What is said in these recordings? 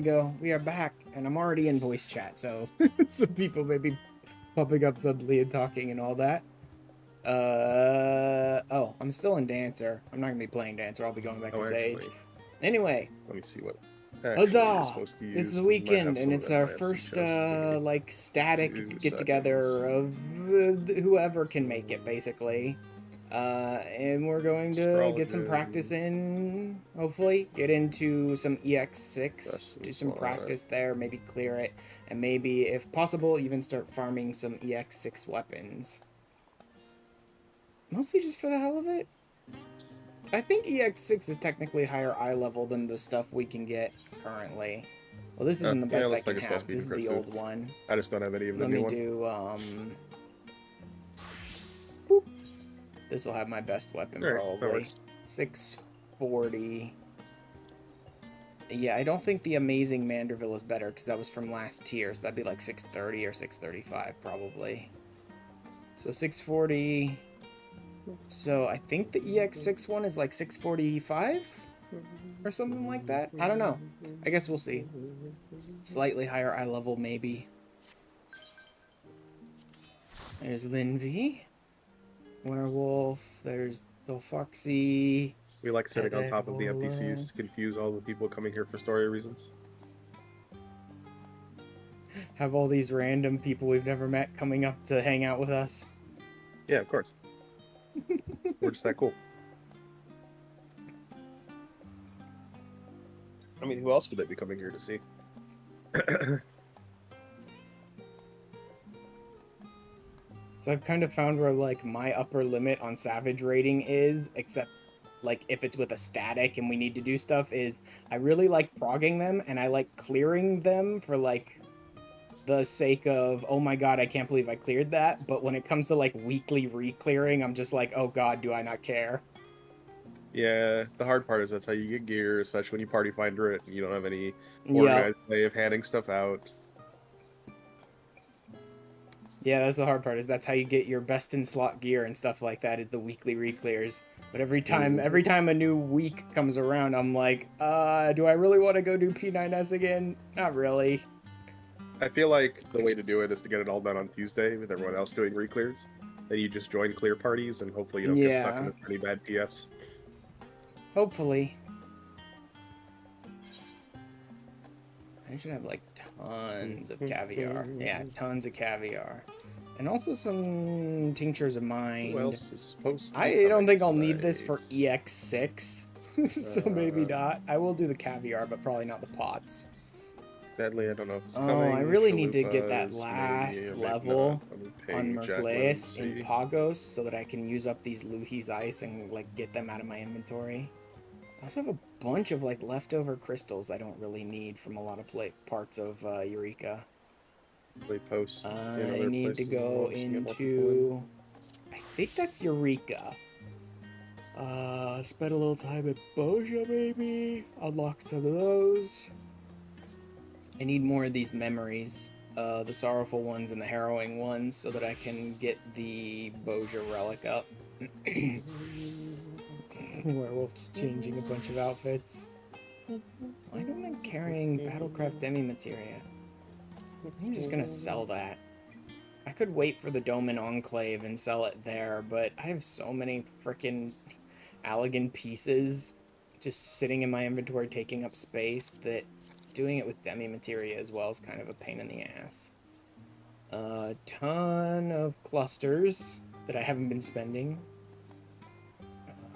we go. We are back, and I'm already in voice chat, so some people may be popping up suddenly and talking and all that. Oh, I'm still in Dancer. I'm not gonna be playing Dancer. I'll be going back to Sage. Anyway. Let me see what. Huzzah! It's the weekend, and it's our first, like, static get-together of whoever can make it, basically. And we're going to get some practice in, hopefully. Get into some EX6, do some practice there, maybe clear it, and maybe, if possible, even start farming some EX6 weapons. Mostly just for the hell of it. I think EX6 is technically higher eye level than the stuff we can get currently. Well, this isn't the best I can have. This is the old one. I just don't have any of them. Let me do, boop. This will have my best weapon, probably. 640. Yeah, I don't think the Amazing Manderville is better, because that was from last tier, so that'd be like 630 or 635, probably. So 640... So I think the EX6 one is like 645 or something like that. I don't know. I guess we'll see. Slightly higher eye level, maybe. There's Linvi. Werewolf. There's the Foxy. We like sitting on top of the NPCs to confuse all the people coming here for story reasons. Have all these random people we've never met coming up to hang out with us. Yeah, of course. We're just that cool. I mean, who else would they be coming here to see? So I've kind of found where, like, my upper limit on Savage rating is, except, like, if it's with a static and we need to do stuff, is I really like progging them, and I like clearing them for, like, the sake of, oh my god, I can't believe I cleared that. But when it comes to, like, weekly re-clearing, I'm just like, oh god, do I not care. Yeah, the hard part is that's how you get gear, especially when you party finder it and you don't have any organized way of handing stuff out. Yeah, that's the hard part, is that's how you get your best in slot gear and stuff like that, is the weekly re-clears. But every time a new week comes around, I'm like, do I really want to go do P9S again? Not really. I feel like the way to do it is to get it all done on Tuesday with everyone else doing re-clears. Then you just join clear parties and hopefully you don't get stuck in this pretty bad PFs. Hopefully. I should have, like, tons of caviar. Yeah, tons of caviar. And also some tinctures of mind. Who else is supposed to I don't think I'll need this for EX6. So maybe not. I will do the caviar, but probably not the pots. Sadly, I don't know if it's coming. I really need to get that last level on Mercleus in Pagos so that I can use up these Luhi's Ice and, like, get them out of my inventory. I also have a bunch of, like, leftover crystals I don't really need from a lot of parts of Eureka. I need to go into... I think that's Eureka. Spend a little time at Boja, maybe. Unlock some of those. I need more of these memories, the sorrowful ones and the harrowing ones, so that I can get the Boja relic up. Werewolf just changing a bunch of outfits. Why am I carrying Battlecraft Demi-Materia? I'm just gonna sell that. I could wait for the Doman Enclave and sell it there, but I have so many frickin' Allegan pieces just sitting in my inventory taking up space that doing it with Demi-Materia as well is kind of a pain in the ass. A ton of clusters that I haven't been spending.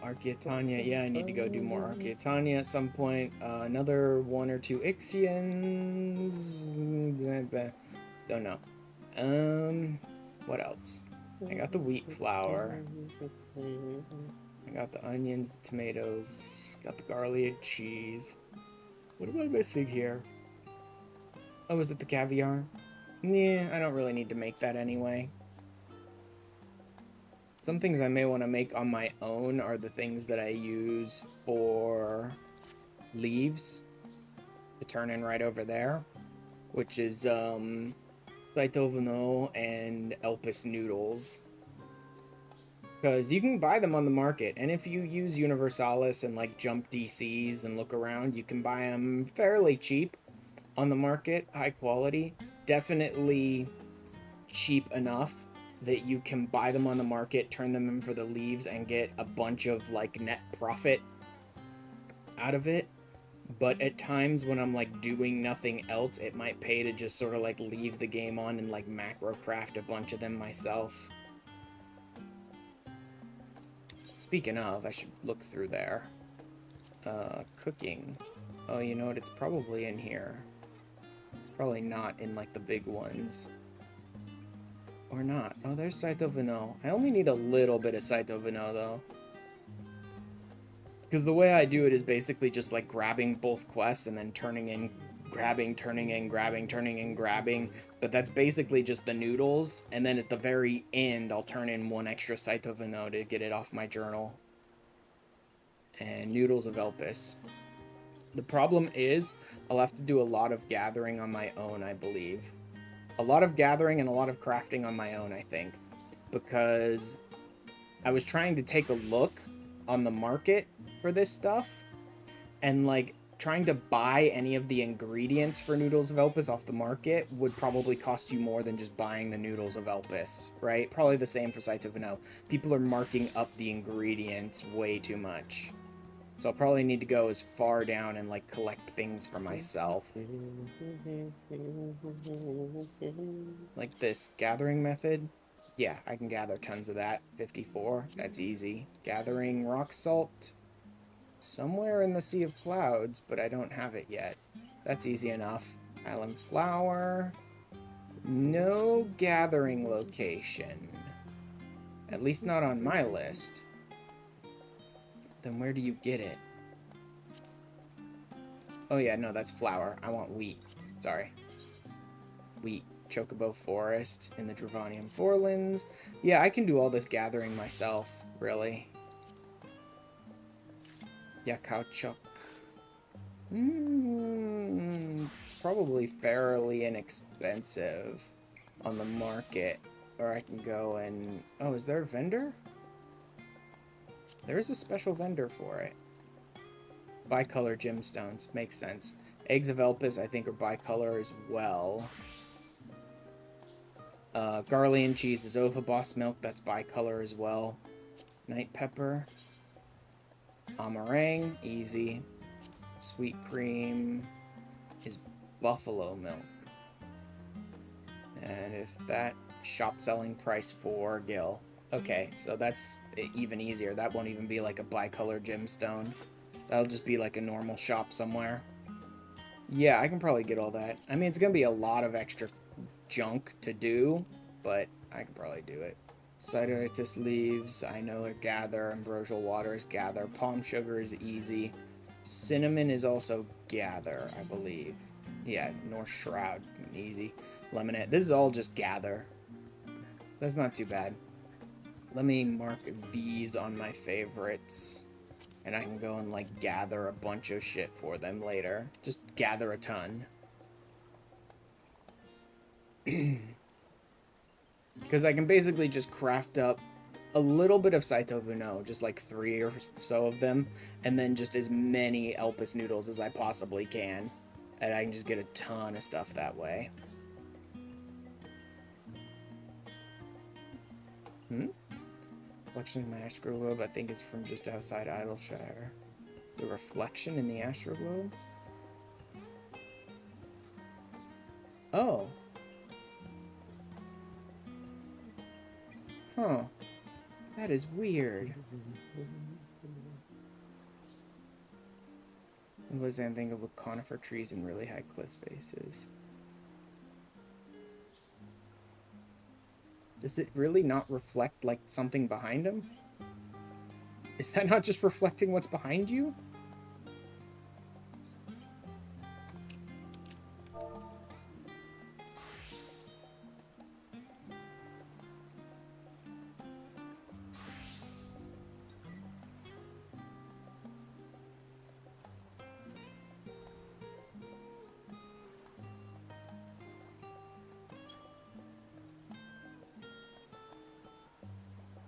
Archaeotania, yeah, I need to go do more Archaeotania at some point. Another 1 or 2 Ixians. Don't know. What else? I got the wheat flour. I got the onions, the tomatoes, got the garlic cheese. What am I missing here? Oh, is it the caviar? Yeah, I don't really need to make that anyway. Some things I may want to make on my own are the things that I use for leaves to turn in right over there, which is Saitovano and Elpis noodles. Because you can buy them on the market, and if you use Universalis and like jump DCs and look around, you can buy them fairly cheap. on the market, high quality, definitely cheap enough that you can buy them on the market, turn them in for the leaves, and get a bunch of like net profit out of it. But at times when I'm like doing nothing else, it might pay to just sort of like leave the game on and like macro craft a bunch of them myself. Speaking of, I should look through there. Cooking. Oh, you know what? It's probably in here. It's probably not in like the big ones. Or not. Oh, there's Saito Vino. I only need a little bit of Saito Vino though. Because the way I do it is basically just like grabbing both quests and then turning in, grabbing, turning in, grabbing, turning in, grabbing. But that's basically just the noodles. And then at the very end, I'll turn in one extra Saito Vino to get it off my journal. And noodles of Elpis. The problem is I'll have to do a lot of gathering on my own, I believe. A lot of gathering and a lot of crafting on my own, I think. Because I was trying to take a look on the market for this stuff, and like trying to buy any of the ingredients for noodles of Elpis off the market would probably cost you more than just buying the noodles of Elpis, right? Probably the same for Saito Vino. People are marking up the ingredients way too much. So I'll probably need to go as far down and like collect things for myself. Like this gathering method. Yeah, I can gather tons of that. 54, that's easy. Gathering rock salt. Somewhere in the Sea of Clouds, but I don't have it yet. That's easy enough. Island flower. No gathering location. At least not on my list. Then where do you get it? Oh yeah, no, that's flour. I want wheat. Sorry. Wheat. Chocobo Forest in the Dravanium Forelands. Yeah, I can do all this gathering myself, really. Yakauchuk. It's probably fairly inexpensive on the market. Or I can go and... Oh, is there a vendor? There is a special vendor for it. Bicolor gemstones. Makes sense. Eggs of Elpis, I think, are bicolor as well. Garlian cheese is Ova Boss milk. That's bicolor as well. Night pepper. Amarang. Easy. Sweet cream is buffalo milk. And if that... Shop selling price 4 gil. Okay, so that's even easier. That won't even be like a bicolor gemstone. That'll just be like a normal shop somewhere. Yeah, I can probably get all that. I mean, it's gonna be a lot of extra junk to do, but I can probably do it. Sideritis leaves, I know are gather. Ambrosial water is gather. Palm sugar is easy. Cinnamon is also gather, I believe. Yeah, North Shroud, easy. Lemonade, this is all just gather. That's not too bad. Let me mark these on my favorites. And I can go and, like, gather a bunch of shit for them later. Just gather a ton. Because I can basically just craft up a little bit of Saito Vuno, just like 3 or so of them, and then just as many Elpis noodles as I possibly can. And I can just get a ton of stuff that way. Reflection in my astral globe, I think, is from just outside Idleshire. The reflection in the astral globe? Oh. Huh. That is weird. What does anything of with conifer trees and really high cliff faces? Does it really not reflect, like, something behind him? Is that not just reflecting what's behind you?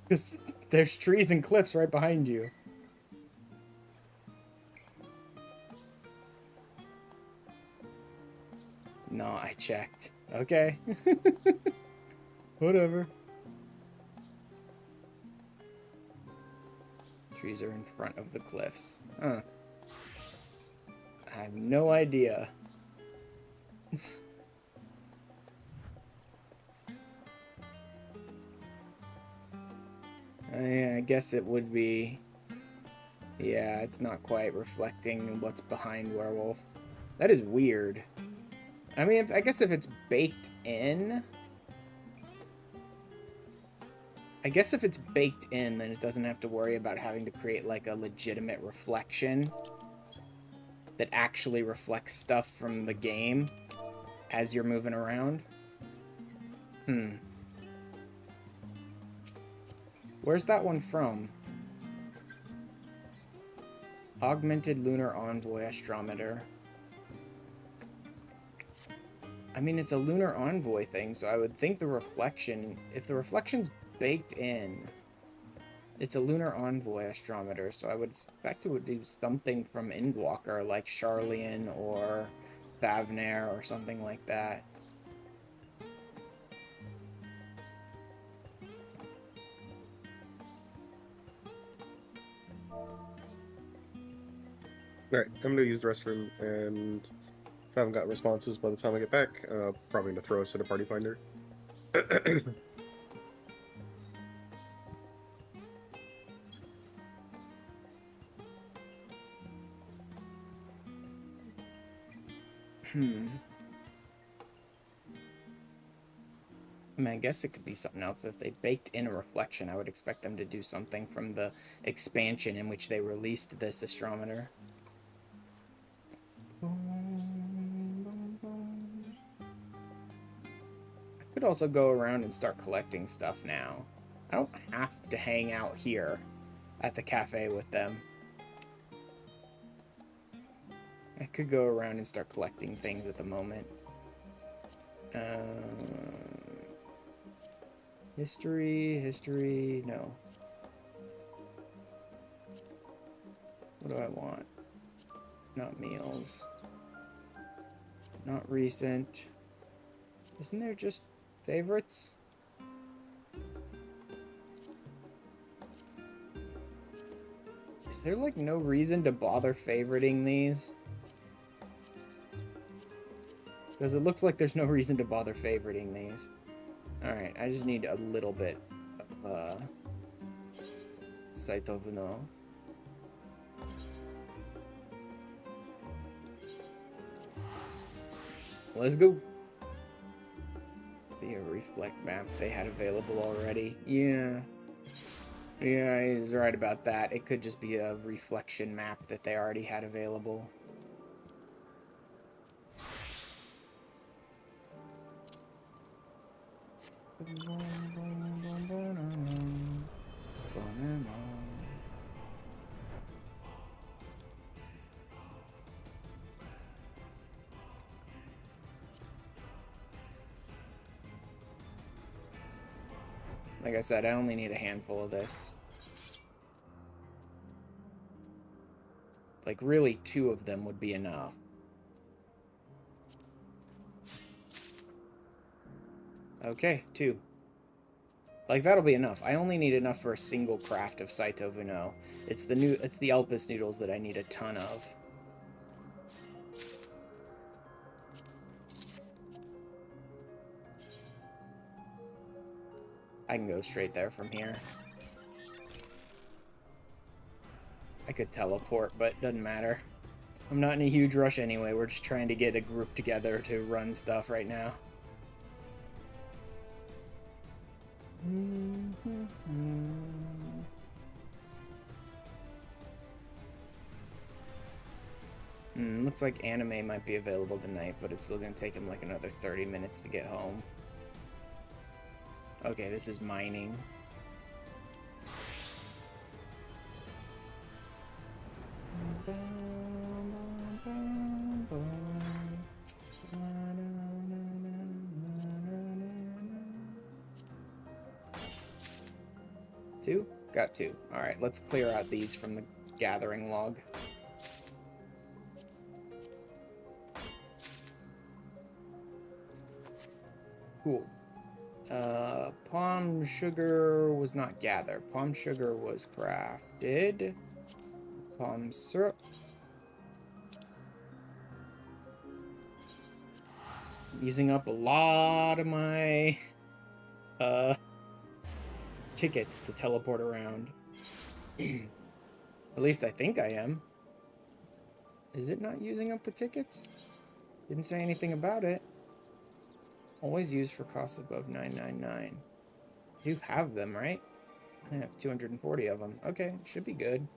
Because there's trees and cliffs right behind you. unchecked. Okay. Whatever. Trees are in front of the cliffs. Huh. I have no idea. I guess it would be... Yeah, it's not quite reflecting what's behind Werewolf. That is weird. I mean, I guess if it's baked in... I guess if it's baked in, then it doesn't have to worry about having to create, like, a legitimate reflection that actually reflects stuff from the game as you're moving around. Where's that one from? Augmented Lunar Envoy Astrometer. I mean, it's a Lunar Envoy thing, so I would think the reflection... If the reflection's baked in, it's a Lunar Envoy Astrometer, so I would expect it would do something from Endwalker, like Charlian or Thavnair or something like that. Alright, I'm gonna use the restroom, and if I haven't got responses by the time I get back, probably gonna throw us in a party finder. I mean, I guess it could be something else, but if they baked in a reflection, I would expect them to do something from the expansion in which they released this astrometer. I could also go around and start collecting stuff now. I don't have to hang out here at the cafe with them. I could go around and start collecting things at the moment. History, no. What do I want? Not meals. Not recent. Isn't there just favorites? Is there like no reason to bother favoriting these? Because it looks like there's no reason to bother favoriting these. Alright, I just need a little bit of Saitovuno. Let's go. Be a reflect map they had available already. Yeah. Yeah, he's right about that. It could just be a reflection map that they already had available. Like I said, I only need a handful of this. Like, really, 2 of them would be enough. Okay, 2. Like, that'll be enough. I only need enough for a single craft of Saito Vuno. It's the Elpis noodles that I need a ton of. I can go straight there from here. I could teleport, but doesn't matter. I'm not in a huge rush anyway. We're just trying to get a group together to run stuff right now. Looks like anime might be available tonight, but it's still gonna take him like another 30 minutes to get home. Okay, this is mining. Two? Got 2. Alright, let's clear out these from the gathering log. Cool. Palm sugar was not gathered. Palm sugar was crafted. Palm syrup. Using up a lot of my tickets to teleport around. At least I think I am. Is it not using up the tickets? Didn't say anything about it. Always used for costs above 999. You have them, right? I have 240 of them. Okay, should be good.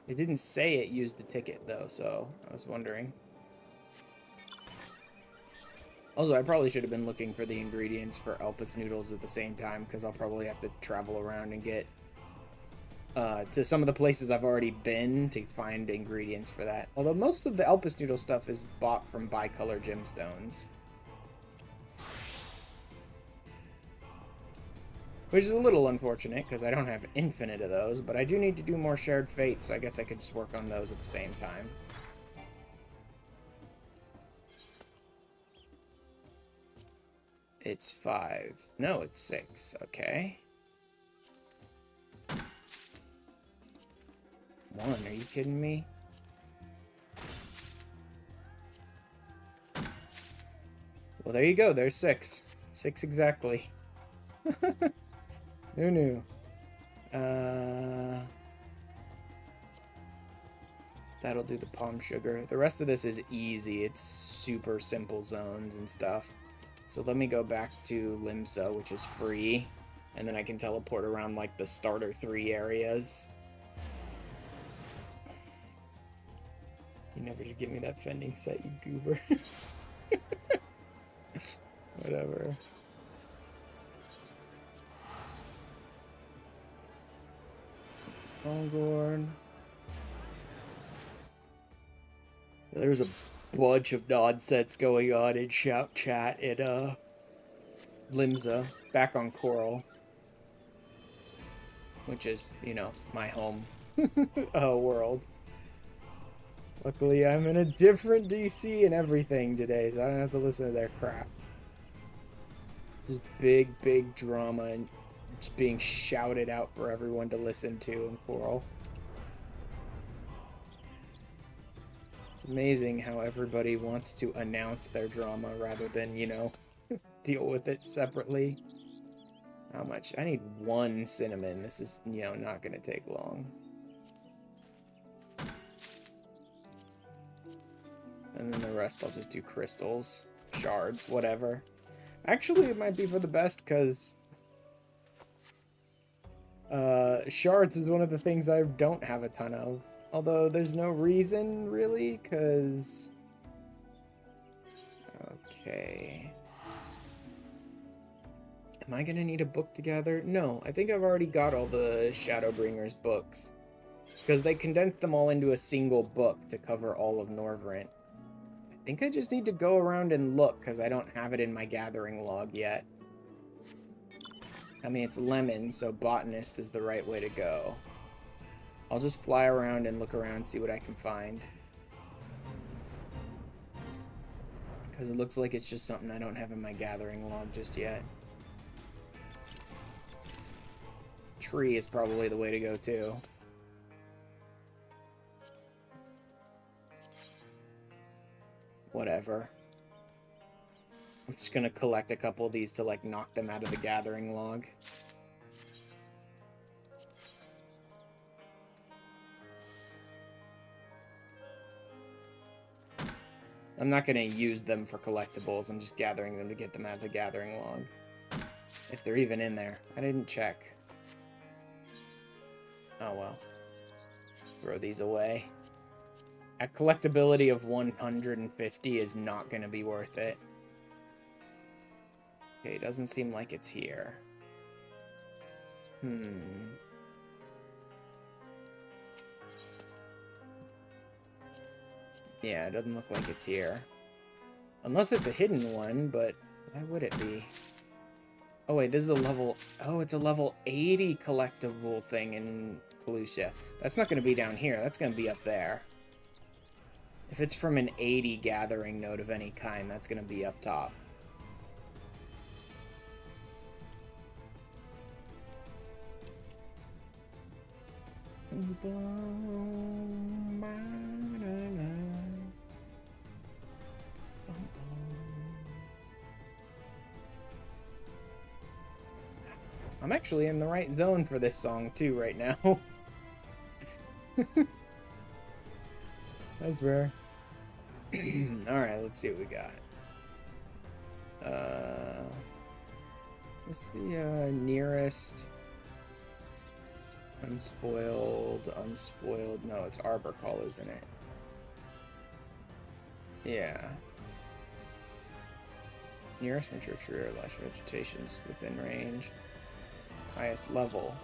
It didn't say it used the ticket, though, so I was wondering. Also, I probably should have been looking for the ingredients for Elpis noodles at the same time, because I'll probably have to travel around and get to some of the places I've already been to find ingredients for that. Although most of the Elpis noodle stuff is bought from bicolor gemstones. Which is a little unfortunate, because I don't have infinite of those, but I do need to do more shared fate, so I guess I could just work on those at the same time. It's 5. No, it's 6. Okay. 1, are you kidding me? Well, there you go. There's 6. 6 exactly. Who knew? That'll do the palm sugar. The rest of this is easy. It's super simple zones and stuff. So let me go back to Limsa, which is free. And then I can teleport around, like, the starter 3 areas. You never did give me that fending set, you goober. Whatever. Ongorn. There's a bunch of nod sets going on in Shout Chat at Limsa, back on Coral. Which is, you know, my home world. Luckily, I'm in a different DC and everything today, so I don't have to listen to their crap. Just big drama and just being shouted out for everyone to listen to in Coral. It's amazing how everybody wants to announce their drama rather than, you know, deal with it separately. How much? I need 1 cinnamon. This is, you know, not going to take long. And then the rest I'll just do crystals, shards, whatever. Actually, it might be for the best, because shards is one of the things I don't have a ton of. Although there's no reason, really, because... Okay. Am I gonna need a book to gather? No, I think I've already got all the Shadowbringers books. Because they condensed them all into a single book to cover all of Norvrent. I think I just need to go around and look, because I don't have it in my gathering log yet. I mean, it's lemon, so botanist is the right way to go. I'll just fly around and look around, see what I can find. Because it looks like it's just something I don't have in my gathering log just yet. Tree is probably the way to go, too. Whatever. I'm just gonna collect a couple of these to, like, knock them out of the gathering log. I'm not gonna use them for collectibles, I'm just gathering them to get them out of the gathering log. If they're even in there. I didn't check. Oh well. Throw these away. A collectability of 150 is not gonna be worth it. Okay, doesn't seem like it's here. Yeah, it doesn't look like it's here. Unless it's a hidden one, but why would it be? Oh wait, this is a level... Oh, it's a level 80 collectible thing in Kalusha. That's not going to be down here, that's going to be up there. If it's from an 80 gathering node of any kind, that's going to be up top. I'm actually in the right zone for this song too right now. That's rare. Alright, let's see what we got. What's the nearest unspoiled? No, it's Arbor Call, isn't it? Yeah. Nearest mature tree or lush vegetation's within range. Highest level.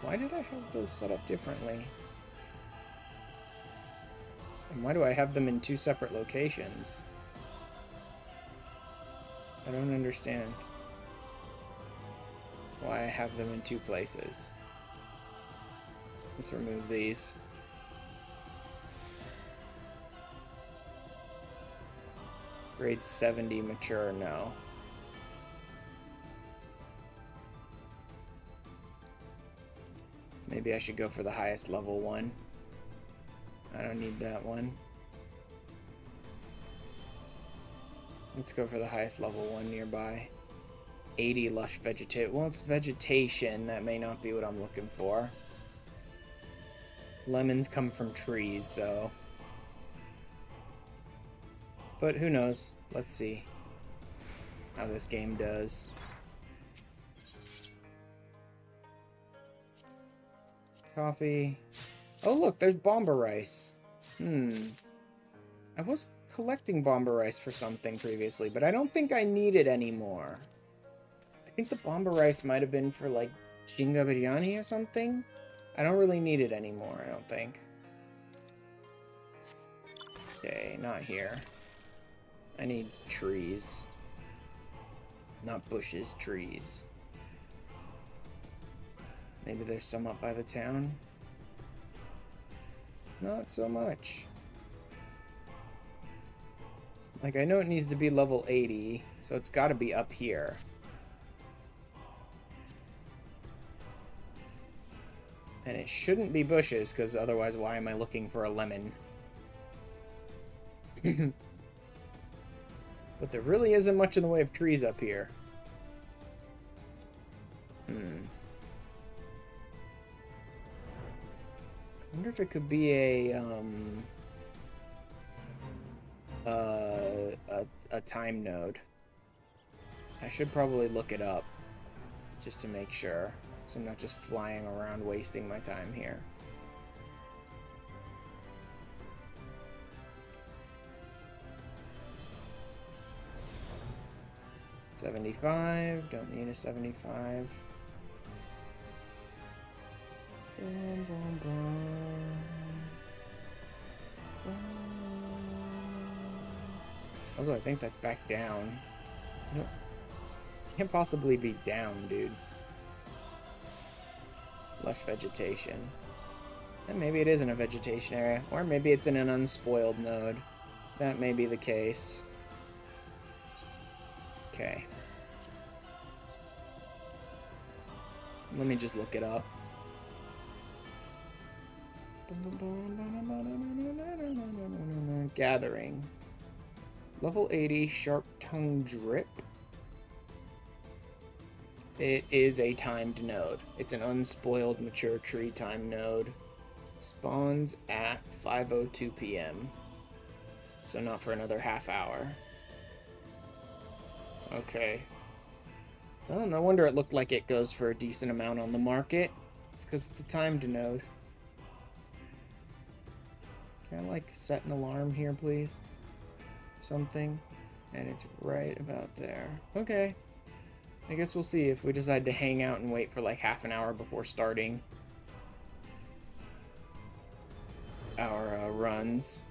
Why did I have those set up differently? And why do I have them in two separate locations? I don't understand why I have them in two places. Let's remove these. Grade 70 mature, no. Maybe I should go for the highest level one. I don't need that one. Let's go for the highest level one nearby. 80 lush vegetation. Well, it's vegetation. That may not be what I'm looking for. Lemons come from trees, so... But who knows? Let's see how this game does. Coffee. Oh, look, there's bomber rice. I was collecting bomber rice for something previously, but I don't think I need it anymore. I think the bomber rice might have been for, like, Jinga Biryani or something. I don't really need it anymore, I don't think. Okay, not here. I need trees. Not bushes, trees. Maybe there's some up by the town. Not so much. Like, I know it needs to be level 80, so it's got to be up here. And it shouldn't be bushes, because otherwise why am I looking for a lemon? But there really isn't much in the way of trees up here. I wonder if it could be a time node. I should probably look it up just to make sure, so I'm not just flying around wasting my time here. $75, don't need a 75. Boom, boom, boom. Although I think that's back down. No, can't possibly be down, dude. Lush vegetation. And maybe it isn't a vegetation area, or maybe it's in an unspoiled node. That may be the case. Okay. Let me just look it up. Gathering. Level 80, Sharp Tongue Drip. It is a timed node. It's an unspoiled mature tree time node. Spawns at 5:02 p.m. So not for another half hour. Okay. Well, no wonder it looked like it goes for a decent amount on the market. It's because it's a timed node. Can I, like, set an alarm here, please? Something. And it's right about there. Okay. I guess we'll see if we decide to hang out and wait for, like, half an hour before starting our runs.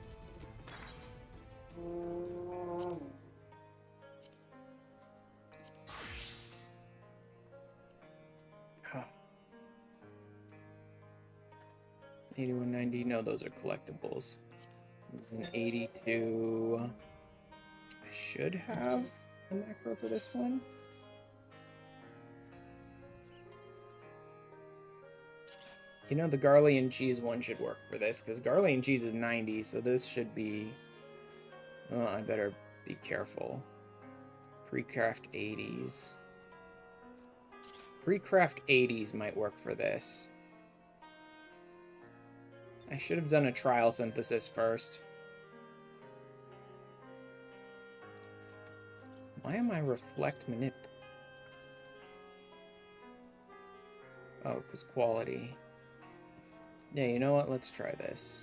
$81.90. No, those are collectibles. This is an 82. I should have a macro for this one. You know, the garlic and cheese one should work for this, because garlic and cheese is 90, so this should be... Oh, I better be careful. Pre-craft 80s. Pre-craft 80s might work for this. I should have done a trial synthesis first. Why am I reflect manip? Oh, because quality. Yeah, you know what? Let's try this.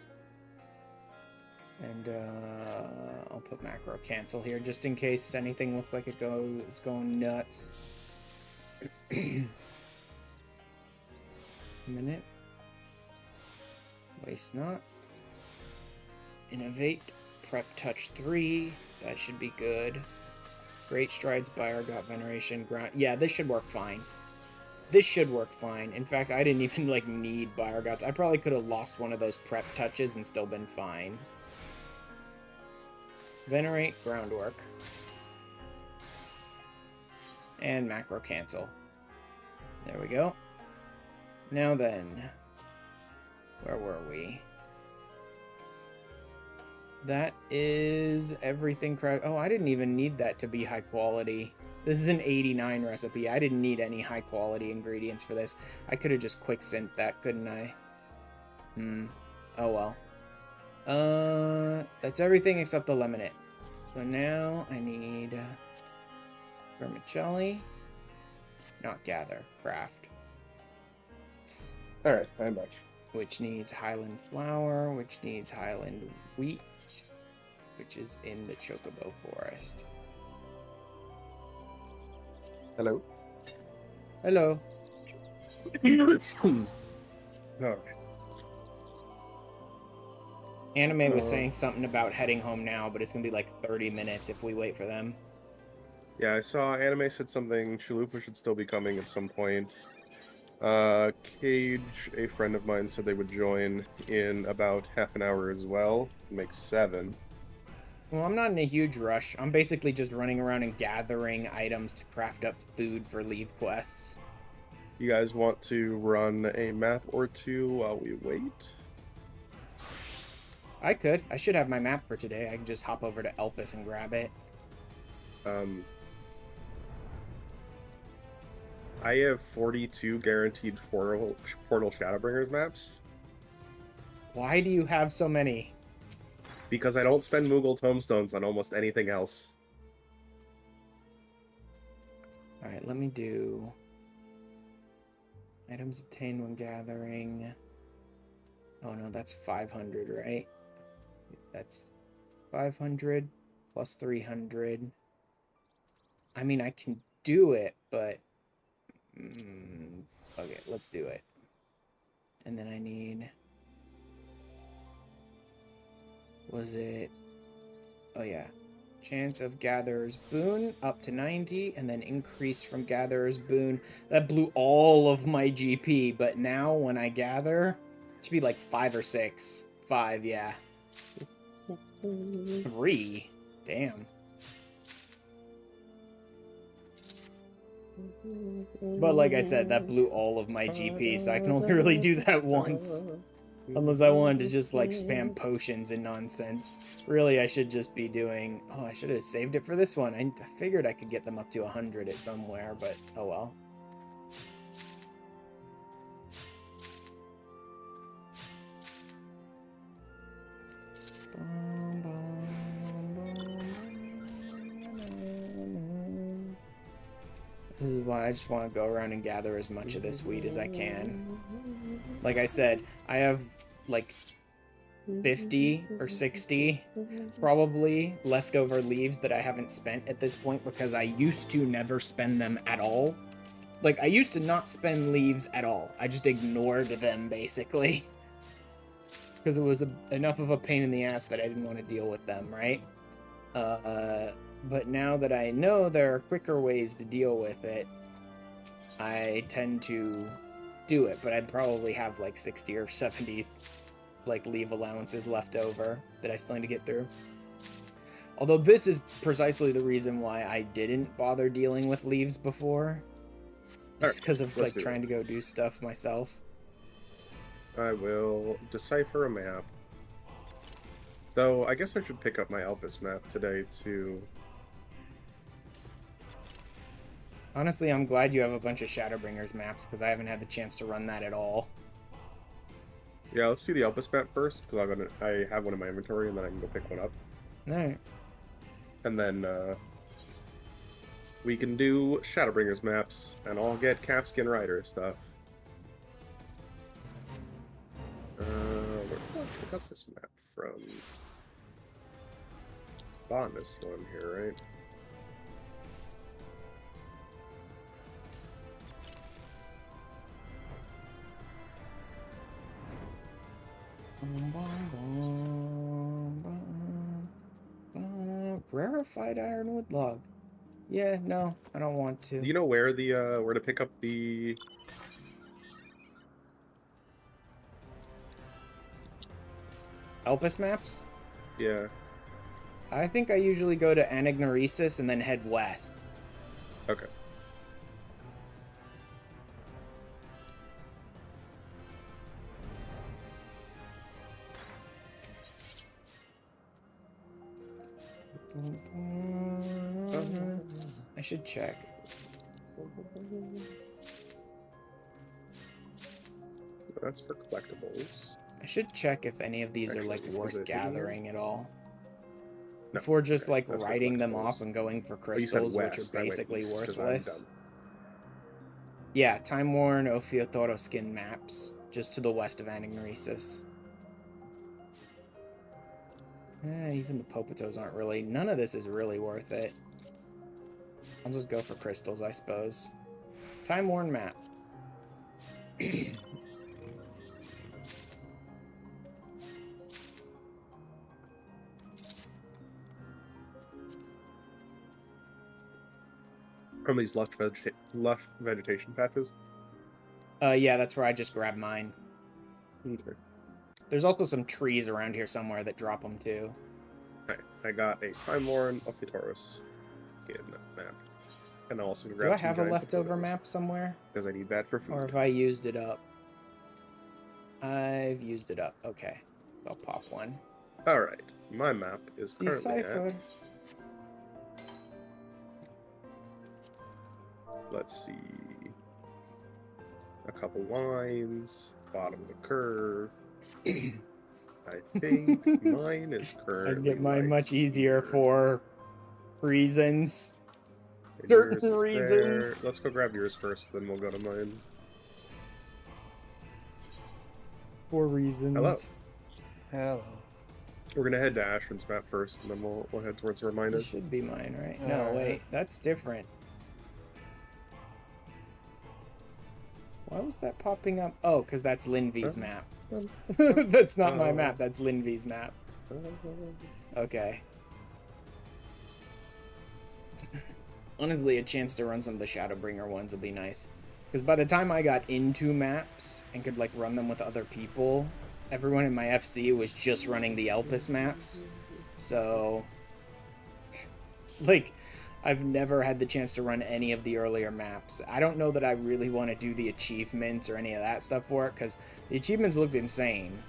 And I'll put macro cancel here just in case anything looks like it's going nuts. Minute. Waste not. Innovate. Prep touch 3. That should be good. Great strides, Biogot veneration, ground. Yeah, this should work fine. This should work fine. In fact, I didn't even like need Biogots. I probably could have lost one of those prep touches and still been fine. Venerate, groundwork. And macro cancel. There we go. Now then, where were we? That is everything. Oh, I didn't even need that to be high quality. This is an 89 recipe. I didn't need any high quality ingredients for this. I could have just quick synth that, couldn't I? Oh well. That's everything except the lemonade. So now I need vermicelli. Not gather, craft. Alright, I'm back. Which needs Highland flour, which needs Highland wheat, which is in the Chocobo Forest. Hello. Hello. No. Anime was saying something about heading home now, but it's gonna be like 30 minutes if we wait for them. Yeah, I saw Anime said something. Chalupa should still be coming at some point. Cage, a friend of mine, said they would join in about half an hour as well. Makes 7. Well, I'm not in a huge rush. I'm basically just running around and gathering items to craft up food for leave quests. You guys want to run a map or two while we wait? I could. I should have my map for today. I can just hop over to Elpis and grab it. I have 42 guaranteed Portal Shadowbringers maps. Why do you have so many? Because I don't spend Moogle tomestones on almost anything else. Alright, let me do... Items obtained when gathering... Oh no, that's 500, right? That's 500 plus 300. I mean, I can do it, but... okay, let's do it. And then I need... Was it... Oh yeah. Chance of Gatherer's Boon up to 90, and then increase from Gatherer's Boon. That blew all of my GP, but now when I gather, it should be like 5 or 6. 5, yeah. 3? Damn. But like I said, that blew all of my GP, so I can only really do that once. Unless I wanted to just like spam potions and nonsense. Really, I should just be doing... Oh, I should have saved it for this one. I figured I could get them up to 100 at somewhere, but oh well. This is why I just want to go around and gather as much of this wheat as I can. Like I said, I have like 50 or 60 probably leftover leaves that I haven't spent at this point because I used to never spend them at all. Like, I used to not spend leaves at all. I just ignored them, basically. Because it was enough of a pain in the ass that I didn't want to deal with them, right? But now that I know there are quicker ways to deal with it, I tend to do it. But I'd probably have like 60 or 70 like leave allowances left over that I still need to get through. Although this is precisely the reason why I didn't bother dealing with leaves before. It's because of like trying to go do stuff myself. I will decipher a map. Though, I guess I should pick up my Elpis map today, too. Honestly, I'm glad you have a bunch of Shadowbringers maps, because I haven't had the chance to run that at all. Yeah, let's do the Elpis map first, because I have one in my inventory, and then I can go pick one up. Alright. And then, we can do Shadowbringers maps, and I'll get Calfskin Rider stuff. Where did I pick up this map from? Bought this one here, right? Rarefied ironwood log. Yeah, no, I don't want to. Do you know where the where to pick up the Elpis maps? Yeah. I think I usually go to Anagnoresis and then head west. Okay. I should check. That's for collectibles. I should check if any of these Actually, are like is worth it gathering at all. No. Before just Okay, like that's for writing them collectibles. off and going for Oh, you said crystals, which west. are I went basically east 'cause I'm worthless. dumb. Yeah, Time Worn Ophiotoro skin maps, just to the west of Anagnoresis. Even the Popitos aren't really... None of this is really worth it. I'll just go for crystals, I suppose. Time Worn map. From these lush vegetation patches. Yeah, that's where I just grabbed mine. Okay. There's also some trees around here somewhere that drop them too. Alright, I got a Time Worn Ophiutorus skin map. And I also Do grab I have a giant leftover Ophiutorus, map somewhere? because I need that for Or food. have I used it up? I've used it up. Okay. I'll pop one. Alright, my map is currently Decipher. at... Let's see... A couple lines, bottom of the curve. I think mine is currently. I'd get mine like much easier here. for reasons. And certain yours is reason. there. Let's go grab yours first, then we'll go to mine. For reasons. Hello. Hello. We're gonna head to Ashran's map first, and then we'll head towards where mine This is. should be mine, right? No, Alright. wait. That's different. Why was that popping up? Oh, because that's Linvi's Huh? map. That's not my Oh. map. That's Linvi's map. Okay. Honestly, a chance to run some of the Shadowbringer ones would be nice. Because by the time I got into maps and could like run them with other people, everyone in my FC was just running the Elpis maps. So, like, I've never had the chance to run any of the earlier maps. I don't know that I really want to do the achievements or any of that stuff for it, because the achievements looked insane.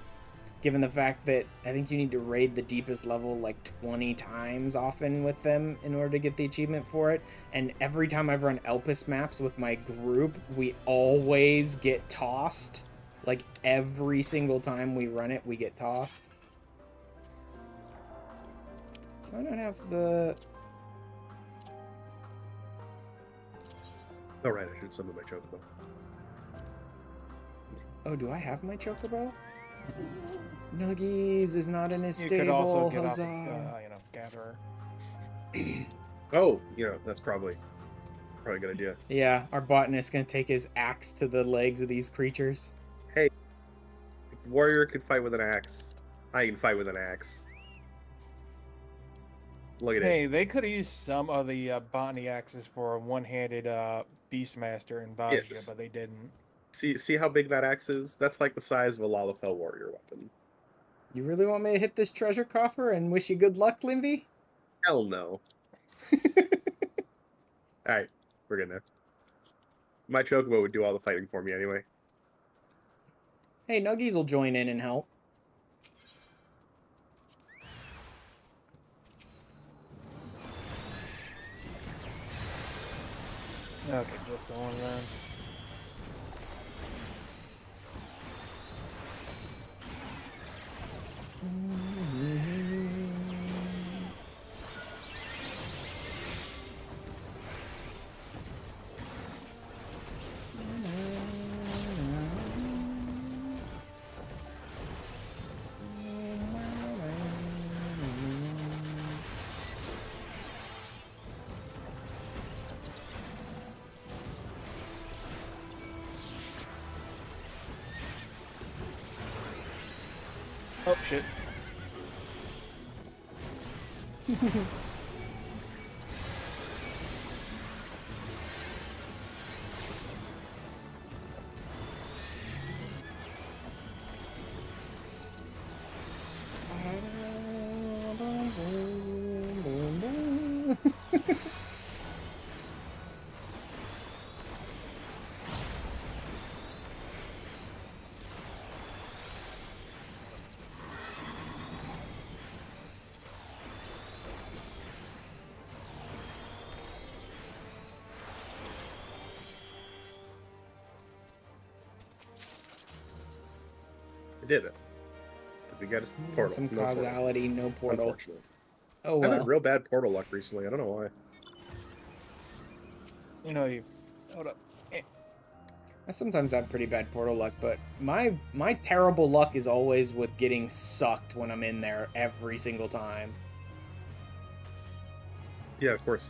Given the fact that I think you need to raid the deepest level like 20 times often with them in order to get the achievement for it. And every time I've run Elpis maps with my group, we always get tossed. Like every single time we run it, we get tossed. Do I not have the... Oh right, I should summon my chocobo. Oh, do I have my chocobo? Nuggies is not in his You stable. could also get Huzzah. up, gatherer. Oh, that's probably a good idea. Yeah, our botanist gonna take his axe to the legs of these creatures. Hey, if the warrior can fight with an axe, I can fight with an axe. Look at it. Hey, they could have used some of the botany axes for a one-handed Beastmaster in Vajra, Yes. but they didn't. See how big that axe is? That's like the size of a Lalafell warrior weapon. You really want me to hit this treasure coffer and wish you good luck, Linvy? Hell no. Alright, we're good now. My chocobo would do all the fighting for me anyway. Hey, Nuggies will join in and help. Okay, just the one then. Oh shit. I did it. Did we get a portal? Some No portal. causality, no portal. Unfortunately. Oh I've well. had real bad portal luck recently. I don't know why. You know you. Hold up. I sometimes have pretty bad portal luck, but my terrible luck is always with getting sucked when I'm in there every single time. Yeah, of course.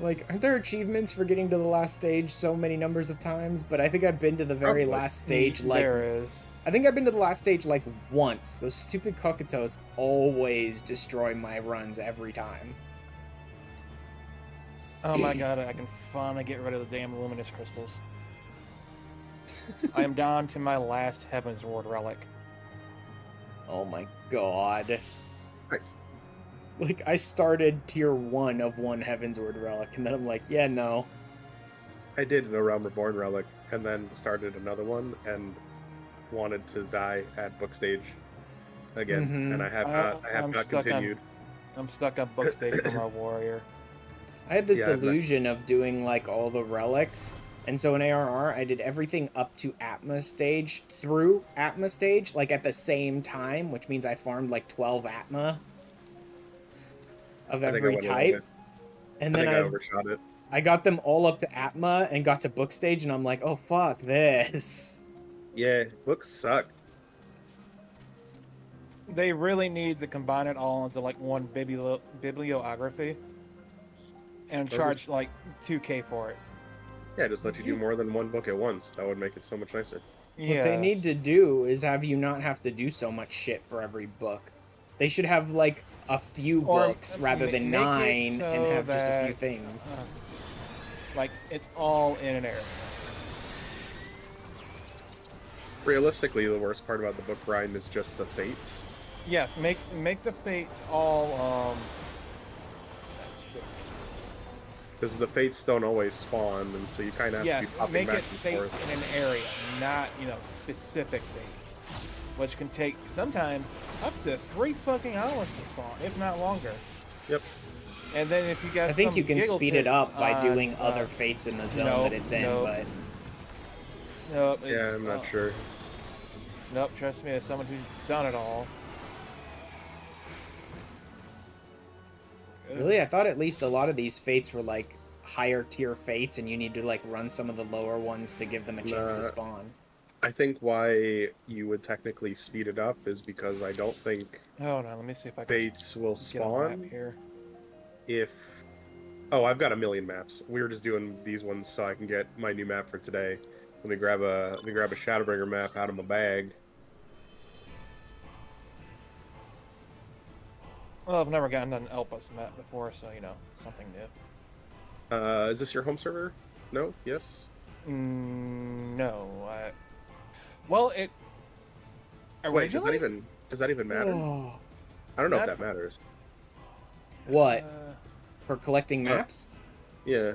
Like, aren't there achievements for getting to the last stage so many numbers of times? But I think I've been to the very Probably. last stage like There is. I think I've been to the last stage like once. Those stupid Kokotos always destroy my runs every time. Oh my god, I can finally get rid of the damn luminous crystals. I am down to my last Heaven's Ward relic. Oh my god. Nice. Like, I started tier 1 of one Heaven's Word relic, and then I'm like, yeah, no. I did a Realm Reborn relic, and then started another one, and wanted to die at book stage again, Mhm. and I have I'm not stuck continued. I'm stuck on book stage for my warrior. I had this Yeah, I've not- delusion of doing, like, all the relics, and so in ARR, I did everything up to Atma stage through Atma stage, like, at the same time, which means I farmed, like, 12 Atma of I think I every went a little type. bit. And I then think I overshot it. I got them all up to Atma and got to book stage, and I'm like, oh, fuck this. Yeah, books suck. They really need to combine it all into like one bibliography and Or charge like 2K for it. Yeah, just let you do more than one book at once. That would make it so much nicer. What they need to do is have you not have to do so much shit for every book. They should have, like, a few Or books rather than make it 9 so and have just a few that, things. Like it's all in an area. Realistically, the worst part about the book grind is just the fates. Yes, make the fates all Because the fates don't always spawn, and so you kind of have to yes, be popping make back it and fates forth. in an area, not specific fates, which can take sometimes up to 3 fucking hours to spawn, if not longer. Yep. And then if you got I think some you can giggle speed it tits up by on, doing other fates in the zone nope, that it's in, nope. but Nope, Yeah, I'm not sure. Nope, trust me, as someone who's done it all. really, I thought at least a lot of these fates were, like, higher tier fates, and you need to, like, run some of the lower ones to give them a chance to Nah. spawn. I think why you would technically speed it up is because I don't think Hold on, let me see if I can fates will get a map spawn here. if... Oh, I've got a million maps. We were just doing these ones so I can get my new map for today. Let me grab a Shadowbringer map out of my bag. Well, I've never gotten an Elpis map before, so something new. Is this your home server? No? Yes? No. Well, it. Wait, does Originally? that even matter? Oh. I don't know if Not- that matters. What? Uh, For collecting maps? Yeah.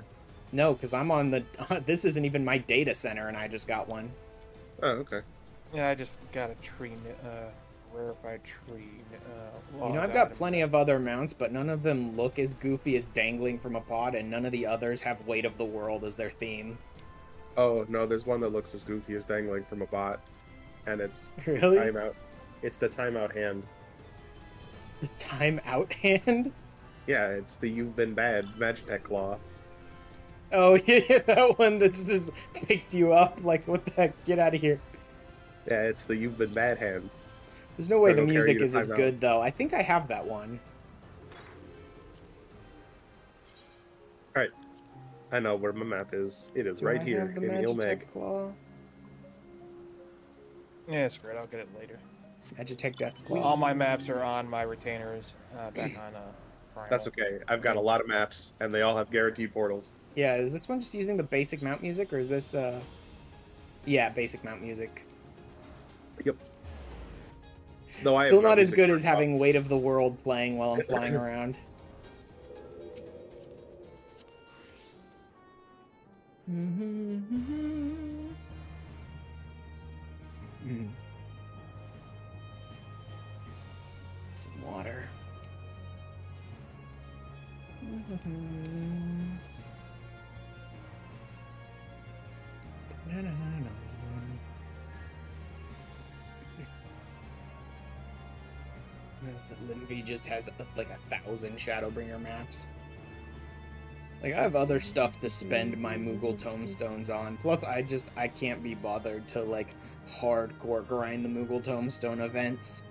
No, because I'm on the... this isn't even my data center, and I just got one. Oh, okay. Yeah, I just got a tree, rarefied tree. You know, logged I've got item. plenty of other mounts, but none of them look as goofy as dangling from a pod, and none of the others have weight of the world as their theme. Oh no, there's one that looks as goofy as dangling from a bot, and it's the Really? timeout. It's the timeout hand. The time out hand? Yeah, it's the you've been bad Magitech claw. Oh, yeah, that one that's just picked you up. Like, what the heck? Get out of here. Yeah, it's the you've been bad hand. There's no way Gotta the go carry music you to is as timeout. good, though. I think I have that one. All right, I know where my map is. It is Do right I here have the in the Ilmeg. Magitech Claw? Yeah, screw it. I'll get it later. Magitech Death Claw. All my maps are on my retainers back on Primal. That's okay. I've got a lot of maps, and they all have guaranteed portals. Yeah, is this one just using the basic mount music, or is this, Yeah, basic mount music. Yep. No, I Still have not as music good turned as off. having Weight of the World playing while I'm flying around. Some water. Linvi just has like 1,000 Shadowbringer maps. Like, I have other stuff to spend my Moogle Tomestones on. Plus, I can't be bothered to, like, hardcore grind the Moogle Tomestone events.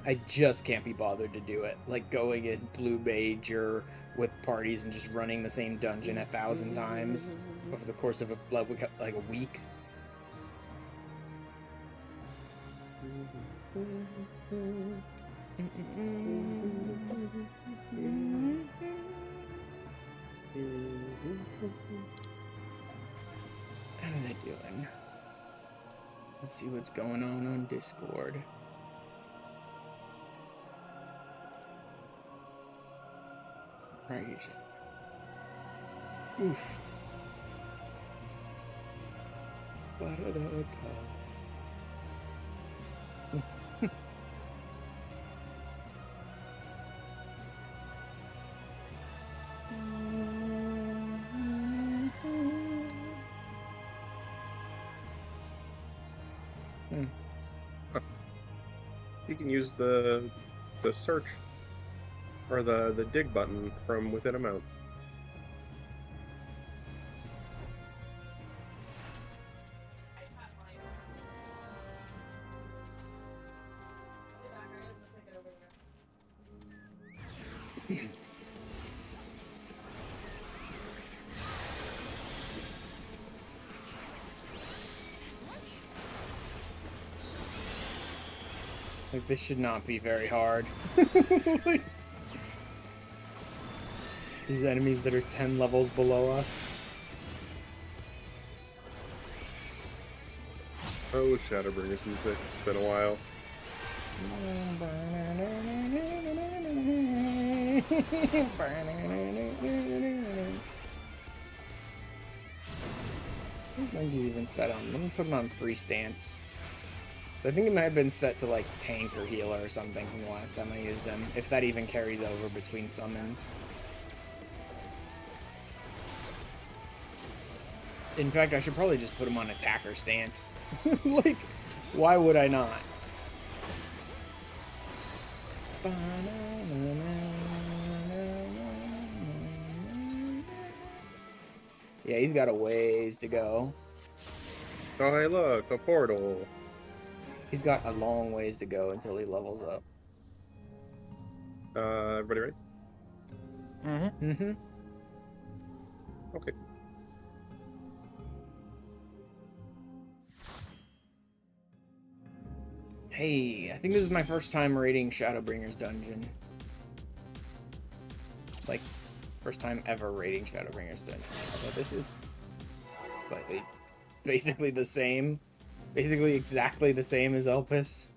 I just can't be bothered to do it. Like, going in Blue Mage or with parties and just running the same dungeon 1,000 times over the course of like a week. How are they doing? Let's see what's going on Discord. Right. Oof. Ba-da-da-da. You can use the search or the dig button from within a mount. Like, this should not be very hard. Like, these enemies that are 10 levels below us. Oh, Shadowbringer's music. It's been a while. Where's Lindy's even set on? Let me put it on free stance. I think it might have been set to like tank or healer or something from the last time I used him, if that even carries over between summons. In fact, I should probably just put him on attacker stance. Like, why would I not? Yeah, he's got a ways to go. Oh, hey, look, a portal. He's got a long ways to go until he levels up. Everybody ready? Mm-hmm. Mm-hmm. Okay. Hey, I think this is my first time raiding Shadowbringer's dungeon. Like, first time ever raiding Shadowbringer's dungeon. So this is basically the same. Basically exactly the same as Elpis.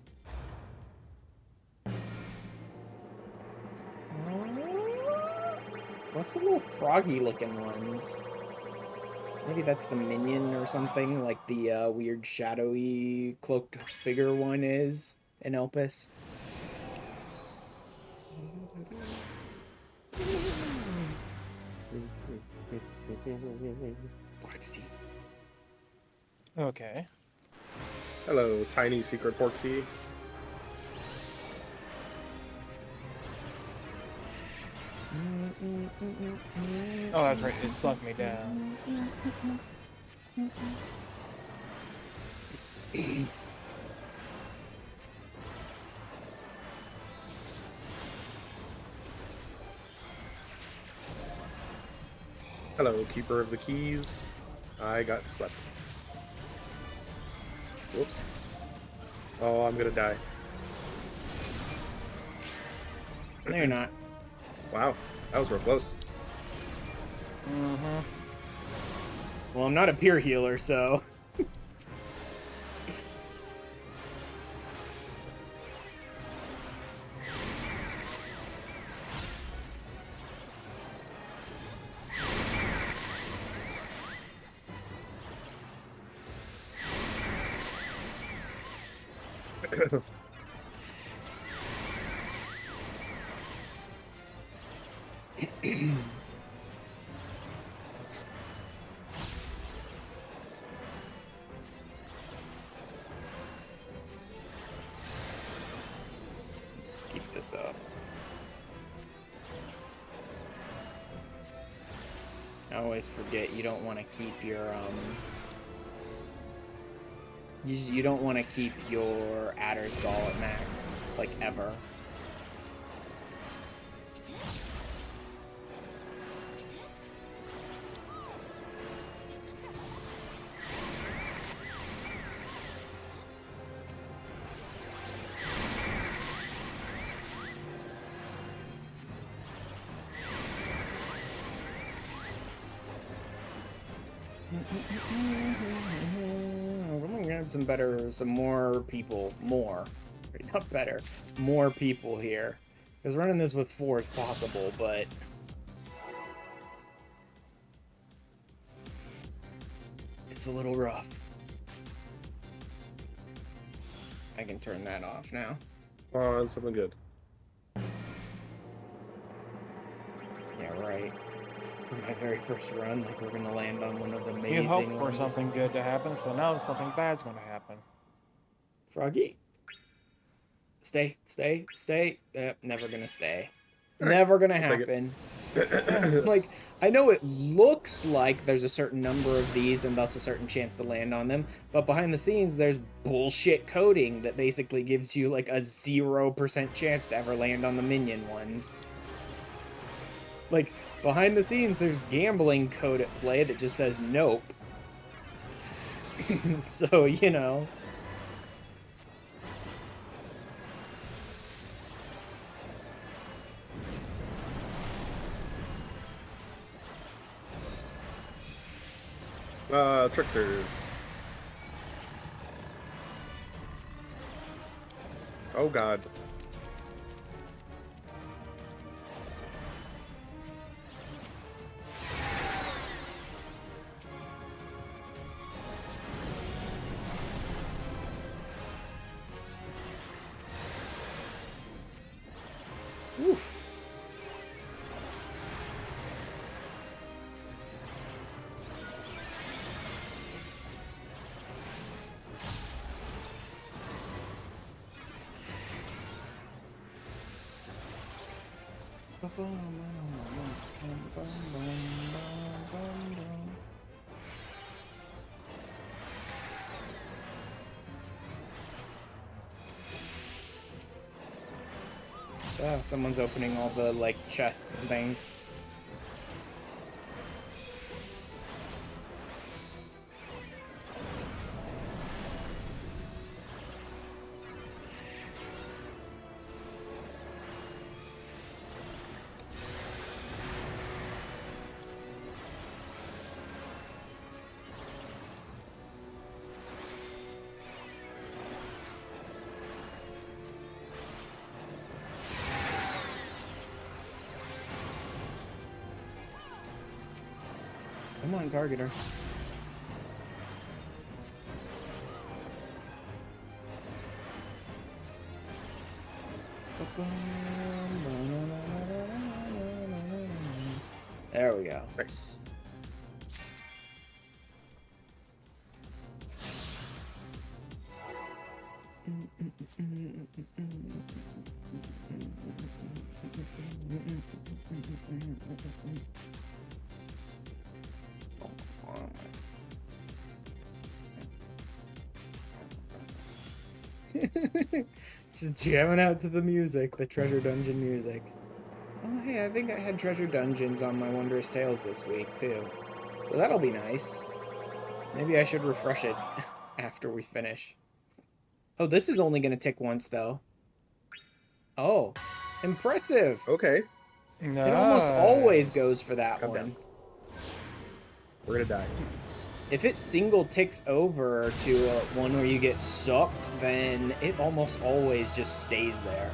What's the little froggy looking ones? Maybe that's the minion or something, like the weird shadowy cloaked figure one is in Elpis. Foxy. Okay. Hello, tiny secret Porksy. Oh, that's right. It sunk me down. Hello, keeper of the keys. I got slept. Whoops. Oh, I'm gonna die. No, you're not. Wow, that was real close. Mm-hmm. Well, I'm not a peer healer, so... Let's just keep this up. I always forget you don't want to keep your, You don't want to keep your Adder's Ball at max, like, ever. I'm gonna get some more people, not better, more people here. Because running this with 4 is possible, but... it's a little rough. I can turn that off now. On something good. Yeah, right. For my very first run, like we're gonna land on one of the amazing You hope for ones. something good to happen, so now something bad's going to happen. Froggy. Stay. Never gonna stay. Never gonna I'll take it. happen. Like, I know it looks like there's a certain number of these and thus a certain chance to land on them, but behind the scenes there's bullshit coding that basically gives you like a 0% chance to ever land on the minion ones. Like, behind the scenes there's gambling code at play that just says nope. So, you know. Tricksters. Oh god. Oof. Someone's opening all the, like, chests and things. Come on, target her. There we go. Nice. Just jamming out to the music, the treasure dungeon music. Oh, hey, I think I had treasure dungeons on my Wondrous Tales this week, too. So that'll be nice. Maybe I should refresh it after we finish. Oh, this is only going to tick once, though. Oh, impressive. Okay. No. It almost always goes for that Calm one. down. We're gonna die. If it single ticks over to one where you get sucked, then it almost always just stays there.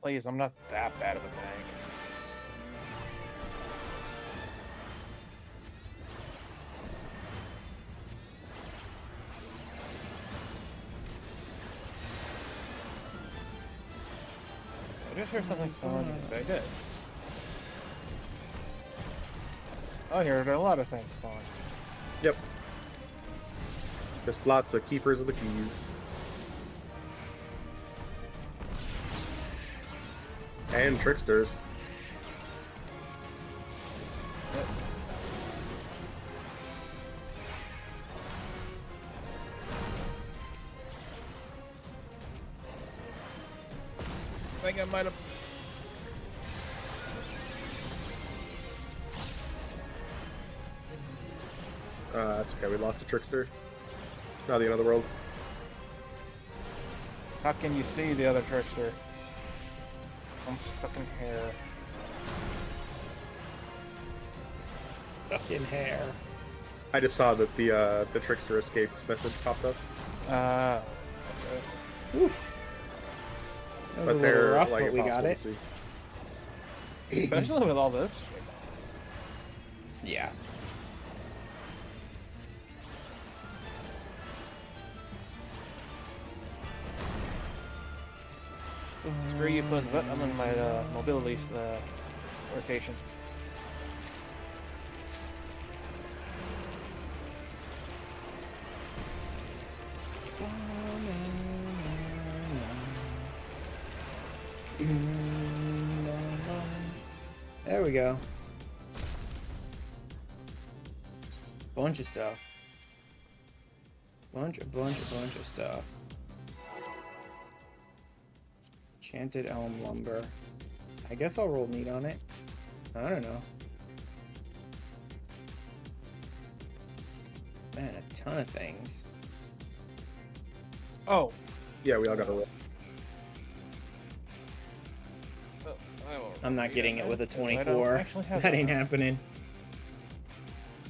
Please, I'm not that bad of a tank. I just heard something spawn. It's very good. I heard a lot of things spawn. Yep. Just lots of keepers of the keys. And tricksters. Yep. I think I might have. That's okay, we lost the trickster. Now the end of the world. How can you see the other trickster? I'm stuck in hair. Stuck in hair. I just saw that the trickster escaped message popped up. Okay. That was a But little they're rough, like but we got impossible to it. see. Especially with all this. Yeah. Screw you, puss butt. I'm in my mobility rotation. There we go. Bunch of stuff. Bunch of stuff. Enchanted elm lumber. I guess I'll roll meat on it. I don't know. Man, a ton of things. Oh. Yeah, we all got a roll. I'm not getting it with a I don't 24. actually have That ain't that. happening.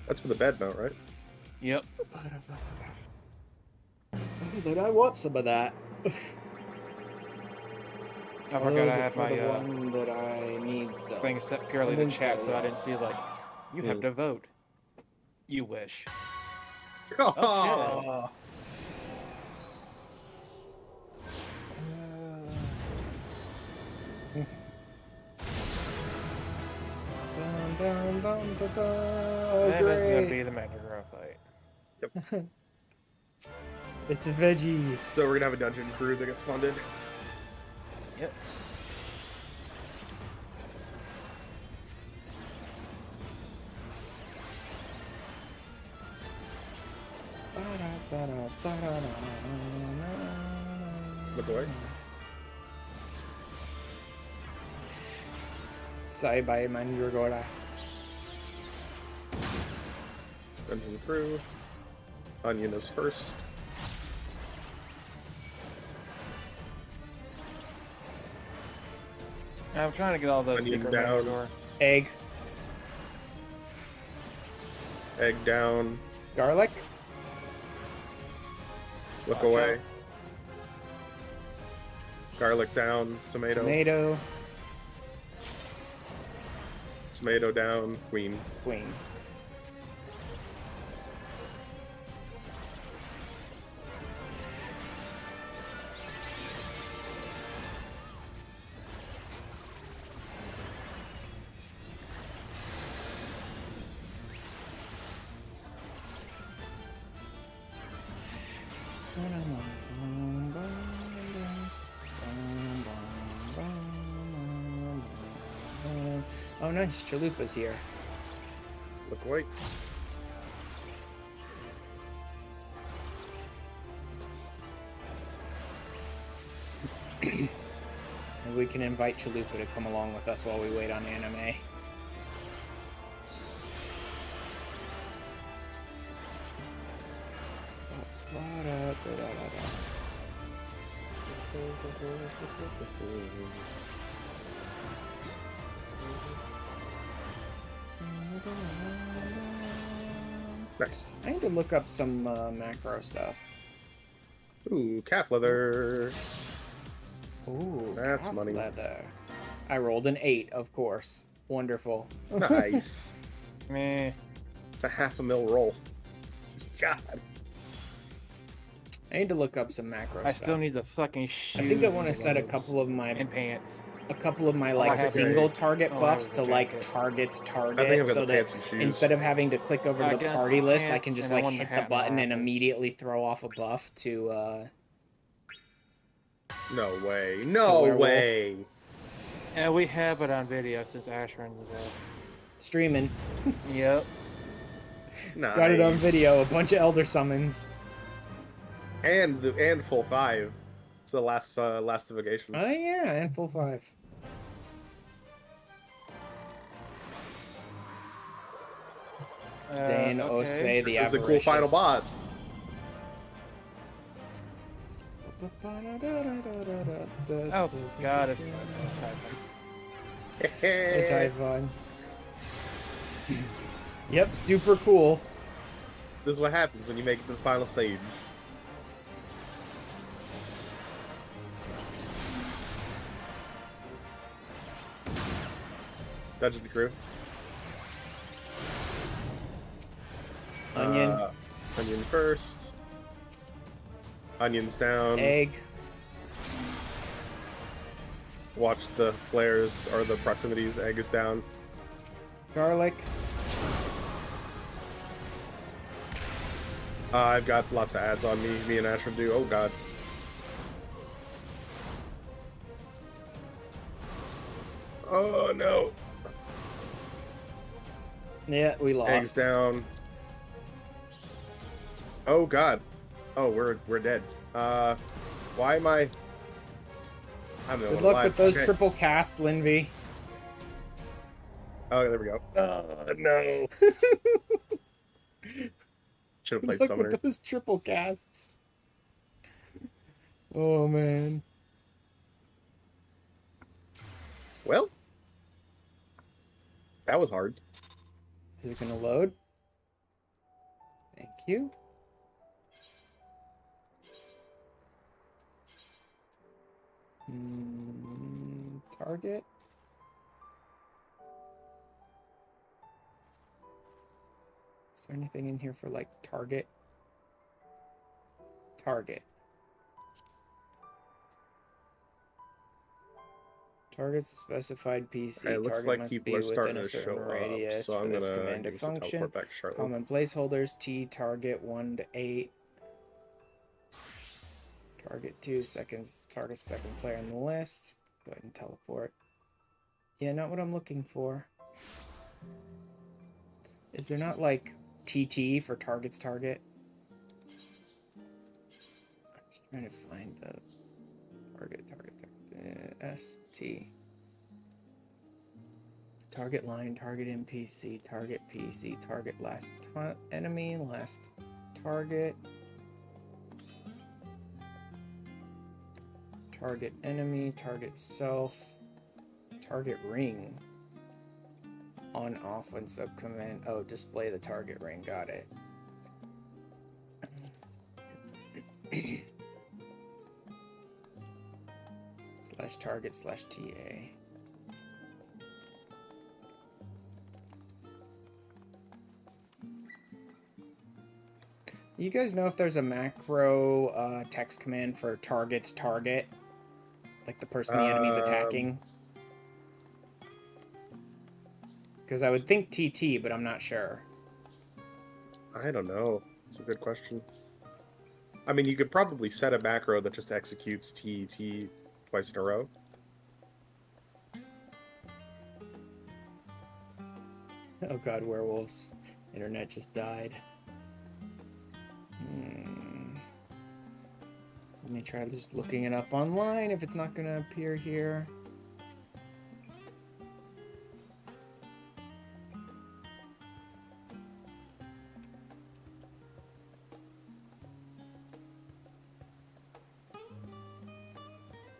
That's for the bed note, right? Yep. Then I want some of that. I Or forgot I is it had for my the one that I need though. thing set purely I to think chat, so, so I yeah. didn't see like you have to vote. You wish. Oh, Oh, And this is gonna great. be the Mandragora fight. It's a veggies. So we're gonna have a dungeon crew that gets spawned in. Yep. Look away. Sai-bai Mandragora. Dungeon crew. Onion is first. I'm trying to get all those Onion secret down. Mandragora. Egg. Egg down. Garlic. Look Watch away. out. Garlic down. Tomato. Tomato. Tomato down. Queen. Queen. nice. Chalupa's here. Look away. Maybe we can invite Chalupa to come along with us while we wait on anime. Nice. I need to look up some macro stuff. Ooh, calf leather. Ooh, That's calf money. leather. I rolled an 8, of course. Wonderful. Nice. Meh. It's a $500,000 roll. God. I need to look up some macro I stuff. still need the fucking shoes. I think I want to and set a gloves couple of my and pants. like I have single a- target oh, I buffs have to a like jacket. targets I target, think I've got so the that pants and shoes. instead of having to click over I to the got party the list, I pants can just and I like want the hit the hat and button and rifle. immediately throw off a buff to No way. No werewolf. way. Yeah, we have it on video since Ashran was streaming. Yep. Nice. Got it on video. A bunch of elder summons. And full 5. It's the last evocation. Oh yeah, and full 5. Dane Ose, the This is the cool final avaricious. boss. Oh god, it's It's Typhon. Yep, super cool. This is what happens when you make it to the final stage. Dungeon the crew. Onion. Onion first. Onions down. Egg. Watch the flares or the proximities. Egg is down. Garlic. I've got lots of ads on me. Me and Ashram do. Oh god. Oh no. Yeah, we lost. Eggs down. Oh god. Oh, we're dead. Why am I? I'm the Good one luck alive. with those Okay. triple casts, Linvy. Oh, there we go. No. Should have Good played luck Summoner. with those triple casts. Oh man. Well, that was hard. Is it gonna load? Thank you. Target. Is there anything in here for like target? Target. Targets the specified PC. It looks Target like must people be are starting within a to show certain up, radius so for I'm this gonna command to use the function. teleport back to Charlotte. Common placeholders T target 1 to 8. Target 2 seconds. Target second player on the list. Go ahead and teleport. Yeah, not what I'm looking for. Is there not like TT for target's target? I'm just trying to find the target. ST. Target line, target NPC, target PC, target last enemy, last target. Target enemy, target self, target ring. On off when sub command. Oh, display the target ring. Got it. Slash target slash TA. You guys know if there's a macro text command for target's target? Like the person the enemy's attacking? Because I would think TT, but I'm not sure. I don't know. It's a good question. I mean, you could probably set a macro that just executes TT twice in a row. Oh god, werewolves. Internet just died. Let me try just looking it up online if it's not gonna appear here.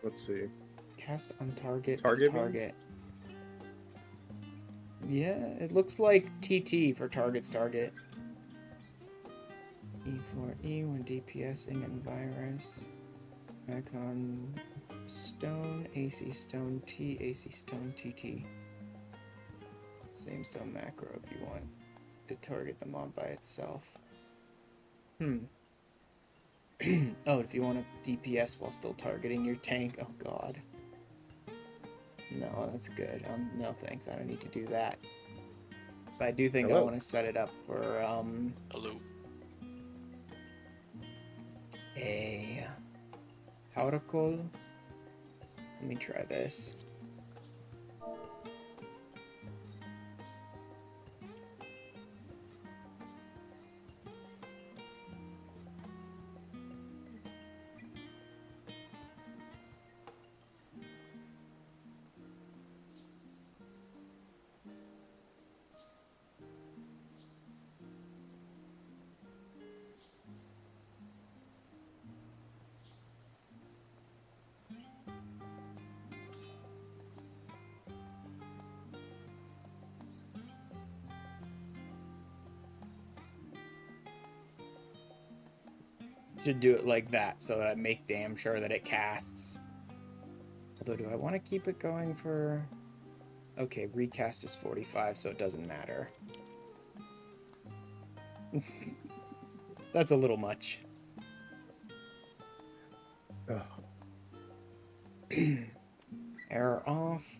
Let's see. Cast on target. Target Of target. Yeah, it looks like TT for target's target. E4E when DPSing and virus. Icon stone, AC stone T, AC stone TT. Same stone macro if you want to target the mob by itself. Oh, if you want to DPS while still targeting your tank. Oh god. No, that's good. No thanks, I don't need to do that. But I do think I want to set it up for Hello. a Taurocol. Let me try this. Should do it like that so that I make damn sure that it casts. Although, do I want to keep it going for... Okay, recast is 45, so it doesn't matter. That's a little much. Error off.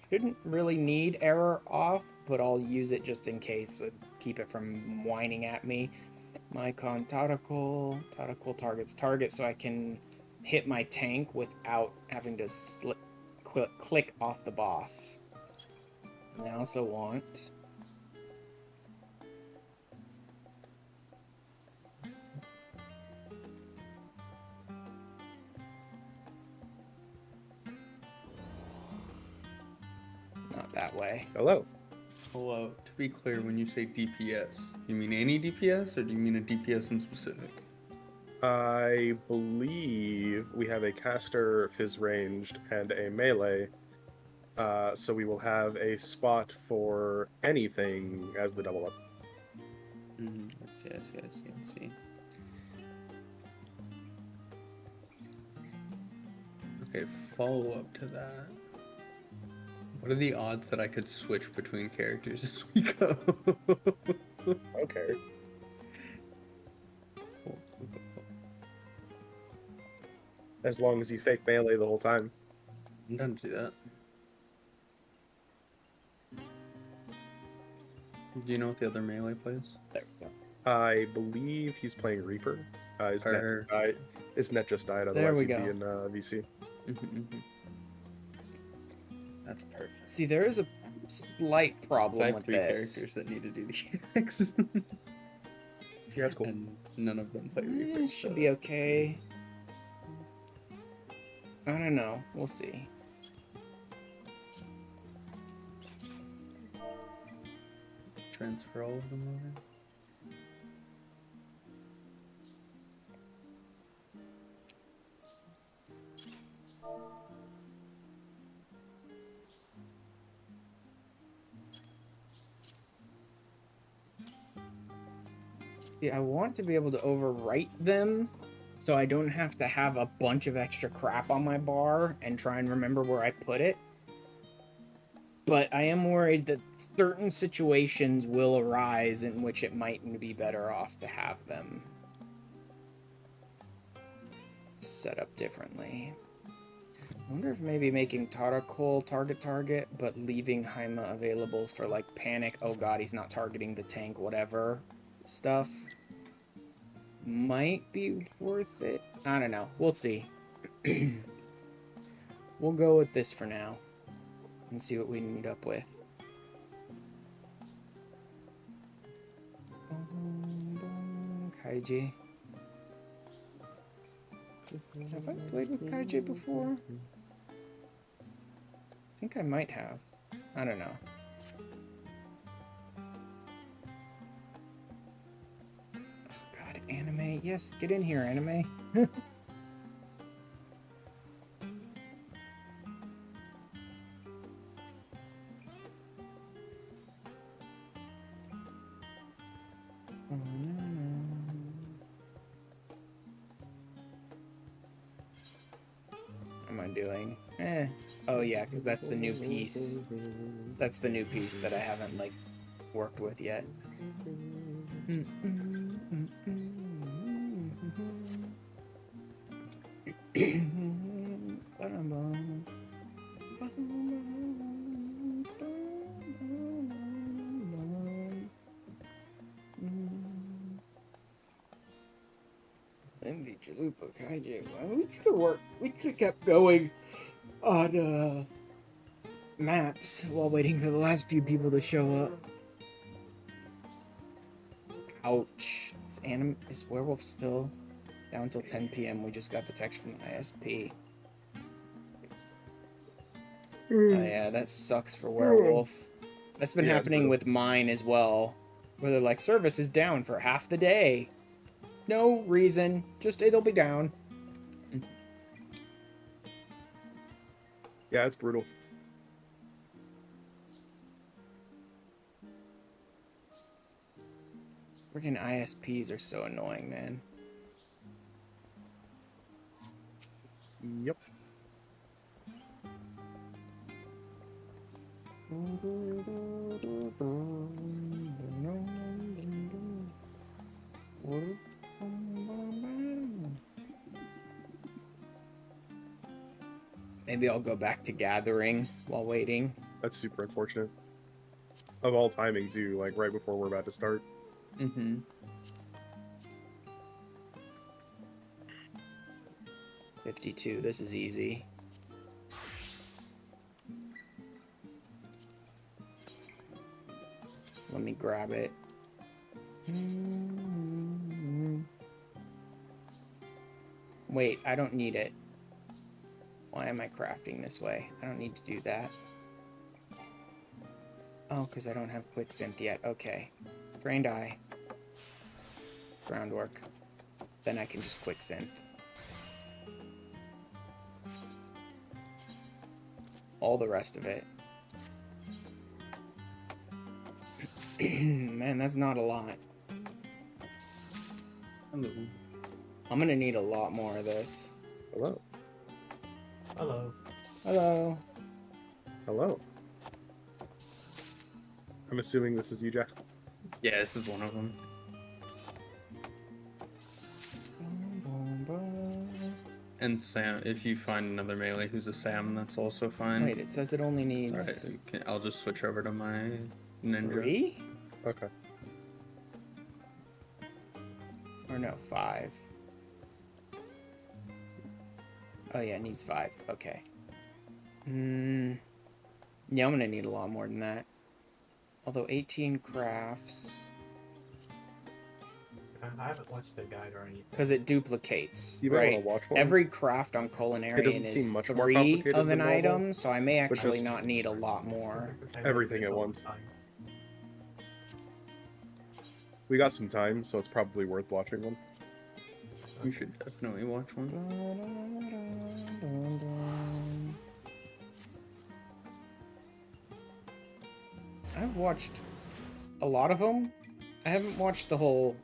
Shouldn't really need error off, but I'll use it just in case. Keep it from whining at me. Mycon Taurocol targets target, so I can hit my tank without having to click off the boss. And I also want... Not that way. Hello. Hello. To be clear, when you say DPS, you mean any DPS, or do you mean a DPS in specific? I believe we have a caster, fizz ranged, and a melee. So we will have a spot for anything as the double up. Let's see. Okay, follow up to that. What are the odds that I could switch between characters as we go? Okay. As long as you fake melee the whole time. I'm done to do that. Do you know what the other melee plays? There we go. I believe he's playing Reaper. His net just died, There otherwise we he'd go. be in VC. That's perfect. See, there is a slight problem I have with 3 this. characters that need to do the EX. Yeah, that's cool. And none of them play Reaper. It should be okay. I don't know. We'll see. Transfer all of them over. Yeah, I want to be able to overwrite them so I don't have to have a bunch of extra crap on my bar and try and remember where I put it. But I am worried that certain situations will arise in which it might be better off to have them set up differently. I wonder if maybe making Taurocol target, but leaving Haima available for, like, panic, oh god, he's not targeting the tank, whatever stuff, might be worth it. I don't know. We'll see. We'll go with this for now and see what we end up with. Kaiji. Have I played with Kaiji before? I think I might have. I don't know. Oh god, anime. Yes, get in here, anime. What am I doing? Oh yeah, because that's the new piece. That's the new piece that I haven't, like, worked with yet. MV Chalupa Kaiju. Well, we could have worked. We could have kept going on maps while waiting for the last few people to show up. Ouch. Is Werewolf still down until 10 p.m.? We just got the text from the ISP. Oh yeah, that sucks for Werewolf. That's been happening with mine as well. Where they're like, service is down for half the day. No reason, just it'll be down. Yeah, it's brutal. Freaking ISPs are so annoying, man. Yep. Maybe I'll go back to gathering while waiting. That's super unfortunate. Of all timing, too, like right before we're about to start. Mm-hmm. $52, this is easy. Let me grab it. Wait, I don't need it. Why am I crafting this way? I don't need to do that. Oh, because I don't have quick synth yet. Okay. Trained eye. Groundwork. Then I can just quick synth. All the rest of it. Man, that's not a lot. Hello. I'm gonna need a lot more of this. Hello. Hello. Hello. Hello. I'm assuming this is you, Jack. Yeah, this is one of them. And Sam, if you find another melee who's a Sam, that's also fine. Wait, it says it only needs Alright, I'll just switch over to my ninja. 3? Okay. Or no, 5. Oh yeah, it needs 5. Okay. Yeah, I'm gonna need a lot more than that. Although 18 crafts, I haven't watched the guide or anything. because it duplicates, You may right? want to watch one. Every craft on It Culinarian doesn't is seem much more 3 complicated of than an normal, item, so I may but actually just- not need a lot more. Everything at once. We got some time, so it's probably worth watching one. You should definitely watch one. I've watched a lot of them. I haven't watched the whole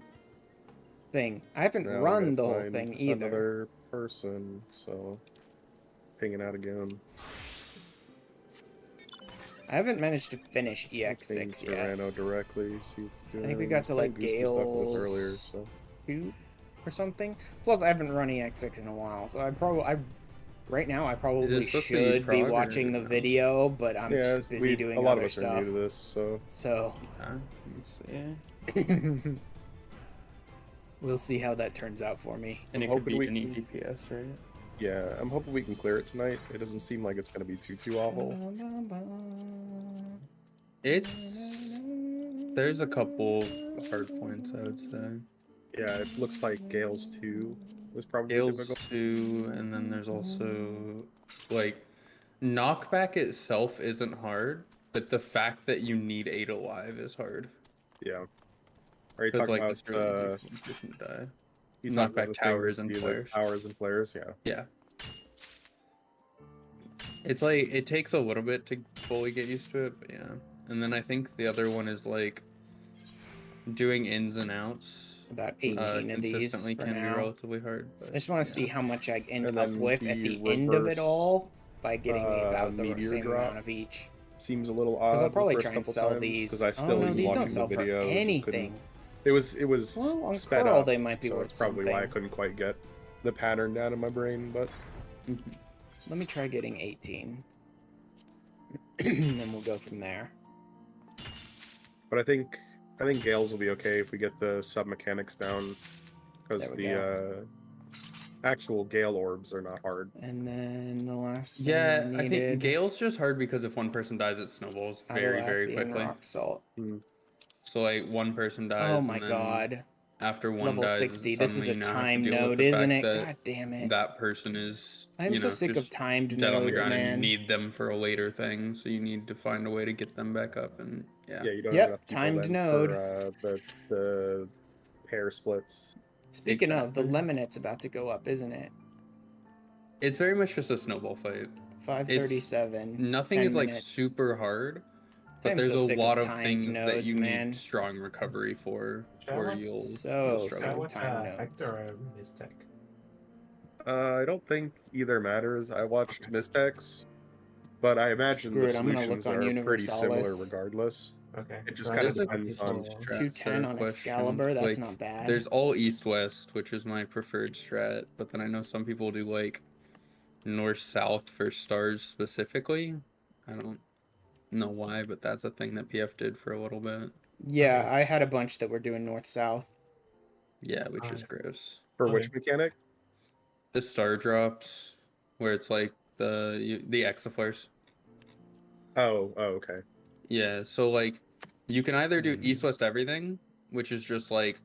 thing. I haven't Now I run gotta the whole find thing either. Another person, so pinging out again. I haven't managed to finish EX6 Ping yet. Serrano directly. See if he's I think we doing got to, like, anything. Goose was stuck with us Gale's earlier, so 2 or something. Plus, I haven't run EX6 in a while, so right now I probably supposed to be should be prog or watching the no? video, but I'm yeah, just busy doing a lot other of us stuff. are new to this, so So Let me see. we'll see how that turns out for me. And I'm it could hoping be we any can- DPS, right? yeah, I'm hoping we can clear it tonight. It doesn't seem like it's gonna be too awful. There's a couple hard points, I would say. Yeah, it looks like Gales 2 was probably Gales difficult. 2, and then there's also like knockback itself isn't hard, but the fact that you need 8 alive is hard. Yeah. Are you Because talking like about it's really easy for one person to die. you talking about Knockback the thing towers with and the flares. towers and flares? Yeah. Yeah. It's like it takes a little bit to fully get used to it, but yeah. And then I think the other one is like doing ins and outs. About 18 of these Consistently for can be now. relatively hard. But, I just want to yeah. see how much I end And up then with the at the end of it reverse, all by getting about the meteor same drop amount of each. Seems a little Because odd. I'll probably the first try and couple sell times, these. because I still oh no, even these watching don't sell the for video, just couldn't. anything. It was Well, on sped Curl up, they might be so worth it's probably something. why I couldn't quite get the pattern down in my brain. But Let me try getting 18. And then we'll go from there. I think Gales will be okay if we get the sub mechanics down, because There we the actual Gale orbs are not hard. And then the last thing Yeah, I I think needed, Gale's just hard because if one person dies, it snowballs very, very Alaphi and quickly. rock salt. So like one person dies, Oh my and then god. after one Level dies, 60. This is suddenly a you now have to time deal with node, the isn't fact it? that God damn it. that person is, I'm you so know, sick of just timed dead on the nodes, ground, and man. you need them for a later thing, so you need to find a way to get them back up, and yeah. Yeah, you don't Yep, have enough people timed then node. for the pair splits. Speaking of, the Exactly. Lemonette's about to go up, isn't it? It's very much just a snowball fight. 537. Nothing 10 is like minutes. super hard, but I'm there's so a sick lot of timed things that nodes, you man. need strong recovery for, Should I or watch- you'll So Should I struggle. watch time nodes. Hector or Mistech? I don't think either matters. I watched Mystex, but I imagine Screw the it, I'm gonna look solutions on are pretty similar Universalis. regardless. Okay. It just So kinda I just depends watch on- these little- 210 on Excalibur, that's not bad. There's all east-west, which is my preferred strat, but then I know some people do like north-south for stars specifically. I don't know why, but that's a thing that PF did for a little bit. Yeah, Okay. I had a bunch that were doing north-south. Yeah, which is Alright. gross. For Okay. which mechanic? The star drops, where it's like the exaflares. Oh, okay. Yeah, so like you can either do east-west everything, which is just like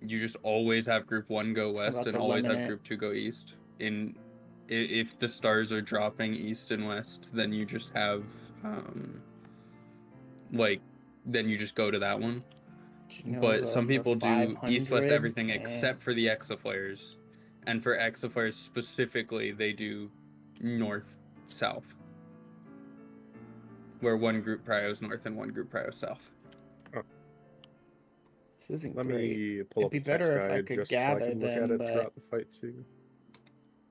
you just always have group 1 go west about and the always have Lemonette? group 2 go east. If the stars are dropping east and west, then you just have then you just go to that one. But some people do east-west everything except for the exaflares. And for exaflares specifically, they do north-south. Where one group pryos north and one group pryos south. This isn't Let great. me pull It'd up be the text better if I guide could just so I gather can look them, at it but- throughout the fight too.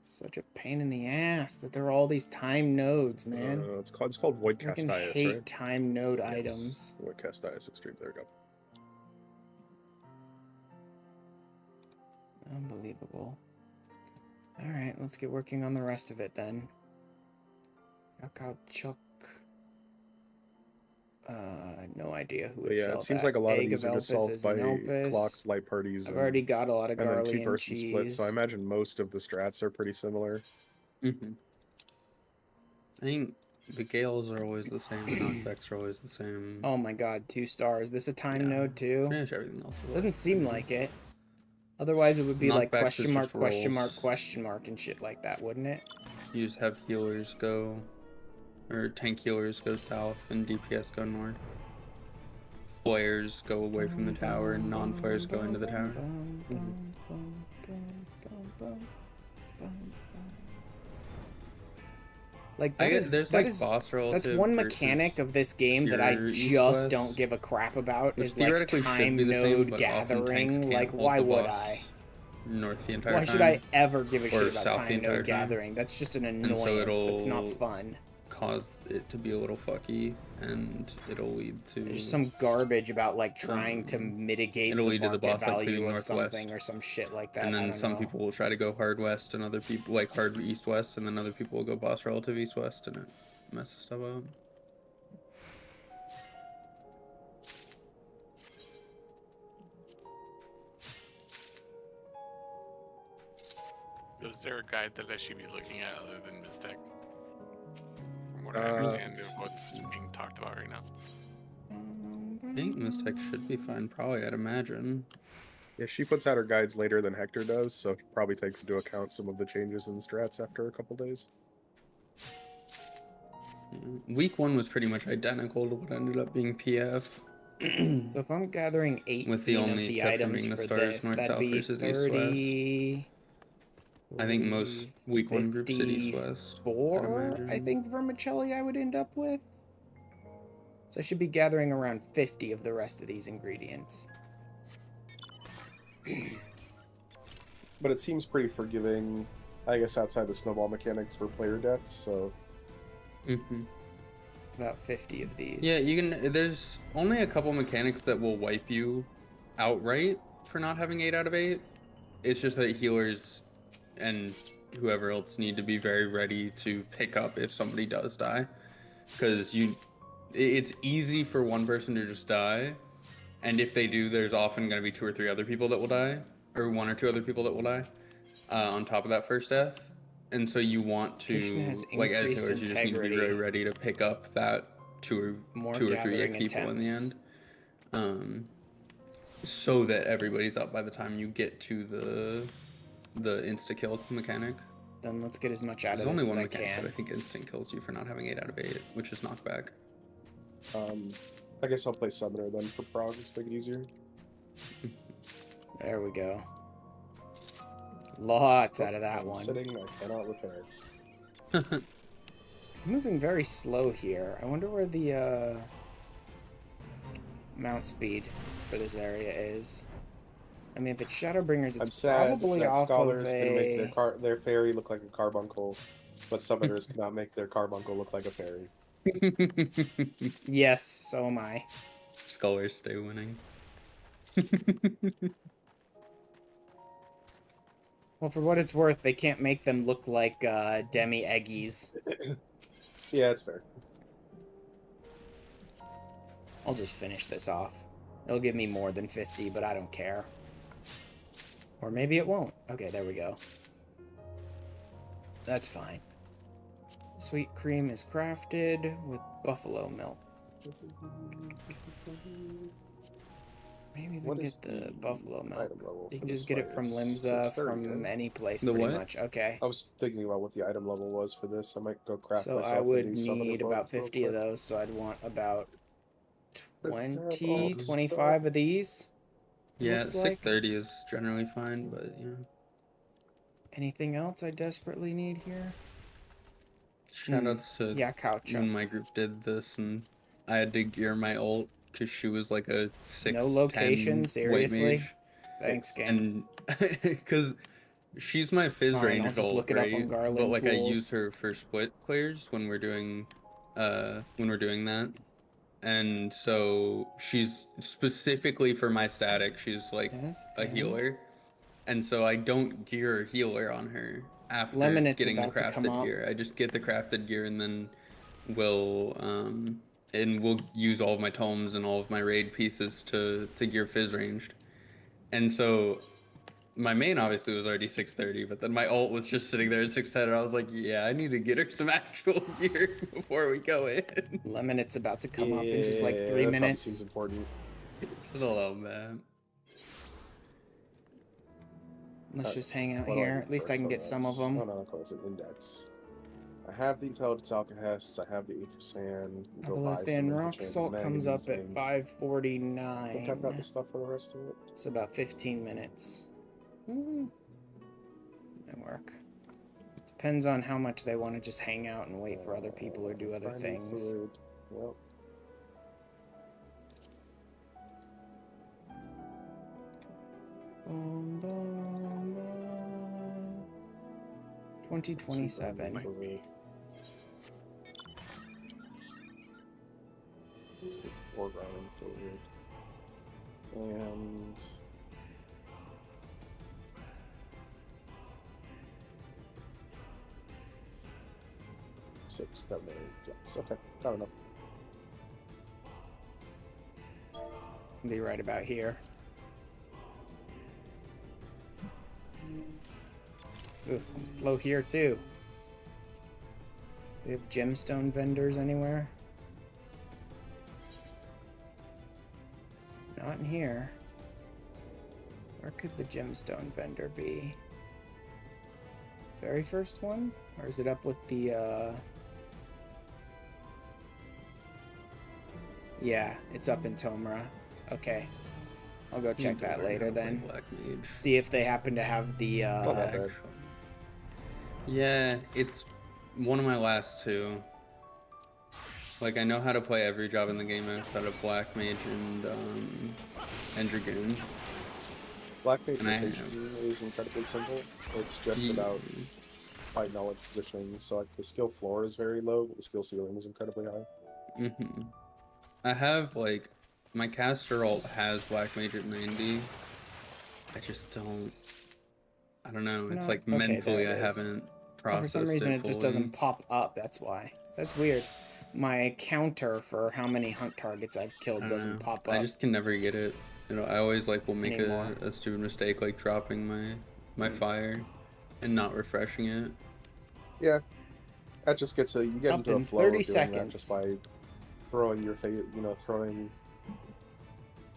Such a pain in the ass that there are all these time nodes, man. It's called Void I can Castias, hate right? time node Yes. items. Void Castias Extreme. There we go. Unbelievable. Alright, let's get working on the rest of it then. Chuck. No idea who would But yeah, sell it seems that. like a lot of Egg these are just solved Elpis by is an Elpis. clocks, light parties, I've already got a lot of and then garlic and two-person cheese. splits. So I imagine most of the strats are pretty similar. Mm-hmm. I think the Gales are always the same, knockbacks are always the same. Oh my god, 2 stars. This a time Yeah. node too? Pretty much everything else. is Doesn't seem like it. Otherwise, it would be like Knockbacks question is mark, just question mark, rolls. question mark, and shit like that, wouldn't it? You just have healers go, or tank healers go south and DPS go north. Flares go away from the tower and non-flares go into the tower. Like I that guess is, there's that like is- boss relative. that's one versus- mechanic of this game that I pure just east-west, don't give a crap about. which Is like theoretically should time be the same, node but often tanks gathering. can't Like, hold why the would boss I? north the entire Why time. should I ever give a Or shit about south the time entire node time. gathering? That's just an so annoyance. That's not it'll- fun. Cause it to be a little fucky, and it'll lead to There's some garbage about like trying to mitigate the it'll lead to the market boss, like, value being of northwest. something or some shit like that. and I then don't some know. people will try to go hard west, and other people like hard east west, and then other people will go boss relative east west, and it messes stuff up. Is there a guide that I should be looking at other than Mistec? From what I Uh, understand of what's being talked about right now. I think Mistec should be fine, probably, I'd imagine. Yeah, she puts out her guides later than Hector does, so it probably takes into account some of the changes in the strats after a couple days. Week 1 was pretty much identical to what ended up being PF. So if I'm gathering 18 With the only of the exception items being the for stars, this, north, that'd south be versus 30... I think most week 1 group cities west. I'd 4, imagine. I think, vermicelli I would end up with. So I should be gathering around 50 of the rest of these ingredients. But it seems pretty forgiving, I guess, outside the snowball mechanics for player deaths, so... About 50 of these. Yeah, you can. There's only a couple mechanics that will wipe you outright for not having 8 out of 8. It's just that healers and whoever else need to be very ready to pick up if somebody does die, because it's easy for one person to just die, and if they do, there's often going to be 2 or 3 other people that will die, or 1 or 2 other people that will die on top of that first death. And so you want to, like, as healers, you just need to be really ready to pick up that 2 or 3 people in the end, so that everybody's up by the time you get to the insta kill mechanic. Then let's get as much out of this as I can. There's only one mechanic that I think instant kills you for not having 8 out of 8, which is knockback. I guess I'll play Summoner then for prog, to make it easier. There we go. Lots out of that I'm one. sitting, I cannot repair. Moving very slow here. I wonder where the mount speed for this area is. I mean, if it's Shadowbringers, I'm it's sad probably that off scholars of can make a... their fairy look like a carbuncle, but summoners cannot make their carbuncle look like a fairy. Yes, so am I. Scholars stay winning. Well, for what it's worth, they can't make them look like demi-eggies. Yeah, it's fair. I'll just finish this off. It'll give me more than 50, but I don't care. Or maybe it won't. Okay, there we go. That's fine. Sweet cream is crafted with buffalo milk. Maybe we can get the buffalo milk. You can just get it from Limsa, from any place, pretty much. Okay. I was thinking about what the item level was for this. I might go craft So myself I would and do summoner need bugs about real 50 of quick. those, so I'd want about Grab 20, all the 25 of these. Yeah, Looks like. 630 is generally fine, but yeah. Anything else I desperately need here? Shoutouts to Yeah, couch. when my group did this, and I had to gear my ult because she was like a 6'10" No location, white seriously? mage. Thanks, game. And because she's my fizz Fine, I'll range just ult, look it up on right? Garland But like I Pools. use her for split clears when we're doing that. And so she's specifically for my static, she's like Yes, a healer. And so I don't gear a healer on her after Lemonet's getting the about to come crafted up. gear. I just get the crafted gear and then we'll use all of my tomes and all of my raid pieces to gear fizz ranged. And so my main obviously was already 630, but then my ult was just sitting there at 610, and I was like, yeah, I need to get her some actual gear before we go in. Lemonet's about to come up in just like 3 that probably minutes. seems important. Just a little bit. Let's just hang out What do here. need At least for I can get some of them. Oh no, it's an index. I have the intelligence alcahests, I have the ether sand. I believe thin rock salt comes up at 549. I think I've got the stuff for the rest of it. It's about 15 minutes. That work. Depends on how much they want to just hang out and wait for other people or do other Finding things. food. Yep. Boom, boom, boom. 2027. Or growing food. And six, that may flex. Okay, got enough. Be right about here. Ooh, I'm slow here too. We have gemstone vendors anywhere? Not in here. Where could the gemstone vendor be? Very first one? Or is it up with the, Yeah, it's up in Tomra. Okay. I'll go check that later then. Black Mage. See if they happen to have the, Not that bad. Yeah, it's one of my last two. Like, I know how to play every job in the game outside of Black Mage and Dragoon. Black Mage And I rotation is incredibly simple. It's just about fight knowledge positioning. So like the skill floor is very low, but the skill ceiling is incredibly high. I have, like, my caster ult has Black Mage at 90. I just don't... I don't know. It's No, like okay, mentally there I it is. haven't Oh, processed for some reason it it just fully. doesn't pop up, that's why. That's weird. My counter for how many hunt targets I've killed I don't doesn't know. pop up. I just can never get it. You know, I always like will make Anymore. a stupid mistake like dropping my fire and not refreshing it. Yeah, that just gets you get Up into a in flow 30 of doing that just seconds. by throwing your face,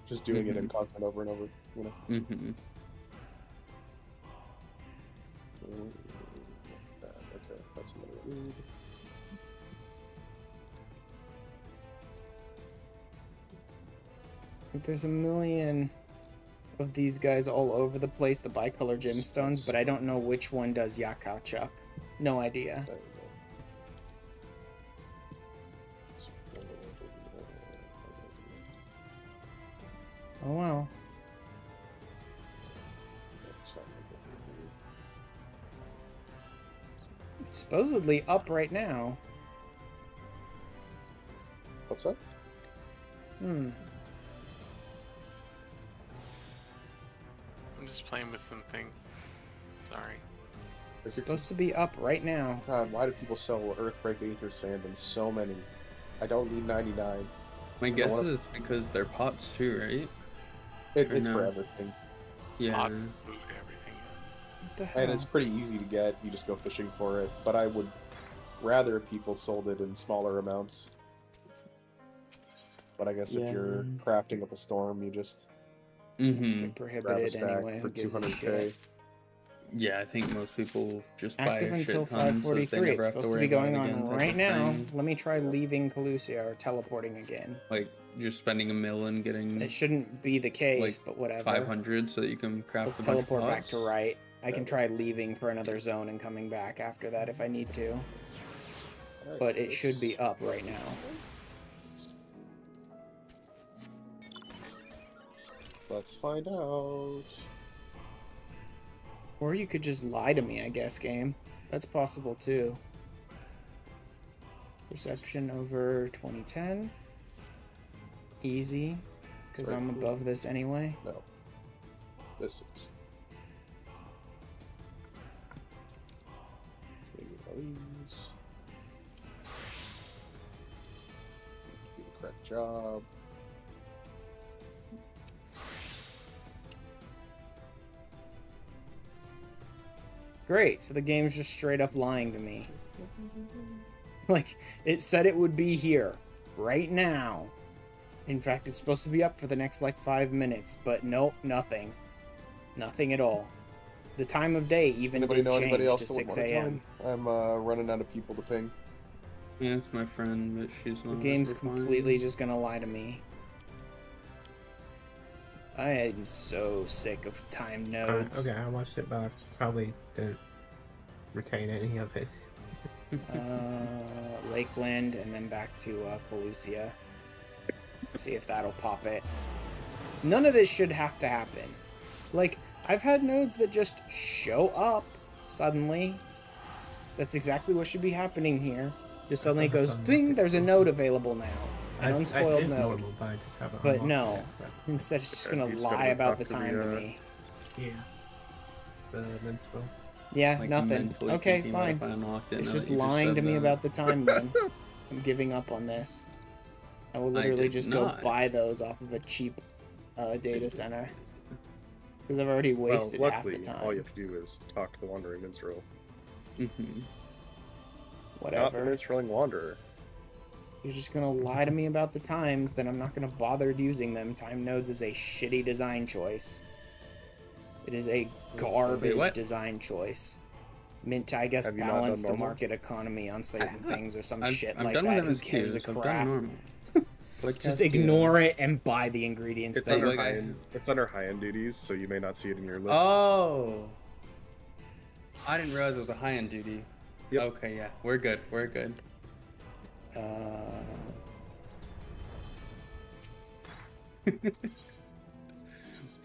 just doing it in content over and over, Mm-hmm. Okay, that's another lead. There's a million of these guys all over the place, the bicolor gemstones, but I don't know which one does Yakao Chuck. No idea. There we go. Oh wow. It's supposedly up right now. What's that? Hmm. I'm just playing with some things. Sorry. It's supposed to be up right now. God, why do people sell Earthbreak Aether Sand in so many? I don't need 99. My guess wanna- is because they're pots too, right? It's no. for everything. Yeah. Pots, food, everything. What the hell? And it's pretty easy to get. You just go fishing for it. But I would rather people sold it in smaller amounts. But I guess if you're crafting up a storm, you just Mm-hmm. Get grab a prohibited stack anyway. for Who gives a 200k. shit? Yeah, I think most people just Active buy a until shit ton so that they 5:43. never It's have to supposed to worry be about going it on again type right of now. thing. Let me try leaving Calusia or teleporting again. Like, just spending a mill and getting It shouldn't be the case, Like, but whatever. 500 so that you can craft Let's a bunch of teleport back pots. to right. I can Yeah, try leaving for another zone and coming back after that if I need to. Alright, But it should be up right now. Let's find out. Or you could just lie to me, I guess, game. That's possible too. Perception over 2010. Easy. Because I'm above this anyway. No. This is. Maybe these. Do the correct job. Great, so the game's just straight up lying to me. Like, it said it would be here, right now. In fact, it's supposed to be up for the next, like, 5 minutes, but nope, nothing. Nothing at all. The time of day even Anybody did know anybody change else to that would 6 want to a.m. join? I'm running out of people to ping. Yeah, it's my friend, but she's The not game's replying. completely just gonna lie to me. I am so sick of time nodes. Okay, I watched it, but I probably didn't retain any of it. Lakeland, and then back to Calusia. See if that'll pop it. None of this should have to happen. Like, I've had nodes that just show up suddenly. That's exactly what should be happening here. Just suddenly it goes, ding, there's a node available now. An unspoiled did node. normal, but I just haven't But unlocked no. it, so- Instead, it's just Okay, gonna you just lie gotta about talk the to time the, to me. Yeah. The minstrel. Yeah, Like, nothing. mentally Okay, thinking about fine. if I unlocked it, It's now just that you lying said to me that. about the time then. I'm giving up on this. I will literally did just not. go buy those off of a cheap data center. Because I've already Well, wasted half luckily, the time. all you have to do is talk to the Wandering Minstrel. Mm-hmm. Not the Whatever. Minstreling Wanderer. You're just gonna lie to me about the times, then I'm not gonna bother using them. Time nodes is a shitty design choice. It is a garbage what? design choice. Meant to, I guess, Have you not balance done the normal? market economy on certain things or some shit I'm like done that. with Who cares a MSQs. I've done crap? normal. Like Just MSQ. ignore it and buy the ingredients It's there. under like I- high-end. It's under high-end duties, so you may not see it in your list. Oh. I didn't realize it was a high-end duty. Yep. Okay, yeah. We're good. We're good.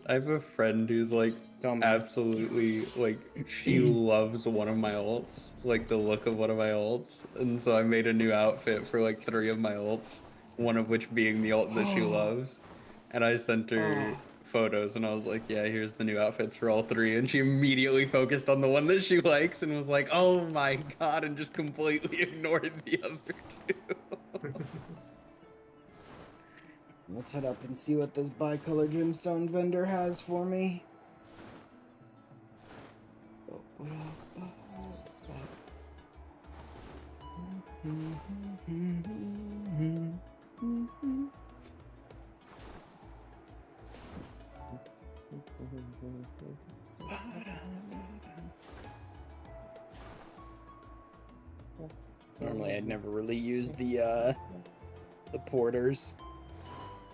I have a friend who's like Don't mind. absolutely like she loves one of my ults, like the look of one of my ults, and so I made a new outfit for like 3 of my ults, one of which being the ult that she loves, and I sent her photos and I was like, yeah, here's the new outfits for all 3, and she immediately focused on the one that she likes and was like, oh my god, and just completely ignored the other 2. Let's head up and see what this bicolor gemstone vendor has for me. Normally, I'd never really use the porters.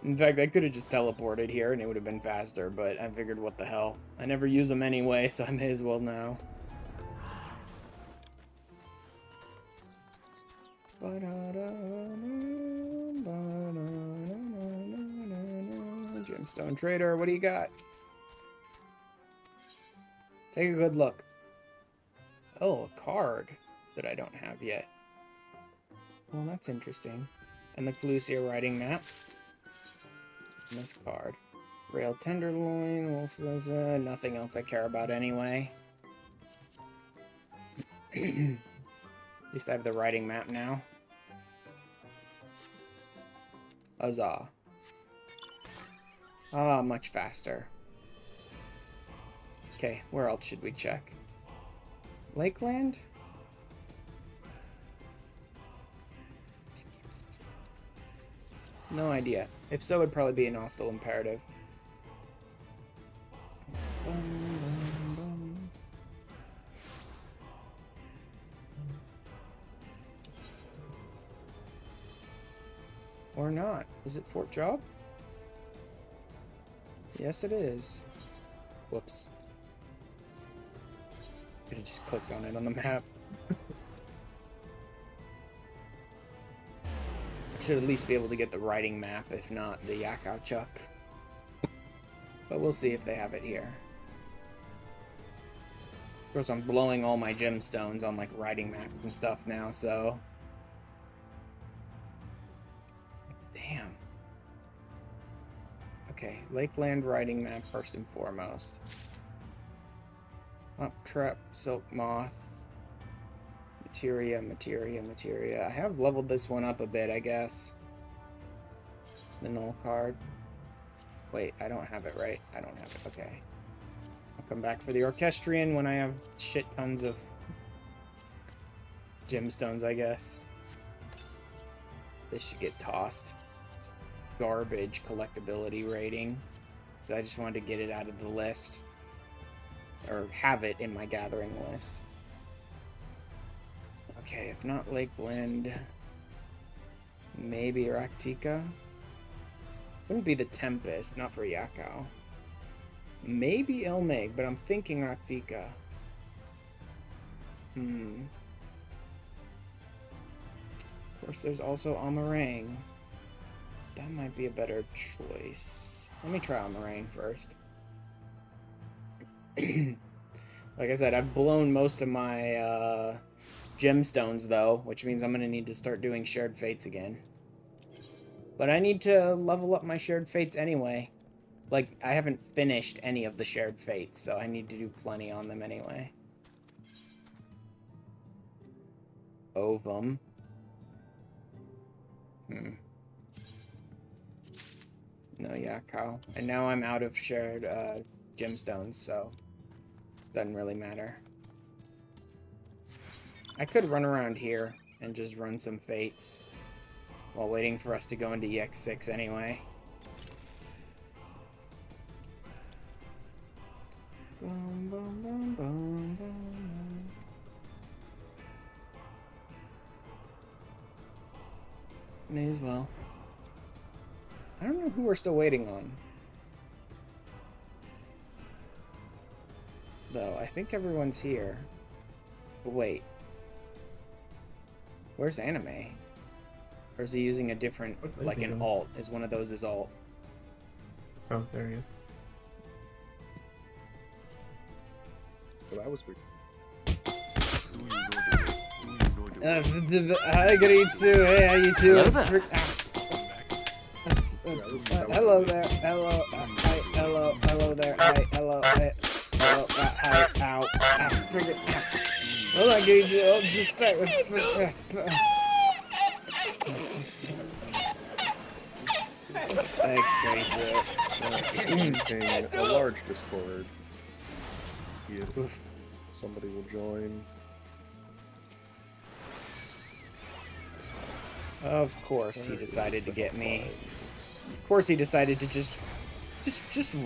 In fact, I could have just teleported here and it would have been faster, but I figured what the hell. I never use them anyway, so I may as well now. Gemstone Trader, what do you got? Take a good look. Oh, a card that I don't have yet. Well, that's interesting. And the Calusia riding map. And this card. Rail Tenderloin, Wolf Lizard, nothing else I care about anyway. At least I have the riding map now. Huzzah. Ah, much faster. Okay, where else should we check? Lakeland? No idea. If so, it'd probably be an hostile imperative. Or not. Is it Fort Job? Yes, it is. Whoops. Could have just clicked on it on the map. Should at least be able to get the riding map, if not the Yakao Chuck. But we'll see if they have it here. Of course, I'm blowing all my gemstones on like riding maps and stuff now, so... Damn. Okay, Lakeland riding map first and foremost. Up Trap, Silk Moth. Materia. I have leveled this one up a bit, I guess. The null card. Wait, I don't have it, right? I don't have it, okay. I'll come back for the Orchestrion when I have shit tons of gemstones, I guess. This should get tossed. Garbage collectability rating. So I just wanted to get it out of the list. Or have it in my gathering list. Okay, if not Lakeland, maybe Raktika. Wouldn't be the Tempest, not for Yakao. Maybe Ilmig, but I'm thinking Raktika. Of course, there's also Amarang. That might be a better choice. Let me try Amarang first. Like I said, I've blown most of my gemstones though, which means I'm gonna need to start doing shared fates again. But I need to level up my shared fates anyway. Like, I haven't finished any of the shared fates, so I need to do plenty on them anyway. Ovum. No Yakao. And now I'm out of shared gemstones, so doesn't really matter. I could run around here and just run some fates while waiting for us to go into EX6 anyway. Boom, boom, boom, boom, boom. May as well. I don't know who we're still waiting on. Though, I think everyone's here. But wait. Where's Anime? Or is he using a different, like an alt? Is one of those his alt? Oh, there he is. So that was weird. Hi, Gritsu. Hey, how you doing? Hello there. Hello there. Hello. Hi. Hello. Hello there. Hi. Hello. Hey. Hello. Hi. Ow. Hold on, Gritsu. Oh, just a sec. Thanks, Gritsu. Maintain a large Discord. See if somebody will join. Of course he decided to get me. Of course he decided to just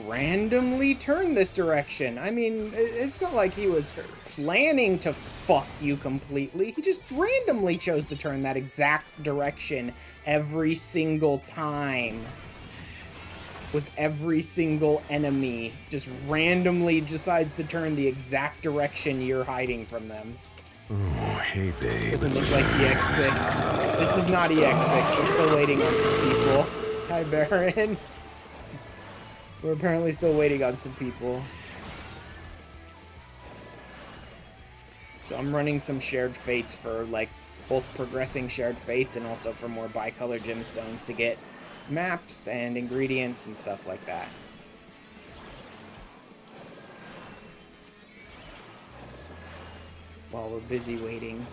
randomly turn this direction. I mean, it's not like he was planning to fuck you completely. He just randomly chose to turn that exact direction every single time. With every single enemy, just randomly decides to turn the exact direction you're hiding from them. Oh, hey, babe. This doesn't look like EX6. This is not EX6. We're still waiting on some people. Hi, Baron. We're apparently still waiting on some people. So I'm running some shared fates for, like, both progressing shared fates and also for more bicolor gemstones to get maps and ingredients and stuff like that. While we're busy waiting.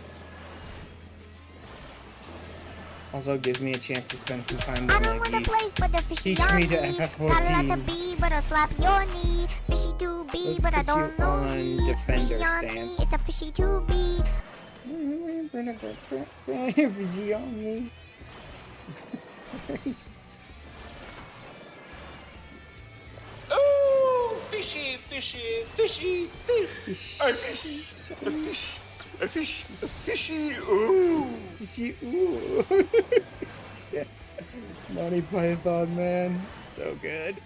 Also gives me a chance to spend some time with my beast. Teach me to FF14. Let's put you on defender stance. It's a fishy to be. Oh, fishy, fishy, fishy, fish. A fish, a fish, a fish, a fishy, ooh. Fishy, ooh. Yeah. Monty Python, man. So good.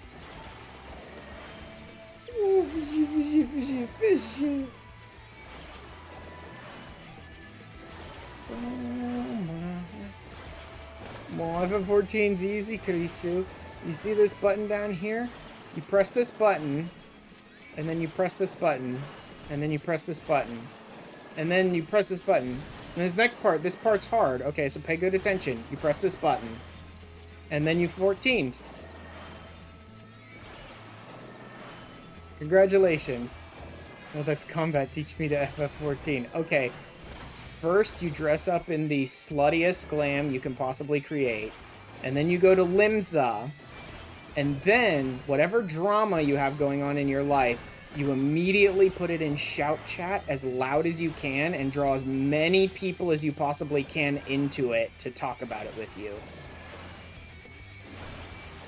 Ooh, fishy, fishy, fishy, fishy. Well, FF14's easy, Kuritsu. You see this button down here? You press this button, and then you press this button, and then you press this button, and then you press this button. And this next part, this part's hard. Okay, so pay good attention. You press this button, and then you 14'd. Congratulations. Oh, that's combat. Teach me to FF14. Okay. First, you dress up in the sluttiest glam you can possibly create. And then you go to Limsa. And then, whatever drama you have going on in your life, you immediately put it in shout chat as loud as you can and draw as many people as you possibly can into it to talk about it with you.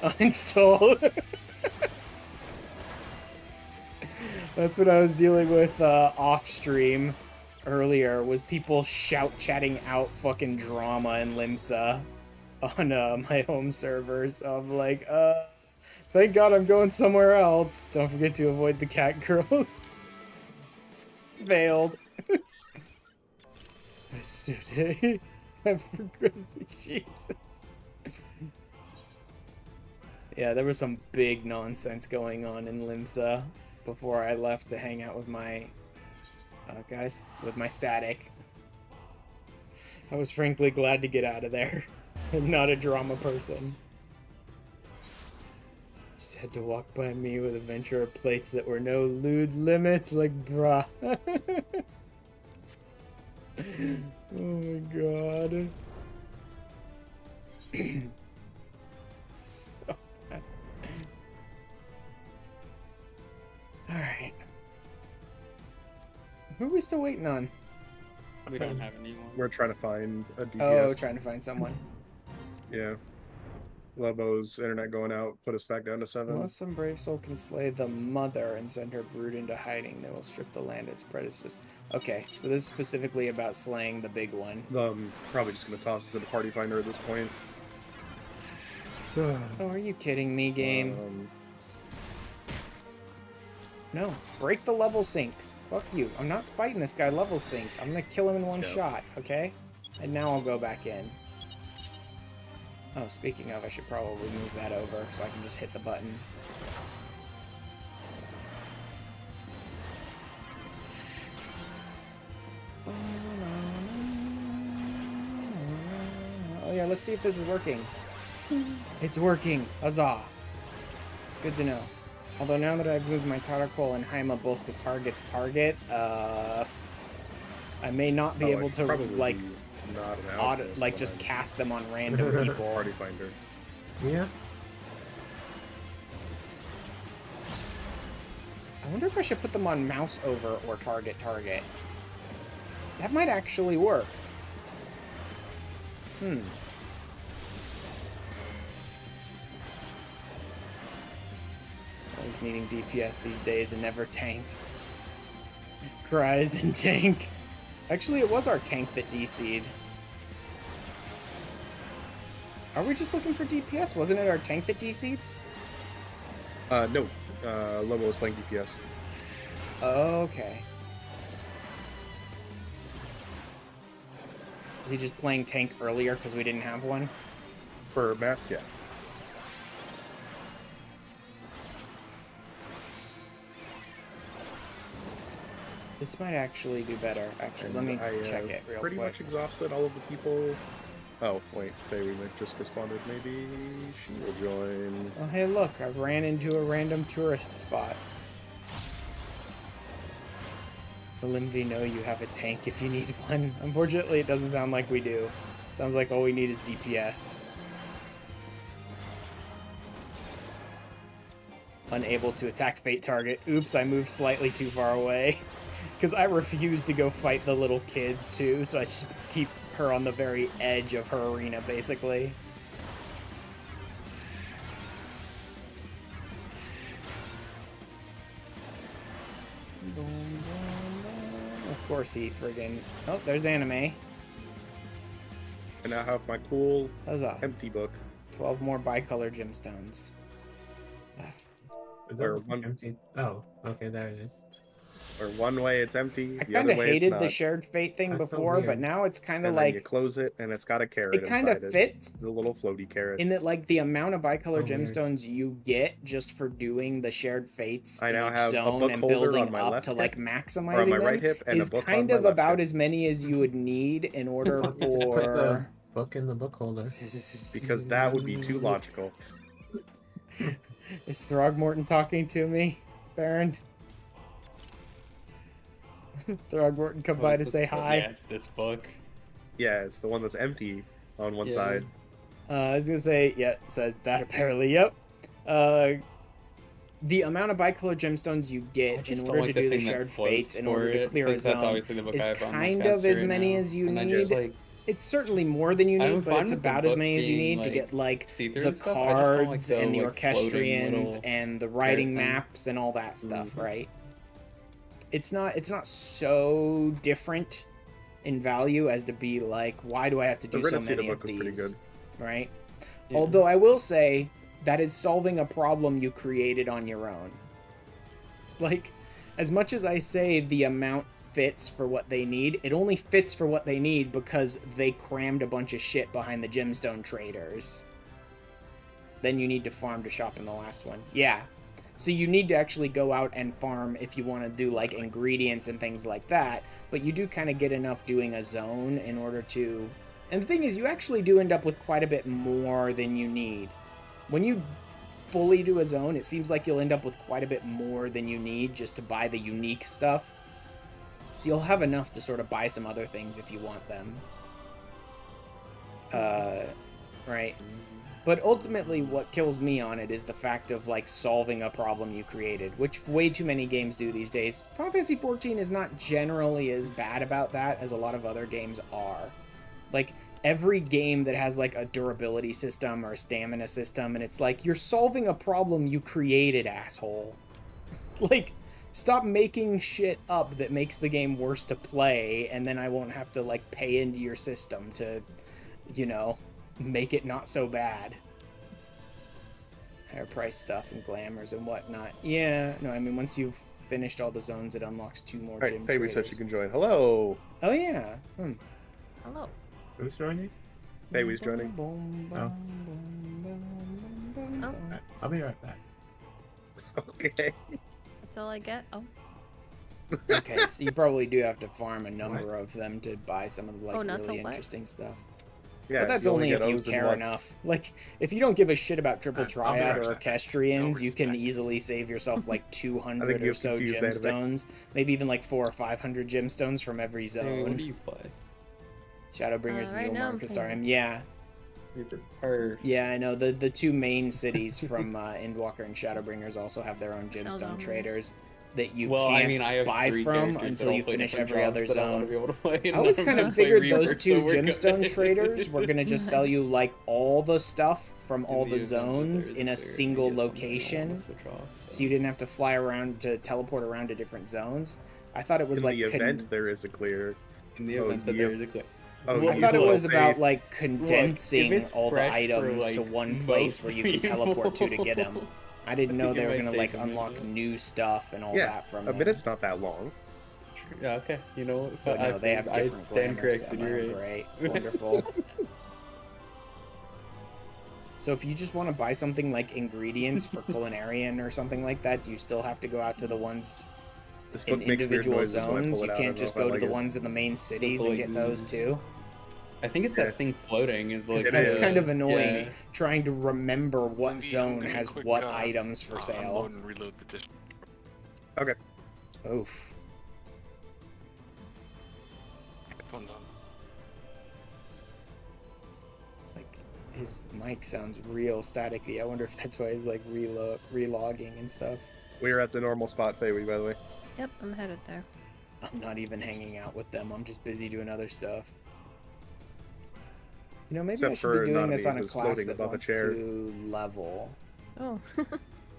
Uninstall. That's what I was dealing with off stream earlier, was people shout chatting out fucking drama in Limsa on my home server. So I'm like, thank God I'm going somewhere else. Don't forget to avoid the cat girls. Failed. Yesterday. I progressed. Jesus. Yeah, there was some big nonsense going on in Limsa before I left to hang out with my guys, with my static. I was frankly glad to get out of there. I'm not a drama person. Just had to walk by me with a Ventura plates that were no lewd limits, like bruh. Oh my god. So bad. Alright. Who are we still waiting on? We don't have anyone. We're trying to find a DPS. Oh, trying to find someone. Yeah. Lobo's internet going out put us back down to 7. Unless some brave soul can slay the mother and send her brood into hiding, they will strip the land its predecessors. Okay, so this is specifically about slaying the big one. Probably just gonna toss us into Party Finder at this point. Oh, are you kidding me, game? No, break the level sync. Fuck you. I'm not fighting this guy level synced. I'm gonna kill him in one shot, okay? And now I'll go back in. Oh, speaking of, I should probably move that over so I can just hit the button. Oh yeah, let's see if this is working. It's working. Huzzah. Good to know. Although now that I've moved my Taracol and Haima both to target, I may not be able to like just cast them on random people. Party Finder. Yeah. I wonder if I should put them on mouse over or target. That might actually work. Always needing DPS these days and never tanks. Cries and tank. Actually, it was our tank that DC'd. Are we just looking for DPS? Wasn't it our tank that DC'd? No. Lobo was playing DPS. Okay. Was he just playing tank earlier because we didn't have one? For maps, yeah. This might actually do better. Actually, let me check it real pretty quick. much exhausted all of the people. Oh, wait. Faye just responded. Maybe she will join. Oh, hey, look. I ran into a random tourist spot. Will Envy know you have a tank if you need one? Unfortunately, it doesn't sound like we do. Sounds like all we need is DPS. Unable to attack fate target. Oops, I moved slightly too far away. Because I refuse to go fight the little kids, too, so I just keep her on the very edge of her arena, basically. Of course he friggin'... Oh, there's anime. And I have my cool Huzzah. empty book. 12 more bicolor gemstones. Is Or that one- empty? Oh, okay, there it is. Or one way it's empty, I the kind other of way it's hated not. the shared fate thing That's so before, but weird. now it's kind of And then you like... close it, and it's got a carrot It kind inside of it. fits The little floaty carrot. in that, like, the amount of bicolor Oh, weird. gemstones you get just for doing the shared fates I in now each have a zone book and holder building on my up left to, hip, like, or on maximizing my right them hip, and a is book kind on of my left about hip. as many as you would need in order Just put the for... book in the book holder. Because that would be too logical. Is Throgmorton talking to me, Baron? Throgmorton come by to say hi. Yeah, it's this book. Yeah, it's the one that's empty on one Yeah. side. I was gonna say, yeah, it says that apparently, yep. The amount of bicolor gemstones you get in order to do the shared fates in order to clear a zone is kind of as many as you need. It's certainly more than you I'm need, but fine it's with the about as book many as you being, need to like, get, like, see-through the and stuff. I just don't like cards the, and the like, floating orchestrions little and the writing thing. maps and all that stuff, Mhm. right? It's not so different in value as to be like, why do I have to The do so Ridicida many book of was these? pretty good. Right? Yeah. Although I will say that is solving a problem you created on your own. Like, as much as I say the amount fits for what they need, it only fits for what they need because they crammed a bunch of shit behind the gemstone traders. Then you need to farm to shop in the last one. Yeah. So you need to actually go out and farm if you want to do, like, ingredients and things like that. But you do kind of get enough doing a zone in order to... And the thing is, you actually do end up with quite a bit more than you need. When you fully do a zone, it seems like you'll end up with quite a bit more than you need just to buy the unique stuff. So you'll have enough to sort of buy some other things if you want them. Right. But ultimately, what kills me on it is the fact of, like, solving a problem you created, which way too many games do these days. Final Fantasy XIV is not generally as bad about that as a lot of other games are. Like, every game that has like a durability system or a stamina system, and it's like, you're solving a problem you created, asshole. Like, stop making shit up that makes the game worse to play, and then I won't have to like pay into your system to, you know, make it not so bad. Higher price stuff and glamours and whatnot. Yeah, no, I mean, once you've finished all the zones, it unlocks 2 more Alright, gym Faye traders. said you can join. Hello! Oh, yeah. Hello. Who's joining? Faye's joining. Oh. Oh, Alright, I'll be right back. Okay. that's all I get. Oh, Okay, so you probably do have to farm a number of them to buy some of the like not really till what? interesting stuff. Yeah, But that's you only get if you O's and care what's- enough. Like, if you don't give a shit about triple I'll be triad or right back. orchestrions, No you can respect. easily save yourself like 200 or you've so confused anime. gemstones. Maybe even like 400 or 500 gemstones from every Hey, zone. what do you play? Shadowbringers right and now I'm Neomar playing- Yeah, Or yeah, I know. The 2 main cities from Endwalker and Shadowbringers also have their own Sounds gemstone ominous. traders that you well, can't I mean, I have buy 3 from characters until that all you play finish different every jobs other that I want to zone. be able to play, and I always none kind them of play figured Reaper, those 2 so we're gemstone good. traders were gonna just sell you like all the stuff from all In the event that zones there's in a clear, single I get something I wanna location, switch off, so you didn't have to fly around to teleport around to different zones. I thought it was In like the event there is a clear. in the Oh, event that yep. there's a clear. Oh, Well, I thought it look, was about Faye, like condensing it's all the fresh for, items to like, one place most where you can teleport to people. get them. I didn't know think they it were might gonna take like a minute, unlock though. new stuff and all Yeah, that from a them. minute's not that long. Yeah, okay. You know what? But no, they have different I stand glamours. corrected. Oh, You're right. great, wonderful. So if you just want to buy something like ingredients for culinarian or something like that, do you still have to go out to the ones This in book makes weird individual noises when I zones? pull it You out. I can't don't know just if I go to like the it. ones in the main cities and like get those too? I think it's Yeah. that thing floating. Is like It That's is. kind of annoying, Yeah. trying to remember what I'm zone doing a has quick, what items for unload sale. and reload the disc. Okay. Oof. Hold on. Like, his mic sounds real staticky. I wonder if that's why he's like relogging and stuff. We're at the normal spot, Faye, by the way. yep, I'm headed there. I'm not even hanging out with them. I'm just busy doing other stuff. You know, maybe I Except should be for doing this Nanami, on a who's class floating that above a wants chair. to level. Oh,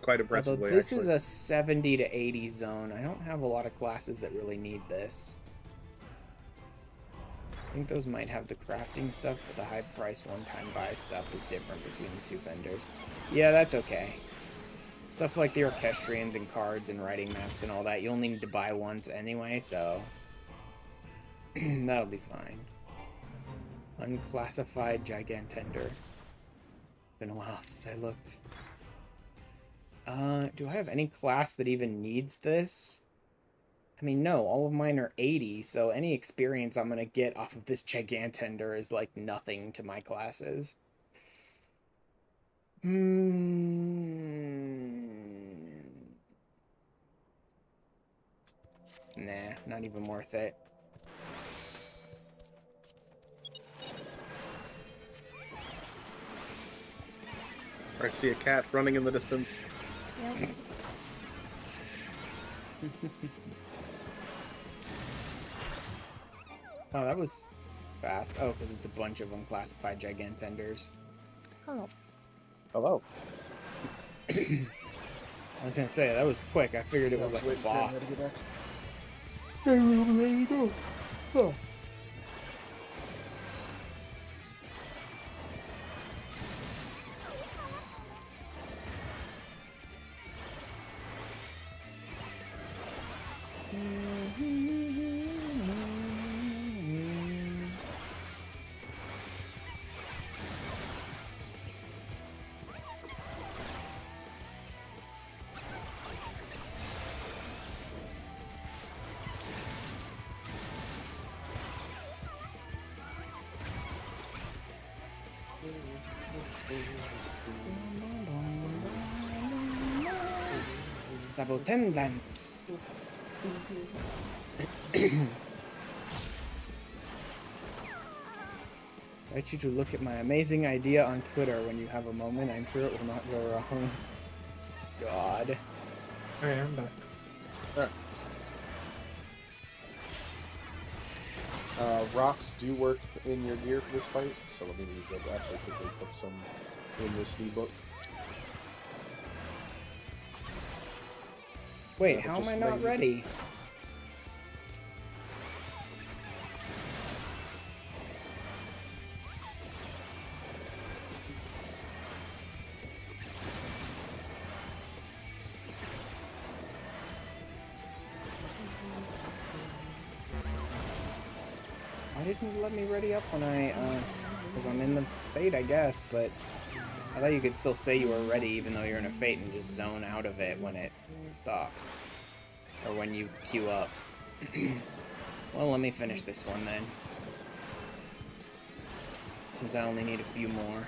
Quite Although impressively, this actually. is a 70 to 80 zone. I don't have a lot of classes that really need this. I think those might have the crafting stuff, but the high price one-time buy stuff is different between the 2 vendors. Yeah, that's okay. Stuff like the orchestrions and cards and writing maps and all that, you only need to buy once anyway, so that'll be fine. Unclassified Gigantender. Been a while since I looked. Do I have any class that even needs this? I mean, no, all of mine are 80, so any experience I'm gonna get off of this Gigantender is like nothing to my classes. Nah, not even worth it. I see a cat running in the distance. yep. Oh, that was fast. Oh, because it's a bunch of unclassified Gigantenders. Hello. Hello. I was gonna say, that was quick. I figured it was like a boss. Hey, Ruben, there you go. Oh. Sabotendance. I invite you to look at my amazing idea on Twitter when you have a moment. I'm sure it will not go wrong. God. Alright, I'm back. Rocks do work in your gear for this fight, so let me actually quickly put some in this new book. Wait, Yeah, how am just I not maybe- ready? Why didn't you let me ready up when I, because I'm in the Fate, I guess, but I thought you could still say you were ready even though you're in a Fate and just zone out of it when it stops. Or when you queue up. Well, let me finish this one then. Since I only need a few more.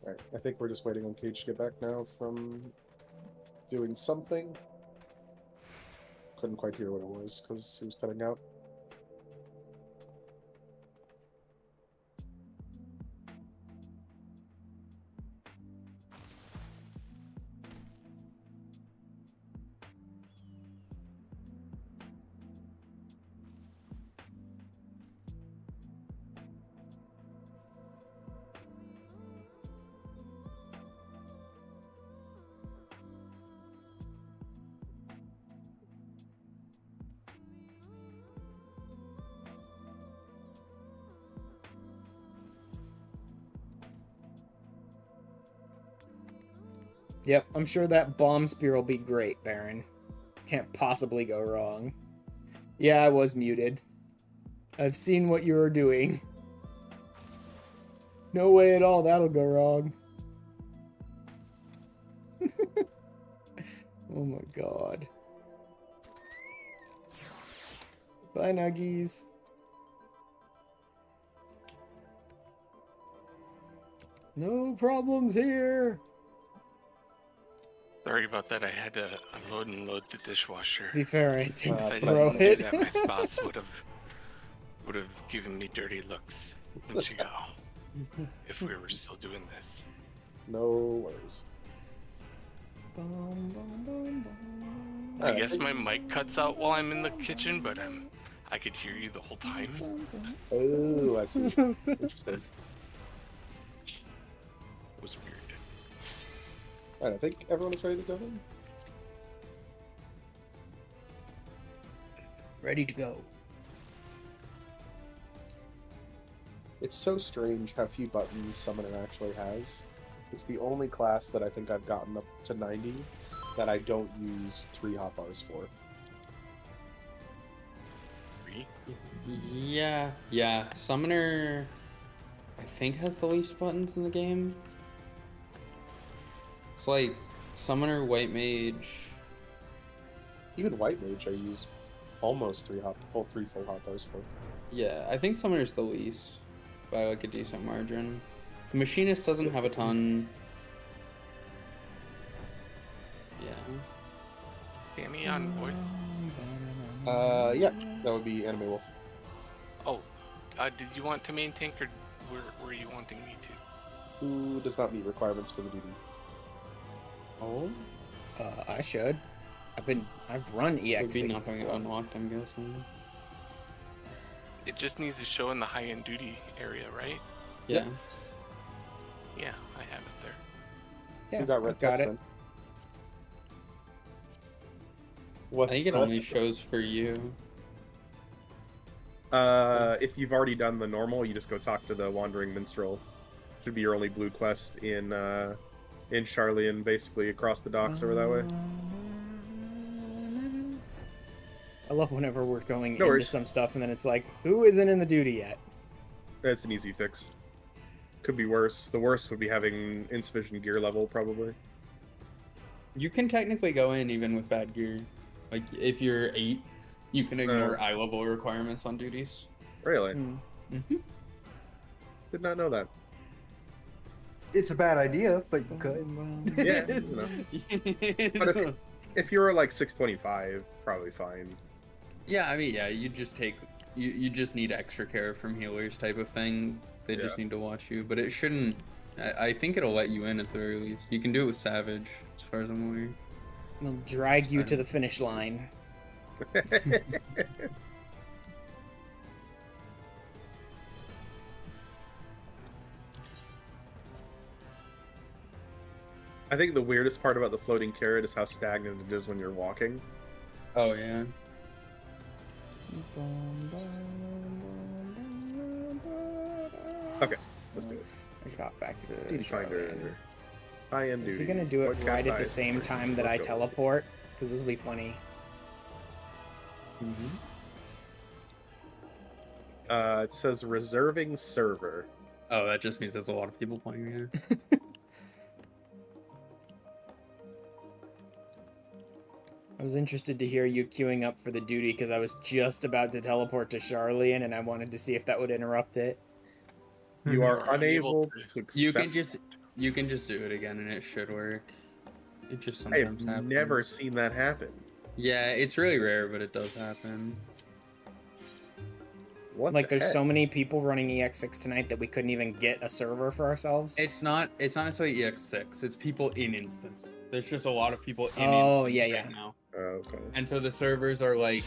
Alright, I think we're just waiting on Cage to get back now from doing something. Couldn't quite hear what it was because he was cutting out. Yep, I'm sure that bomb spear will be great, Baron. Can't possibly go wrong. Yeah, I was muted. I've seen what you were doing. No way at all that'll go wrong. Oh my god. Bye, Nuggies. No problems here. Sorry about that. I had to unload and load the dishwasher. To be fair, I didn't If I throw didn't do it. that, my spouse would have given me dirty looks months ago. If we were still doing this. No worries. Bum, bum, bum, bum. I guess my mic cuts out while I'm in the kitchen, but I could hear you the whole time. Oh, I see. Interesting. It was weird. Alright, I think everyone is ready to go in. Ready to go. It's so strange how few buttons Summoner actually has. It's the only class that I think I've gotten up to 90 that I don't use 3 hotbars for. 3? Yeah. Summoner, I think, has the least buttons in the game. It's like Summoner, White Mage. Even White Mage I use almost 3 full hotbars for. Yeah, I think Summoner's the least by like a decent margin. The Machinist doesn't have a ton. Yeah. Sammy on voice? Yeah, that would be Anime Wolf. Oh, did you want to main tank or were you wanting me to? Who does not meet requirements for the duty? Oh? I should. I've run Would be EX6 nothing before. unlocked, I'm guessing. It just needs to show in the high-end duty area, right? Yeah. Yeah, I have it there. Yeah, Who got red I've got text it. then? I What's think it only shows for you. If you've already done the normal, you just go talk to the Wandering Minstrel. Should be your only blue quest in Charlian, basically across the docks over that way. I love whenever we're going No into worries. some stuff and then it's like, who isn't in the duty yet? It's an easy fix. Could be worse. The worst would be having insufficient gear level, probably. You can technically go in even with bad gear. Like, if you're 8, you can ignore eye level requirements on duties. Really? Mm-hmm. Did not know that. It's a bad idea, but you could. Yeah, you know. But if you're like 625, probably fine. Yeah, I mean, yeah, you just take... You just need extra care from healers type of thing. They just need to watch you, but it shouldn't... I think it'll let you in at the very least. You can do it with Savage, as far as I'm aware. We'll drag you to the finish line. I think the weirdest part about the floating carrot is how stagnant it is when you're walking. Oh, yeah. Okay, let's do it. I got back to Duty Finder. I am duty. Is he gonna do it Podcast right at I the same stream. time that I Let's go. teleport? Because this will be funny. It says reserving server. Oh, that just means there's a lot of people playing here. I was interested to hear you queuing up for the duty because I was just about to teleport to Charlian and I wanted to see if that would interrupt it. You are Are you unable able to accept. You can just do it again and it should work. It just I have sometimes happens. never seen that happen. Yeah, it's really rare, but it does happen. What Like, the there's heck? so many people running EX6 tonight that we couldn't even get a server for ourselves. It's not necessarily EX6. It's people in instance. There's just a lot of people in Oh, instance yeah, right yeah. now. Okay. And so the servers are like,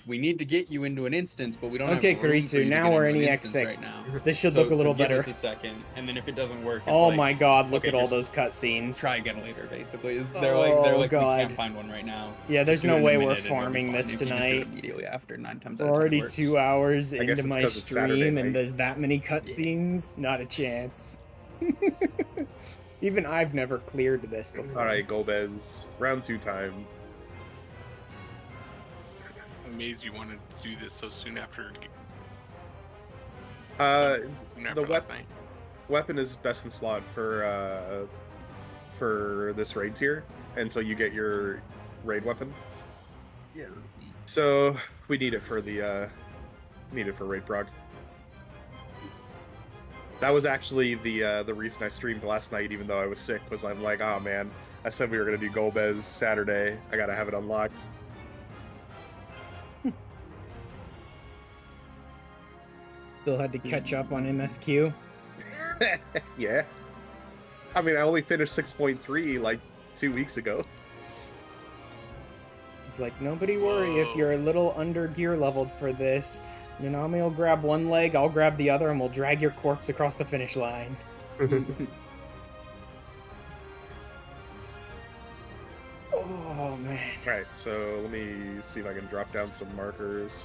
we need to get you into an instance, but we don't Okay, have room for you Karitsu, to now get we're into in an instance EX6. right now. This should So- look a little so give better. us a second, and then if it doesn't work, it's Oh like, my god, look okay, at all just those cutscenes. try again later, basically. Oh, They're like, God. we can't find one right now. Yeah, there's Just do no it in a way minute we're and it'll be farming fine this if you just do it tonight. immediately after 9 times We're out of 10 already works. 2 hours I guess into it's my 'cause it's Saturday stream night. and there's that many cutscenes? Not a chance. Even I've never cleared this before. Alright, Golbez. Round 2 time. I'm amazed you wanted to do this so soon after. Soon The after last night. weapon is best in slot for this raid tier until you get your raid weapon. Yeah. So we need it for the raid prog. That was actually the reason I streamed last night, even though I was sick. Was I'm like, oh man, I said we were gonna do Golbez Saturday. I gotta have it unlocked. Still had to catch up on MSQ. Yeah. I mean, I only finished 6.3 like 2 weeks ago. It's like, nobody worry if Whoa. you're a little under gear leveled for this. Nanami will grab one leg, I'll grab the other, and we'll drag your corpse across the finish line. Oh, man. Alright, so let me see if I can drop down some markers.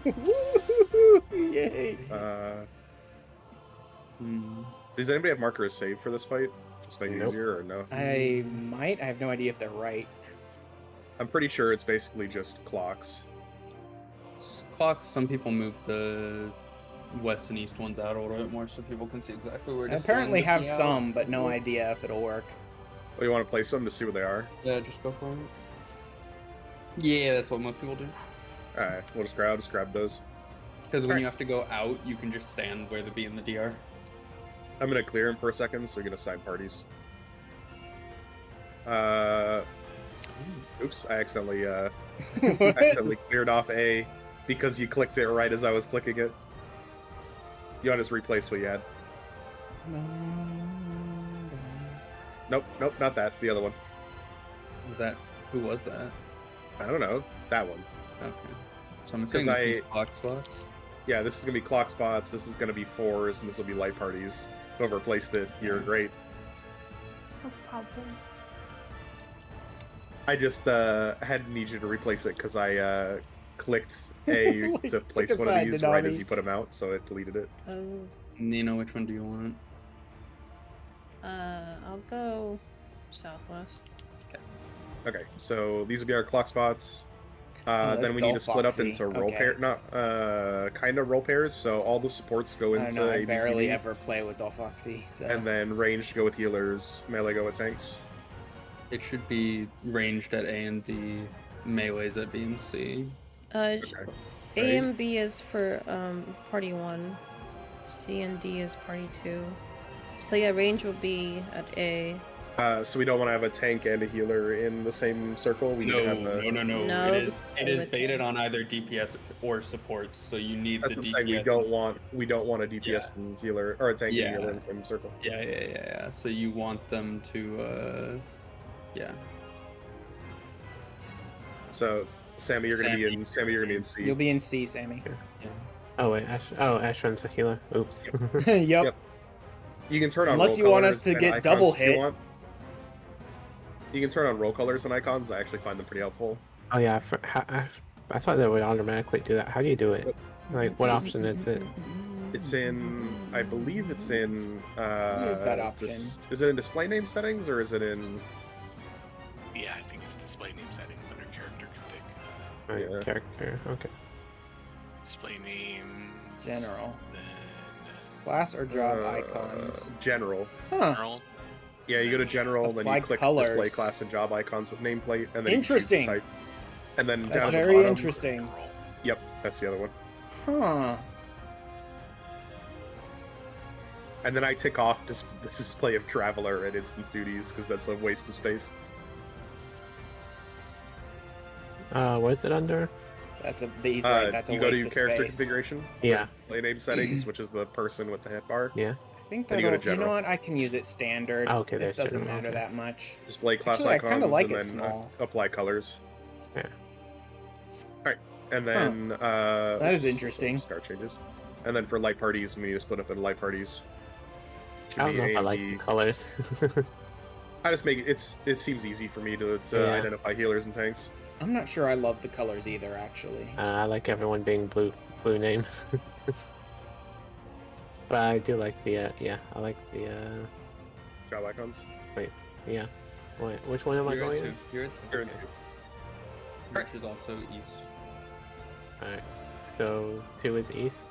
Woo-hoo-hoo-hoo! Yay! Does anybody have markers saved for this fight? Just make it Nope. easier or no? I might. I have no idea if they're right. I'm pretty sure it's basically just clocks. Clocks, some people move the west and east ones out a little bit more so people can see exactly where I to apparently stand have at the some, out. but no idea if it'll work. Oh, you want to play some to see what they are? Yeah, just go for it. Yeah, that's what most people do. Alright, we'll just grab those. Because when Alright. you have to go out, you can just stand where the B and the D are. I'm gonna clear him for a second so we can assign parties. Oops, I accidentally cleared off A because you clicked it right as I was clicking it. You want to just replace what you had? Nope, not that. The other one. Who was that? I don't know. That one. Okay. So I'm 'Cause assuming this is clock spots. Yeah, this is gonna be clock spots. This is gonna be fours, and this will be light parties. Whoever replaced it, you're great. No problem. I just had need you to replace it because I clicked A Like, to place pick a one of side, these right as Denali. you put them out, so it deleted it. Oh, Nina, which one do you want? I'll go southwest. Okay, so these will be our clock spots. that's Then we need to split up Dolphoxy. into roll Okay. pair, not kind of roll pairs. So all the supports go I don't into know. I ABCD, barely ever play with Dolphoxy. So. and then ranged go with healers, melee go with tanks. It should be ranged at A and D, melees at B and C. A Right. and B is for party 1. C and D is party 2. So yeah, range will be at A. So we don't want to have a tank and a healer in the same circle. We need to have a... No. No, It is the baited tank. on either DPS or supports, so you need That's the what DPS. I'm saying. We don't want a DPS and healer or a tank and healer in the same circle. Yeah. So you want them to, yeah. So Sammy, you're gonna be in C. You'll be in C, Sammy. Oh wait, Ash runs a healer. Oops. Yep. Yep. You can turn on Unless roll you want us colors to and get icons double if you hit. want. You can turn on roll colors and icons. I actually find them pretty helpful. Oh yeah, I thought that would automatically do that. How do you do it? Like, what option is it? It's in, I believe it's in. What is that option? Is it in display name settings or is it in? Yeah, I think it's display name settings under character config. Right, Yeah. character. Okay. Display names. General. Then Class or job icons. General. Huh. general. Yeah, you go to general, then Apply you click colors. display class and job icons with nameplate, and then you choose the Interesting. type. And then That's down very at the bottom, interesting. Yep, that's the other one. Huh. And then I tick off the display of traveler and instance duties because that's a waste of space. What is it under? That's he's right. That's a you go waste to of character space. configuration. Yeah. Display name settings, which is the person with the hit bar. Yeah. I think Then you go that'll. to You know general. what? I can use it standard. Oh, okay, It there's doesn't general, matter okay. that much. Display class Actually, I icons, kinda like and it then small. apply colors. Yeah. Alright, and then That is interesting. Start changes. And then for light parties, we need to split up into light parties. Should I don't be know A if I and like B. the colors. I just make it seems easy for me to Yeah. identify healers and tanks. I'm not sure I love the colors either, actually. I like everyone being blue name. But I do like the I like the Job icons. yeah. Wait, which one am I You're going at in? two. You're at two. You're in Okay. two. Which is also east. Alright. So 2 is east.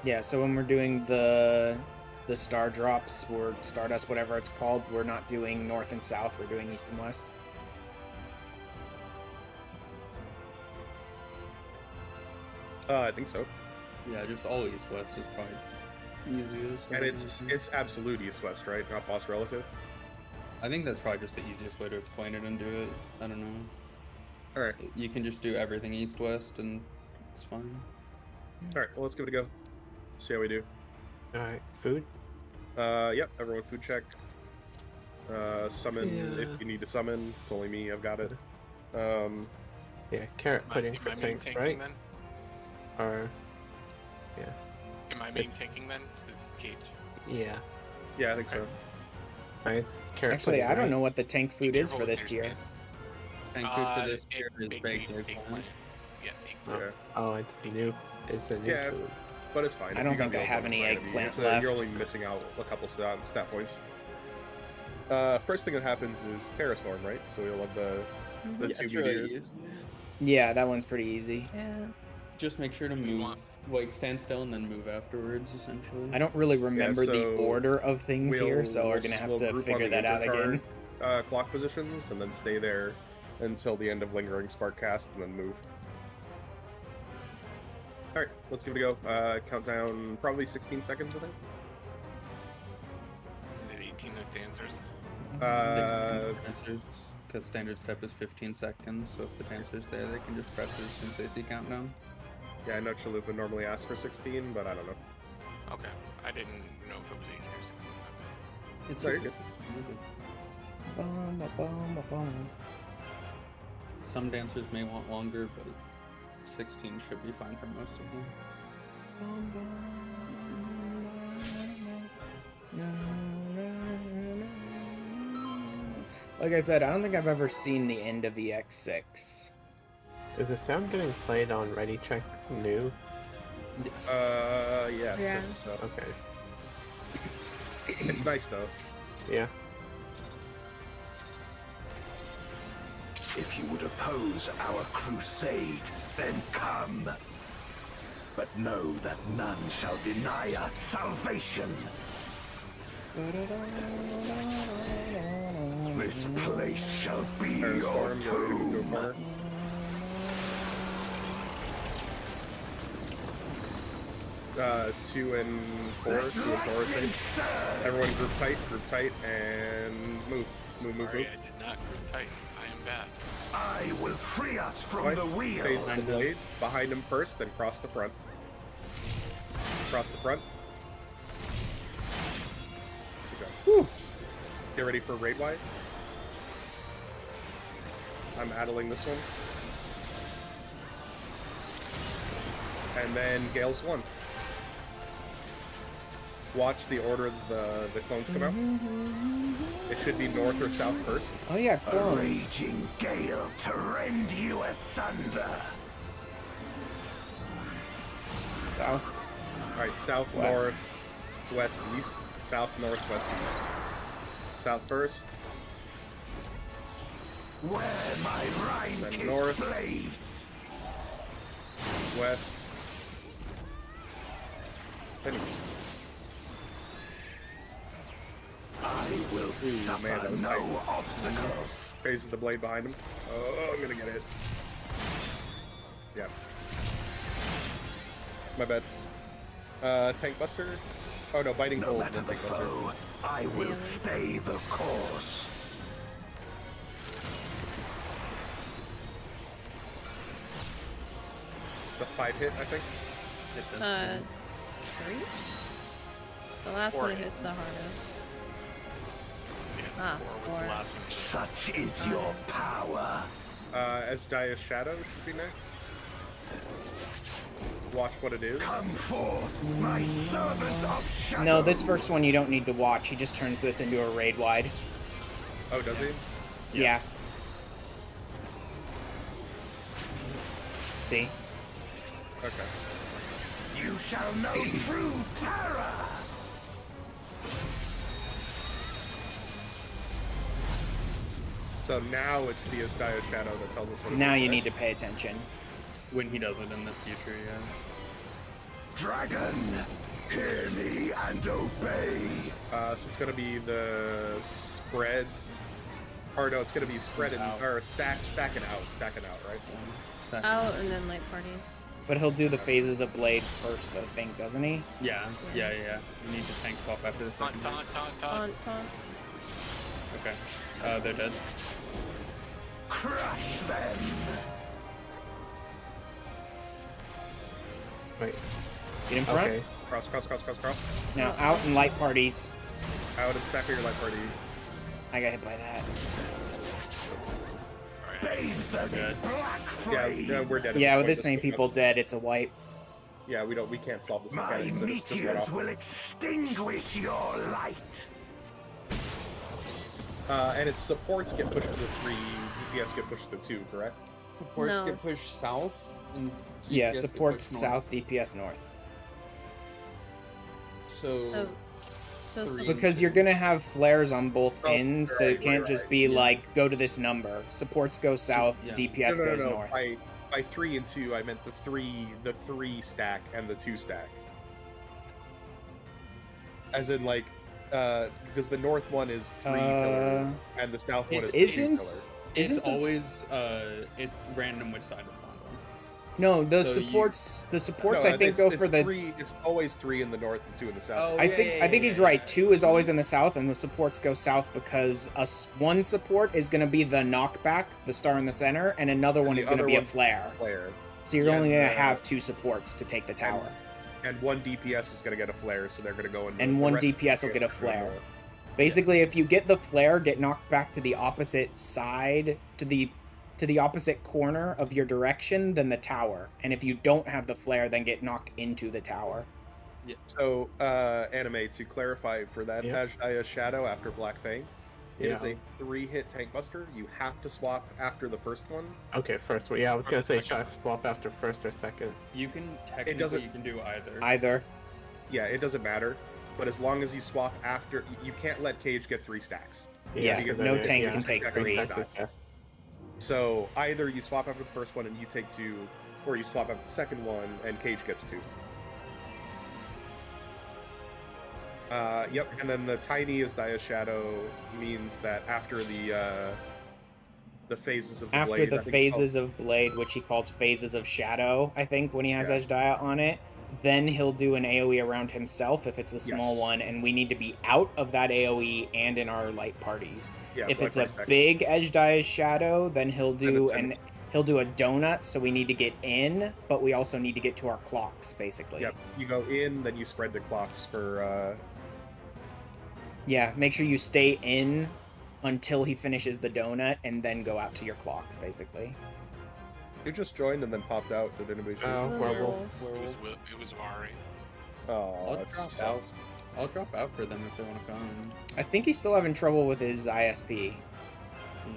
Yeah, so when we're doing the star drops or Stardust, whatever it's called, we're not doing north and south, we're doing east and west. I think so. Yeah, just all east west is probably easiest. And it's absolute east west, right? Not boss relative. I think that's probably just the easiest way to explain it and do it. I don't know. Alright. You can just do everything east west and it's fine. Alright, well let's give it a go. See how we do. Alright. Food? Yep, everyone food check. Summon Yeah. if you need to summon. It's only me, I've got it. Yeah, carrot pudding for Am I main tanks, tanking right? then? Or Am I main It's- tanking then? This Cage. yeah. Yeah, I think so. Alright, it's carrot Actually, pudding, I don't right? know what the tank food is for this tier. Tank food for this tier is baked eggplant. Yeah, eggplant. Yeah. Oh, it's a new Yeah. food. But it's fine. I If don't you got think I the have bonus any item, eggplant it's left. You're only missing out a couple stat points. First thing that happens is Terra Storm, right? So you'll have the Yeah, two it's really meteors. easy. Yeah, that one's pretty easy. Yeah. Just make sure to You move, want- like stand still and then move afterwards, essentially. I don't really remember the so order of things here, so we're gonna have we'll to group on figure the that out intercard, again. Clock positions, and then stay there until the end of Lingering Spark cast, and then move. Alright, let's give it a go. Countdown probably 16 seconds, I think. Isn't it 18 with dancers? Because standard step is 15 seconds, so if the dancer's there, they can just press it as soon as they see countdown. Yeah, I know Chalupa normally asks for 16, but I don't know. Okay. I didn't know if it was 18 or 16. It's No, you're okay, good. 16, you're good. Bum, ba, bum, ba, bum. Some dancers may want longer, but 16 should be fine for most of them. Bum, bum, na, na, na, na, na. Like I said, I don't think I've ever seen the end of EX6. Is the sound getting played on Ready Check New? Yes. Yeah. Okay. It's nice though. Yeah. If you would oppose our crusade, then come. But know that none shall deny us salvation. This place shall be your Storm, you're ready to go tomb. corner. Two and four are safe. Everyone group tight, and move. Move. Sorry, I did not group tight. I am bad. I will free us from Right. the wheel. Face the blade, behind him first, then cross the front. Cross the front. Okay. Whew. Get ready for raid wide. I'm addling this one. And then Gale's 1. Watch the order the clones come out. It should be north or south first. Oh yeah, A clones. raging gale to rend you asunder. South. Alright, south, West. north, west, east. South, north, west, east. South first. Where my Then rhyme north. blades. West. Then east. I will suffer man, that was no tight. obstacles. Phases the blade behind him. Oh, I'm gonna get it. Yeah. My bad. Tank buster? Oh no, biting No cold, matter then the tank buster. foe, I will stay the course. It's a 5 hit, I think. 3? The last one hits the hardest. Yes, Ah, 4 was four. the last one. Such is your power. Esdia's Shadow should be next. Watch what it is. Come forth, my servant of shadow. No, this first one you don't need to watch. He just turns this into a raid wide. Oh, does he? Yeah. See? Okay. You shall know true terror. So now it's the Esdia's Shadow that tells us what it is. Now you right? need to pay attention. When he does it in the future, yeah. Dragon, hear me and obey. So it's gonna be the spread. Or no, it's gonna be spread and or stacking out, right? Out and then light parties. But he'll do the phases of blade first, I think, doesn't he? Yeah. You need to tank swap after the second. Taunt. Taunt. Okay. They're dead. Crush them. Wait. Get in front. Okay. Cross. Now out and light parties. Out and stack your light party. I got hit by that. Bathe them in black flame. Yeah, we're dead. at Yeah, with point. this many people dead, it's a wipe. Yeah, we can't solve this My mechanic, so just run meteors off. will extinguish your light. And its supports get pushed to the 3, DPS get pushed to the 2, correct? Supports No. get pushed south, and Yeah, DPS get supports pushed south, DPS north. north. So Three. Because you're gonna have flares on both Oh, ends, so right, it can't right, just right. be like, go to this number. Supports go south, yeah. DPS no. goes north. By 3 and 2, I meant the 3 stack and the 2 stack. As in, like, because the north one is 3 pillar, and the south one is 2 Isn't pillar. It's isn't this- always it's random which side it spawns on. No, the So you- supports No, I think go for the 3, it's always 3 in the north and 2 in the south. Oh, I think he's right. 2 is always in the south, and the supports go south because one support is going to be the knockback, the star in the center, and another one the is going to other be a one's flare. Flare. So you're Yeah, only going to the- have 2 supports to take the tower, And 1 DPS is going to get a flare, so they're going to go in. and the 1 rest of the DPS will get a are gonna flare. go- Basically, if you get the flare, get knocked back to the opposite side, to the opposite corner of your direction than the tower. And if you don't have the flare, then get knocked into the tower. So, Anime, to clarify for that Yeah. Ajdaya's Shadow after Black Fang, It is Yeah. a 3-hit tank buster. You have to swap after the first one. Okay, first. Well, yeah, I was gonna say, should I swap after first or second? You can technically doesn't- you can do either. Either. Yeah, it doesn't matter. But as long as you swap after, you can't let Cage get 3 stacks. Yeah, because no then tank yeah, can take stacks 3. is die. So either you swap after the first one and you take 2, or you swap after the second one and Cage gets 2. Yep, and then the tiny as Dia Shadow means that after the phases of the After blade, the I think it's phases of Blade, which he calls phases of Shadow, I think, when he has Yeah. Edge Dia on it, then he'll do an AoE around himself if it's the small Yes. one, and we need to be out of that AoE and in our light parties. Yeah, If like it's a stacks. big Edge Dia Shadow, then he'll do it's an- he'll do a donut, so we need to get in, but we also need to get to our clocks, basically. Yep, you go in, then you spread the clocks for Yeah, make sure you stay in until he finishes the donut, and then go out to your clocks, basically. who just joined and then popped out. Did anybody see? Oh, werewolf. It was Mari. Oh, I'll that's drop so- out. I'll drop out for them if they want to come. I think he's still having trouble with his ISP, Yeah.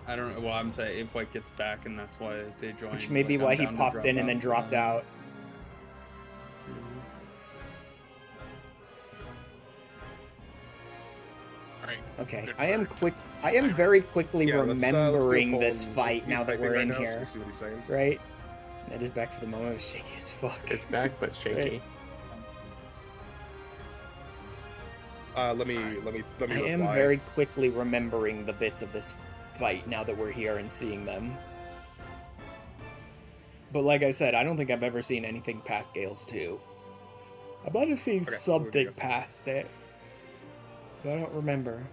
I don't know. Well, I'm saying if like gets back, and that's why they joined. which may be like, I'm why he down to popped drop in and then for dropped them. out. Yeah. Alright. Okay, Good I am for quick. I am very quickly Yeah, let's do a remembering poll. this fight He's now that typing we're right in now, so here. we'll see what he's saying. Right? Ned is back for the moment. It was shaky as fuck. It's back, but shaky. Let me I reply. am very quickly remembering the bits of this fight now that we're here and seeing them. But like I said, I don't think I've ever seen anything past Gale's 2. I might have seen Okay, something go. past it, but I don't remember.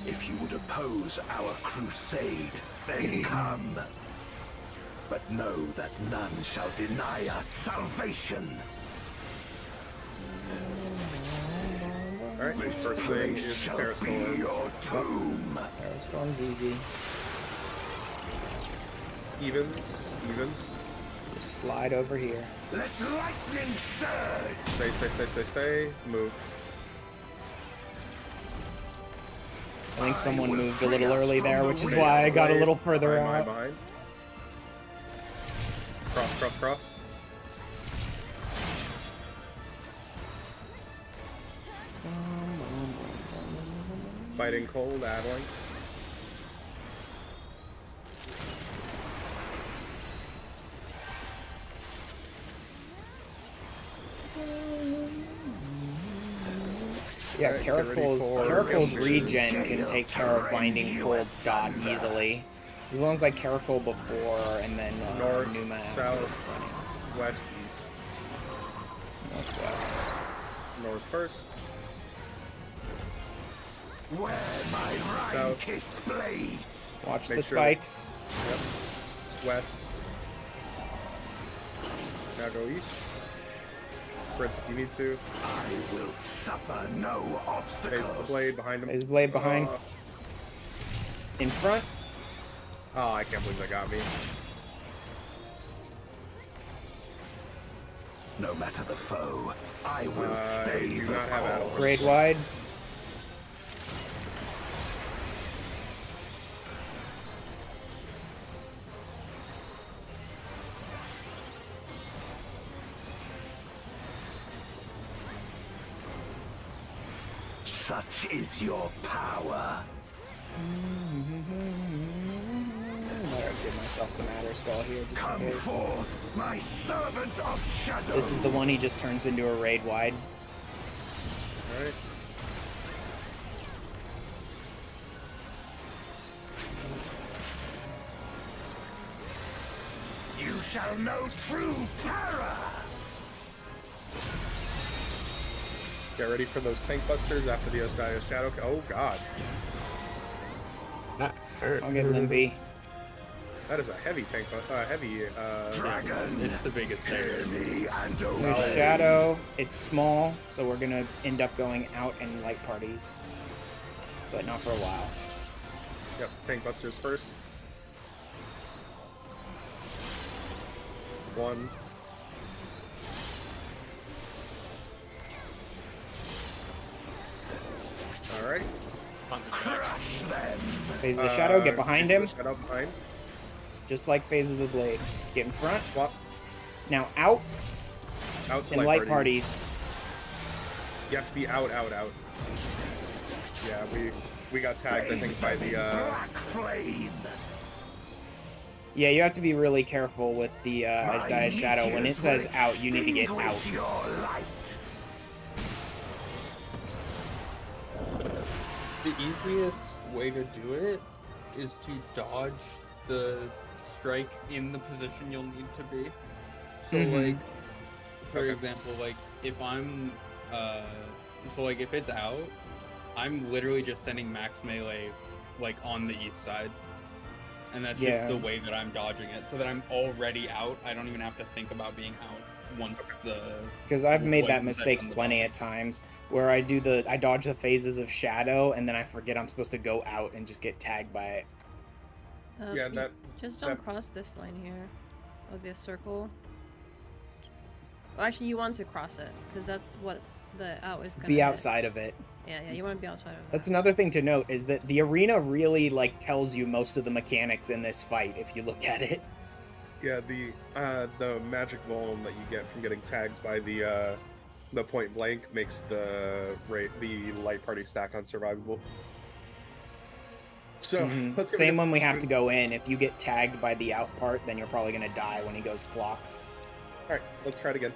If you would oppose our crusade, then come. But know that none shall deny us salvation. Alright, This first thing place is shall Terror be Storm. your tomb. Aerostorm's easy. Evens. Just slide over here. Let lightning surge. Stay. Move. I think someone will moved a free little us early from there, the which is risk. why I got a little Blade, further behind, out. behind. Cross. Fighting cold, Adeline. Yeah, Alright, get ready for Caracol's Gale regen can take care of Binding Cold's dot easily. As long as I Caracol before and then North, Numa after, south, it's plenty. west, east. Northwest. North first. Where my South. rain-kissed blades. Watch Make the sure spikes. Yep. West. Now go east. Sprint if you need to. I will suffer no obstacles. Face the blade behind him. There's blade behind. In front. Oh, I can't believe that got me. No matter the foe, I will stay do the not have Adeline. course. Grade wide. Such is your power. Better give myself some Adder Skull here just in Come case. forth, my servant of shadow. This is the one he just turns into a raid wide. Alright. You shall know true terror. Get ready for those tank busters after the Osdaya Shadow. Oh god. Not hurt. I'll get Limpy. That is a heavy tank, heavy. Dragon, It's the biggest hear tank. me and There's obey. Shadow. It's small, so we're gonna end up going out in light parties. But not for a while. Yep, tank busters first. 1. Alright. Crush them. Phase of the Shadow, get behind him. Shadow behind. Just like Phase of the Blade. Get in front. Swap. Now out Out to in light parties. You have to be out. Yeah, we got tagged, I think, by the Black flame. Yeah, you have to be really careful with the Ashdaya Shadow. When it says out, you need to get out. Extinguish your light. The easiest way to do it is to dodge the strike in the position you'll need to be. So like, for example, like if I'm, so like if it's out, I'm literally just sending max melee like on the east side. And that's just the way that I'm dodging it, so that I'm already out. I don't even have to think about being out once the... Because I've made that mistake plenty of times, where I dodge the phases of Shadow, and then I forget I'm supposed to go out and just get tagged by it. Yeah, that... Just don't cross this line here, of this circle. Well, actually, you want to cross it, because that's what the out is gonna Be hit. outside of it. Yeah, you want to be outside of it. That's another thing to note, is that the arena really, like, tells you most of the mechanics in this fight, if you look at it. Yeah, the magic vuln that you get from getting tagged by the point blank makes the light party stack unsurvivable. So let's go. Same when we have to go in. If you get tagged by the out part, then you're probably gonna die when he goes clocks. All right, let's try it again.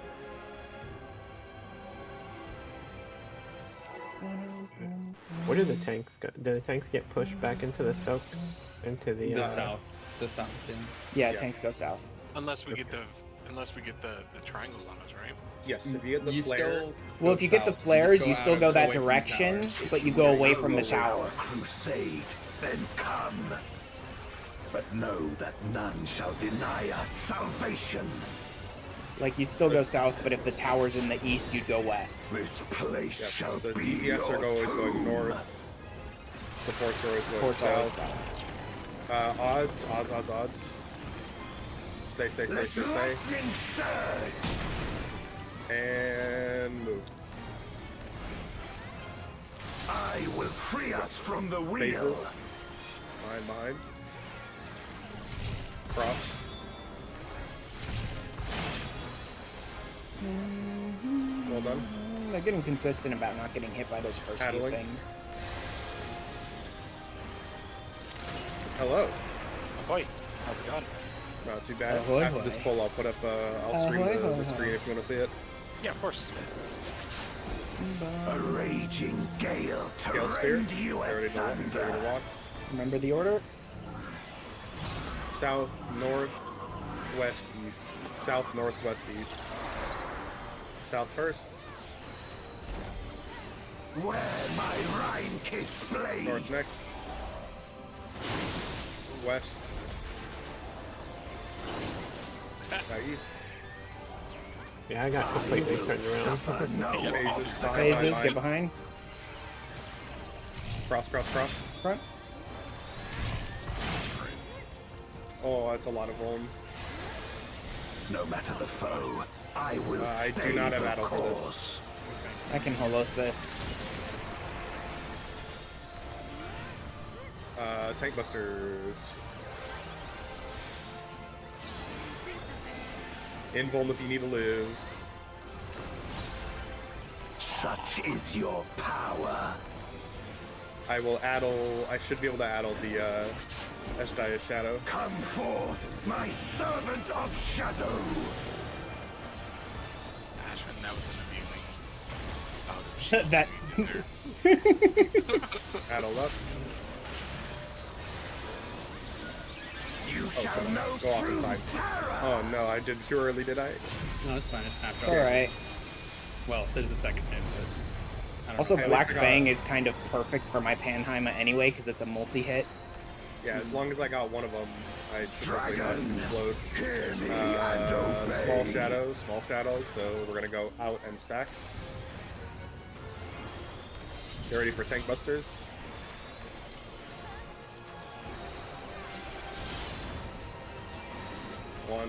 Where do the tanks go? Do the tanks get pushed back into the soak? Into the south. The south, yeah. Tanks go south. Unless we get the triangles on us, right? Yes, if you get the flare. Well, if you get the flares, you still go that direction, but you go away from the tower. Crusade, then come. But know that none shall deny us salvation. Like, you'd still go south, but if the tower's in the east, you'd go west. This place shall So be DPS are always going north. Supports are always going south. Odds. Stay. And move. I will free us from the wheel. Phases. Behind. Cross. Well done. They're getting consistent about not getting hit by those first few Paddling. things. Hello. Ahoy. How's it going? Not too bad. Ahoy, After ahoy. this poll, I'll put up. I'll stream the screen if you want to see it. Yeah, of course. A raging gale to Gale sphere. rend you I already know what they're gonna asunder. walk. Remember the order? South, north, west, east. South, north, west, east. South first. Where my Rhine kiss blades. North next. West. East. Yeah, I got completely turned around. Phases. Phases, get behind. Cross. Front. Oh, that's a lot of vulns. No matter the foe, I will I stay do not have the battle for this. course. I can holos this. Tank busters. Invuln if you need to live. Such is your power. I will addle. I should be able to addle the Ashdaya Shadow. Come forth, my servant of shadow. Ashman, that was an amazing. That. Addle up. You Oh, shall come know on. Go off the true side. terror. Oh no, I did too early, did I? No, it's fine. It's It's snapshot. alright. Well, there's a second hit, but I don't Also, know. Black least I got Fang is kind of perfect for my Panheimer anyway, because it's a multi-hit. Yeah, as long as I got one of them, I should hopefully not Dragon, explode. hear me and obey. Small shadows, so we're gonna go out and stack. Get ready for tank busters. One,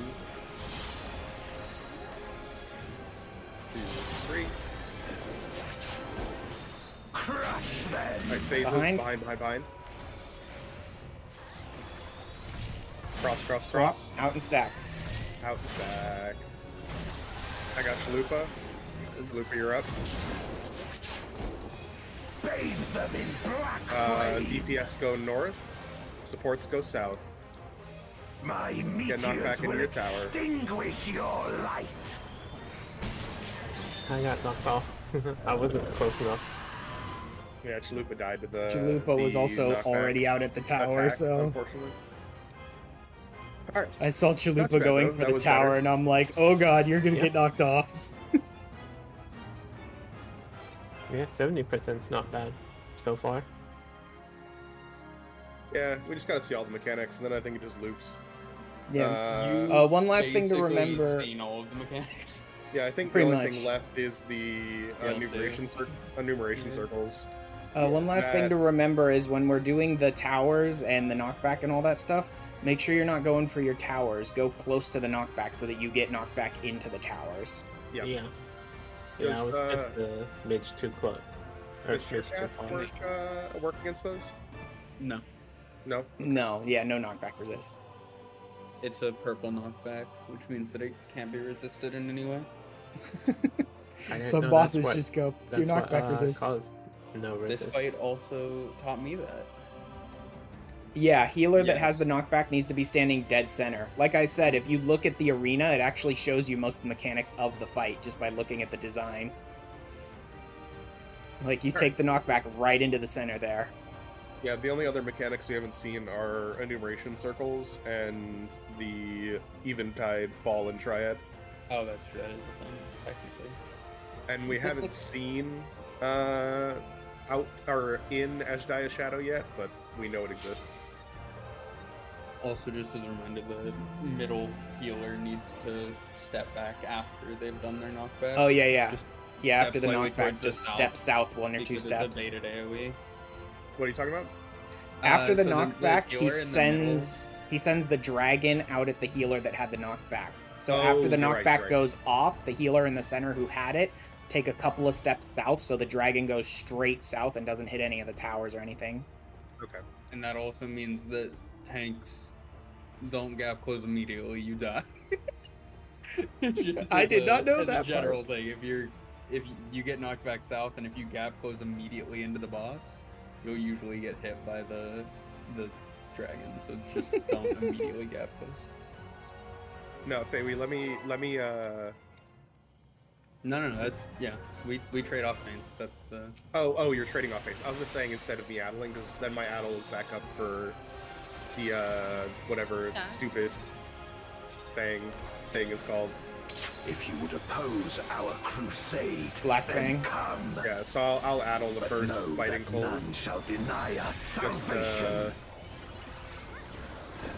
2, 3. Crush them. Alright, phases, behind. Cross. Out and stack. Out and stack. I got Chalupa. Chalupa, you're up. Bathe them in black flame. DPS go north. Supports go south. My Get knocked back meteors into will your tower. extinguish your light. I got knocked off. I wasn't close enough. Yeah, Chalupa died to the. Chalupa was also knockback already out at the tower, attack, so. unfortunately. Alright. I saw That's Chalupa better. going for That the was tower, better. and I'm like, oh god, you're gonna get knocked off. Yeah, 70%'s not bad so far. Yeah, we just gotta see all the mechanics, and then I think it just loops. Yeah. One last thing to Basically remember. seen all of the mechanics. Yeah, I think Pretty the only much. thing left is the enumeration circles. One last thing to remember is when we're doing the towers and the knockback and all that stuff, make sure you're not going for your towers. Go close to the knockback so that you get knocked back into the towers. Yep. Yeah. Yeah, I was just a smidge too close. Or Does smidge too Cast far. work against those? No. No? No, yeah, no knockback resist. It's a purple knockback, which means that it can't be resisted in any way. I didn't Some know bosses that's what- just go, that's your what, knockback resist. caused no resist. This fight also taught me that. Yeah, healer that Yes. has the knockback needs to be standing dead center. Like I said, if you look at the arena, it actually shows you most of the mechanics of the fight just by looking at the design. Like, you take the knockback right into the center there. Yeah, the only other mechanics we haven't seen are enumeration circles and the Eventide Fall and Triad. Oh, that's true. That is a thing, technically. And we haven't seen out or in Ashdaya Shadow yet, but we know it exists. Also, just as a reminder, the middle healer needs to step back after they've done their knockback. Oh, yeah. Just Yeah, step after the slightly knockback, towards the just step south one or two because steps. It's a baited AoE. What are you talking about? After the so the knockback, healer he in the sends the dragon out at the healer that had the knockback. So Oh, after the you're knockback right, you're right. goes off, the healer in the center who had it take a couple of steps south, so the dragon goes straight south and doesn't hit any of the towers or anything. Okay. And that also means that tanks don't gap close immediately, you die. Just I as did not know as that a general part. thing. If you get knocked back south and if you gap close immediately into the boss, you'll usually get hit by the dragon. So just don't immediately gap close. No, Faye, let me No, that's we trade off feints. That's the Oh, you're trading off feints. I was just saying instead of me addling, because then my addle is back up for the whatever Yeah. stupid thing is called. If you would oppose our crusade, Black then Fang. come. Yeah, so I'll addle the But first know fighting that cold. none shall deny us Just salvation.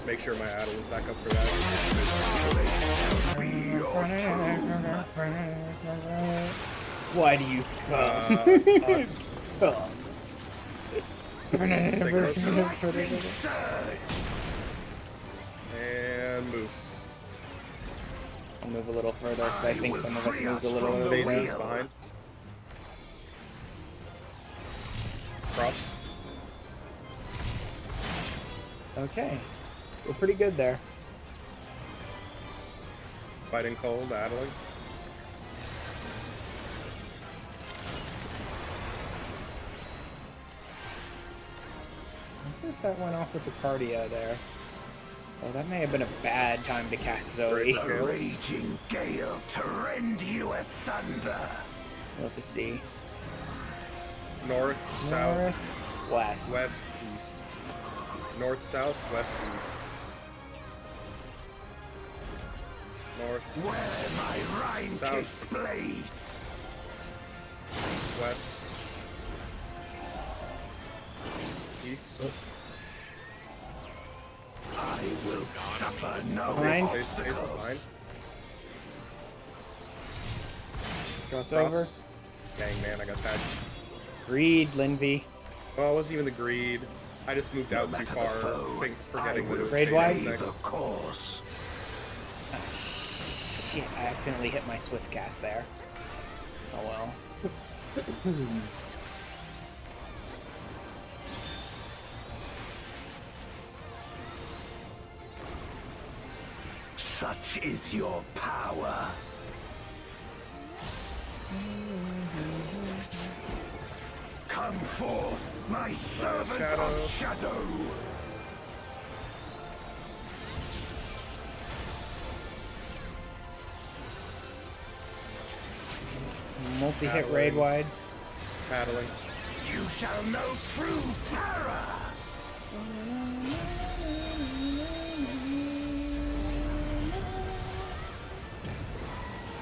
make sure my addle is back up for that. Why do you Thoughts? come? Take those. And move. I'll move a little further because I think some of us moved a little over Phases there. behind. Cross. Okay. We're pretty good there. Fighting cold, addling. I wonder if that went off with the cardia there. Oh, that may have been a bad time to cast Zoe. The raging gale to rend you asunder. We'll have to see. North, south, North, west. west, east. North, south, west, east. North, Where my Rhine South. kick blades. west, east. will suffer no Behind. obstacles. Crossover. Dang, man, I got tagged. Greed, Linvy. Well, it wasn't even the greed. I just moved out too far, forgetting that it was Raid wide? next. Course. Shit, I accidentally hit my swift cast there. Oh well. Such is your power. Come forth, my servant of shadow. Multi-hit raid wide. Paddling. You shall know true terror.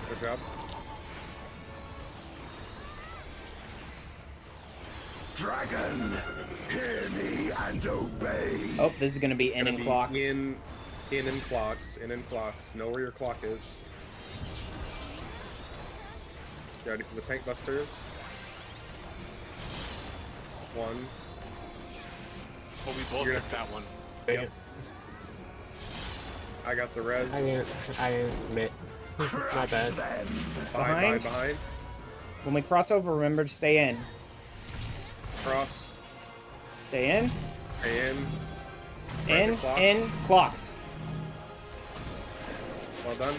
Good job. Dragon, hear me and obey. Oh, this is gonna be in Gonna and be clocks. In and clocks. In and clocks. Know where your clock is. You ready for the tank busters? 1. Well, we both You're took that one. Yep. I got the res. I didn't admit. My bad. Behind. Behind. When we cross over, remember to stay in. Cross. Stay in. Stay in. In. Clock. In. Clocks. Well done.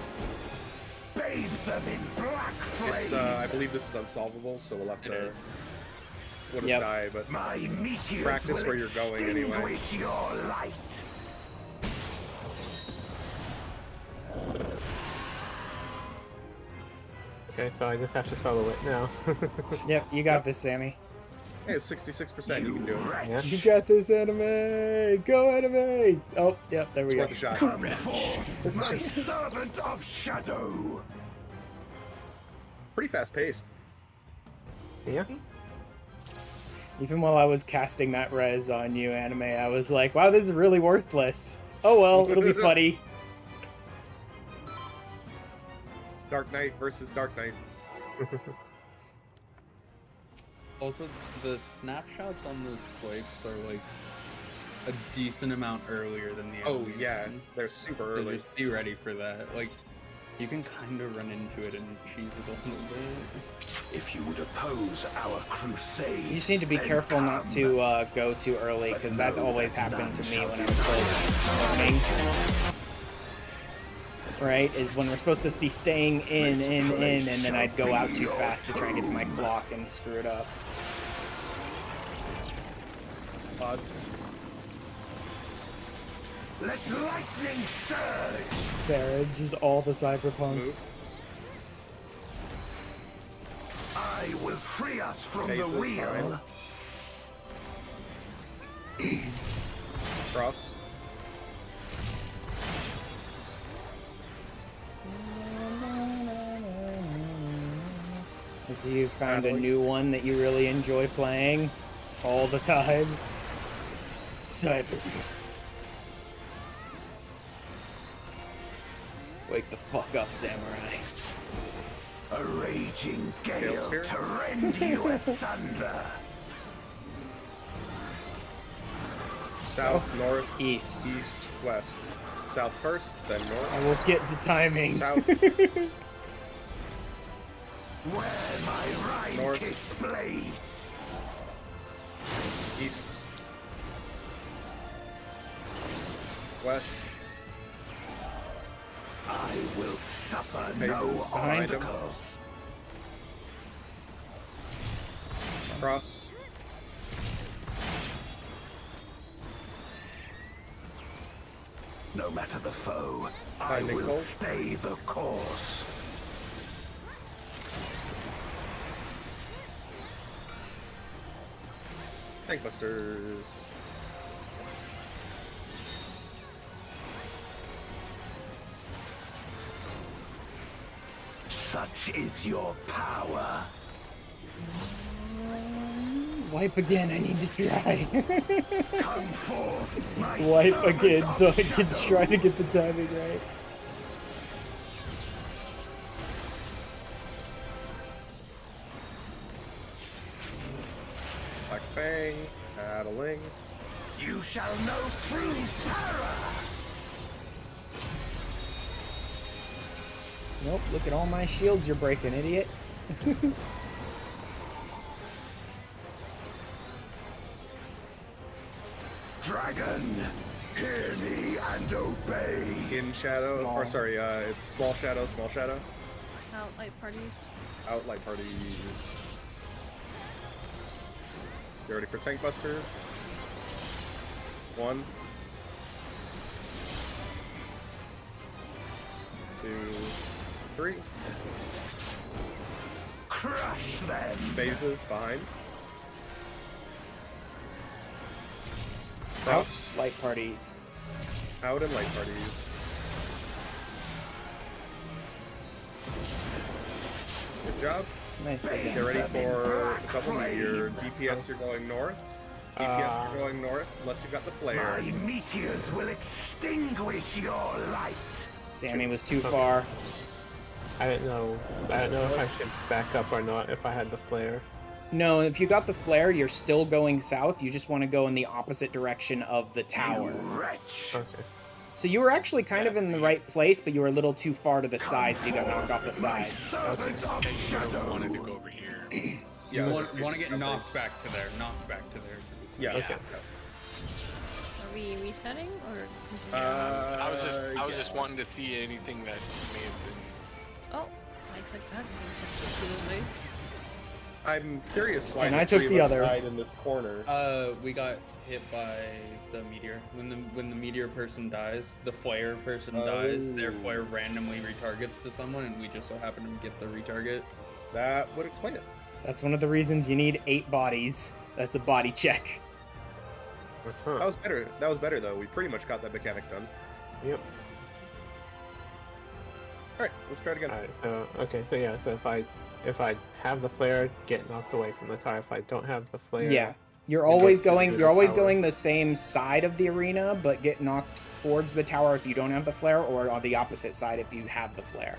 Bathe them in black flame. It's I believe this is unsolvable, so we'll have to let us die, but My meteors practice will where you're going anyway. extinguish your light. Okay, so I just have to solo it now. Yep, you got this, Sammy. Hey, it's 66%. You can do it. Yeah. You got this, anime. Go, anime. Oh, yep, there we It's go. worth a shot. Come forth, my servant of shadow. Pretty fast paced. Yeah. Even while I was casting that res on you, anime, I was like, wow, this is really worthless. Oh well, it'll be funny. Dark Knight versus Dark Knight. Also, the snapshots on those swipes are like a decent amount earlier than the Oh enemies. yeah, they're super So early. just be ready for that. Like, you can kind of run into it and cheese it a little bit. If you would oppose our crusade, You just need to be then careful not come. to go too early, because that always happened to me when I was still learning. Right, is when we're supposed to be staying in, and then I'd go out too fast to try and get to my clock and screw it up. Odds. Let lightning surge. There, just all the cyberpunk. Move. I will free us from Bases, the wheel. Cross. So you found a new one that you really enjoy playing all the time. Cyber. Wake the fuck up, samurai. A raging gale Spear. to rend you asunder. South, north, East. east, west. South first, then I north. will get the timing. South, Where my ride North. kick blades. east, west. I will suffer Bases no behind 'em. obstacles. Cross. No matter the foe, I Finding will Cole. stay the course. Tank busters. Such is your power. Wipe again, I need to try. Come forth, my Wipe servant again of so I can shadow. try to get the timing right. Black Fang, Adeling. You shall know true terror. Nope, look at all my shields you're breaking, idiot. Dragon, hear me and obey. In shadow, Small. or sorry, it's small shadow, small shadow. Out light parties. Outlight party. You ready for tank busters? 1, 2, 3. Crush them. Phases behind. Out, Cross. light parties. Out and light parties. Good job. Nicely Get done. ready for double meteor. DPS, you're going north. DPS, you're going north, unless you've got the flare. My meteors will extinguish your light. Sammy was too far. I don't know if I should back up or not if I had the flare. No, if you got the flare, you're still going south. You just want to go in the opposite direction of the tower. Wretch. Okay. So you were actually kind of in the right place, but you were a little too far to the side, so you got knocked off the My side. servant of I shadow. wanted to go over here. You want to get knocked back to there. Knocked back to there. Yeah. Okay. Are we resetting or continuing? I was just yeah. wanting to see anything that may have been. Oh, I took that to the base. I'm curious why And the I took three the of us other. died in this corner. We got hit by the meteor. When the meteor person dies, the flare person dies. Their Oh. flare randomly retargets to someone, and we just so happen to get the retarget. That would explain it. That's one of the reasons you need 8 bodies. That's a body check. Uh-huh. That was better. That was better though. We pretty much got that mechanic done. Yep. All right, let's try it again. Alright, so if I have the flare, get knocked away from the tower. If I don't have the flare, Yeah. You're You always go to going the you're always tower. going the same side of the arena, but get knocked towards the tower if you don't have the flare, or on the opposite side if you have the flare.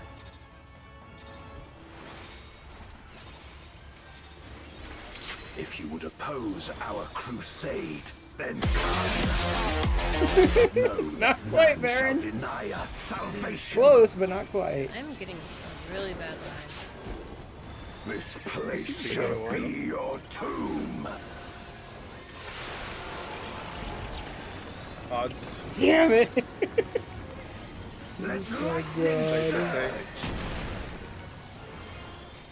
If you would oppose our crusade, then come. No, Not none quite, shall Baron. deny us salvation. Close, but not quite. I'm getting some really bad vibes. This place shall be your tomb. Odds. Damn it! Let's Oh my lightning God. surge.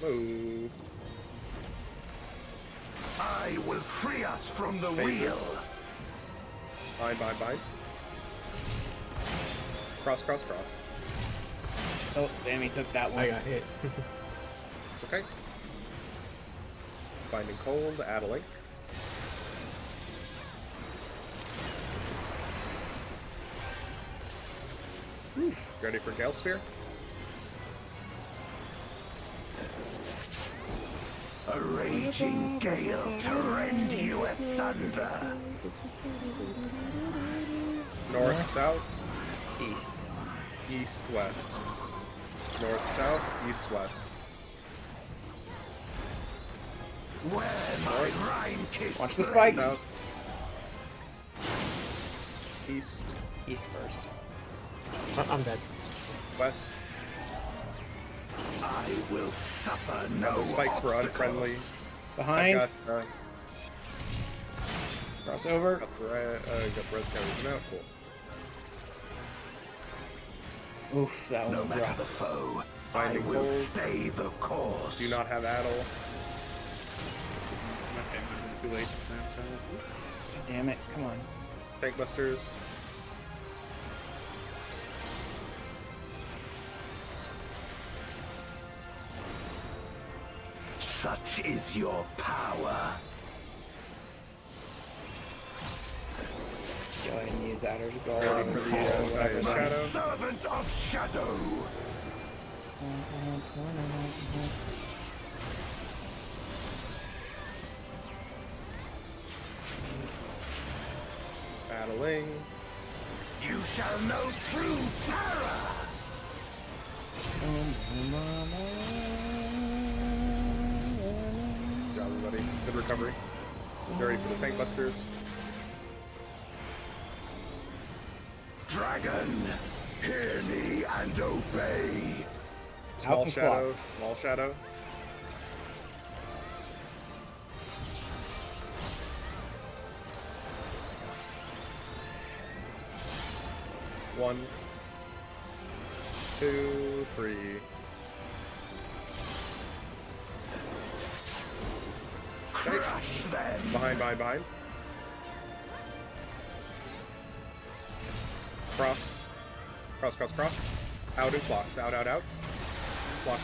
Move. I will free us from the Phases. wheel. Bind. Cross. Oh, Sammy took that I one. got hit. It's okay. Binding cold, add a link. Ready for Gale Sphere? A raging gale to rend you asunder. North, south, East. east, west. North, south, east, west. Where my rhyme kiss Watch the blades. spikes. East, East first. Oh, I'm dead. west. I will suffer no The spikes were obstacles. unfriendly. Behind. Got Crossover. got the res counters now. Cool. Oof, that No one was matter rough. the foe, I Binding will cold. stay the course. Do not have Addle. Okay, too late. Damn it, come on. Tank busters. Such is your power. Go ahead and use Adder's Gold. Ready for the whatever My that is. Shadow. servant of shadow. Battling. You shall know true terror. Good job, everybody. Good recovery. Get ready for the tank busters. Dragon, hear me and obey. Small in shadow. clocks. Small shadow. One, 2, 3. Crush them. Behind. Cross. Out in clocks. Out. Clocks.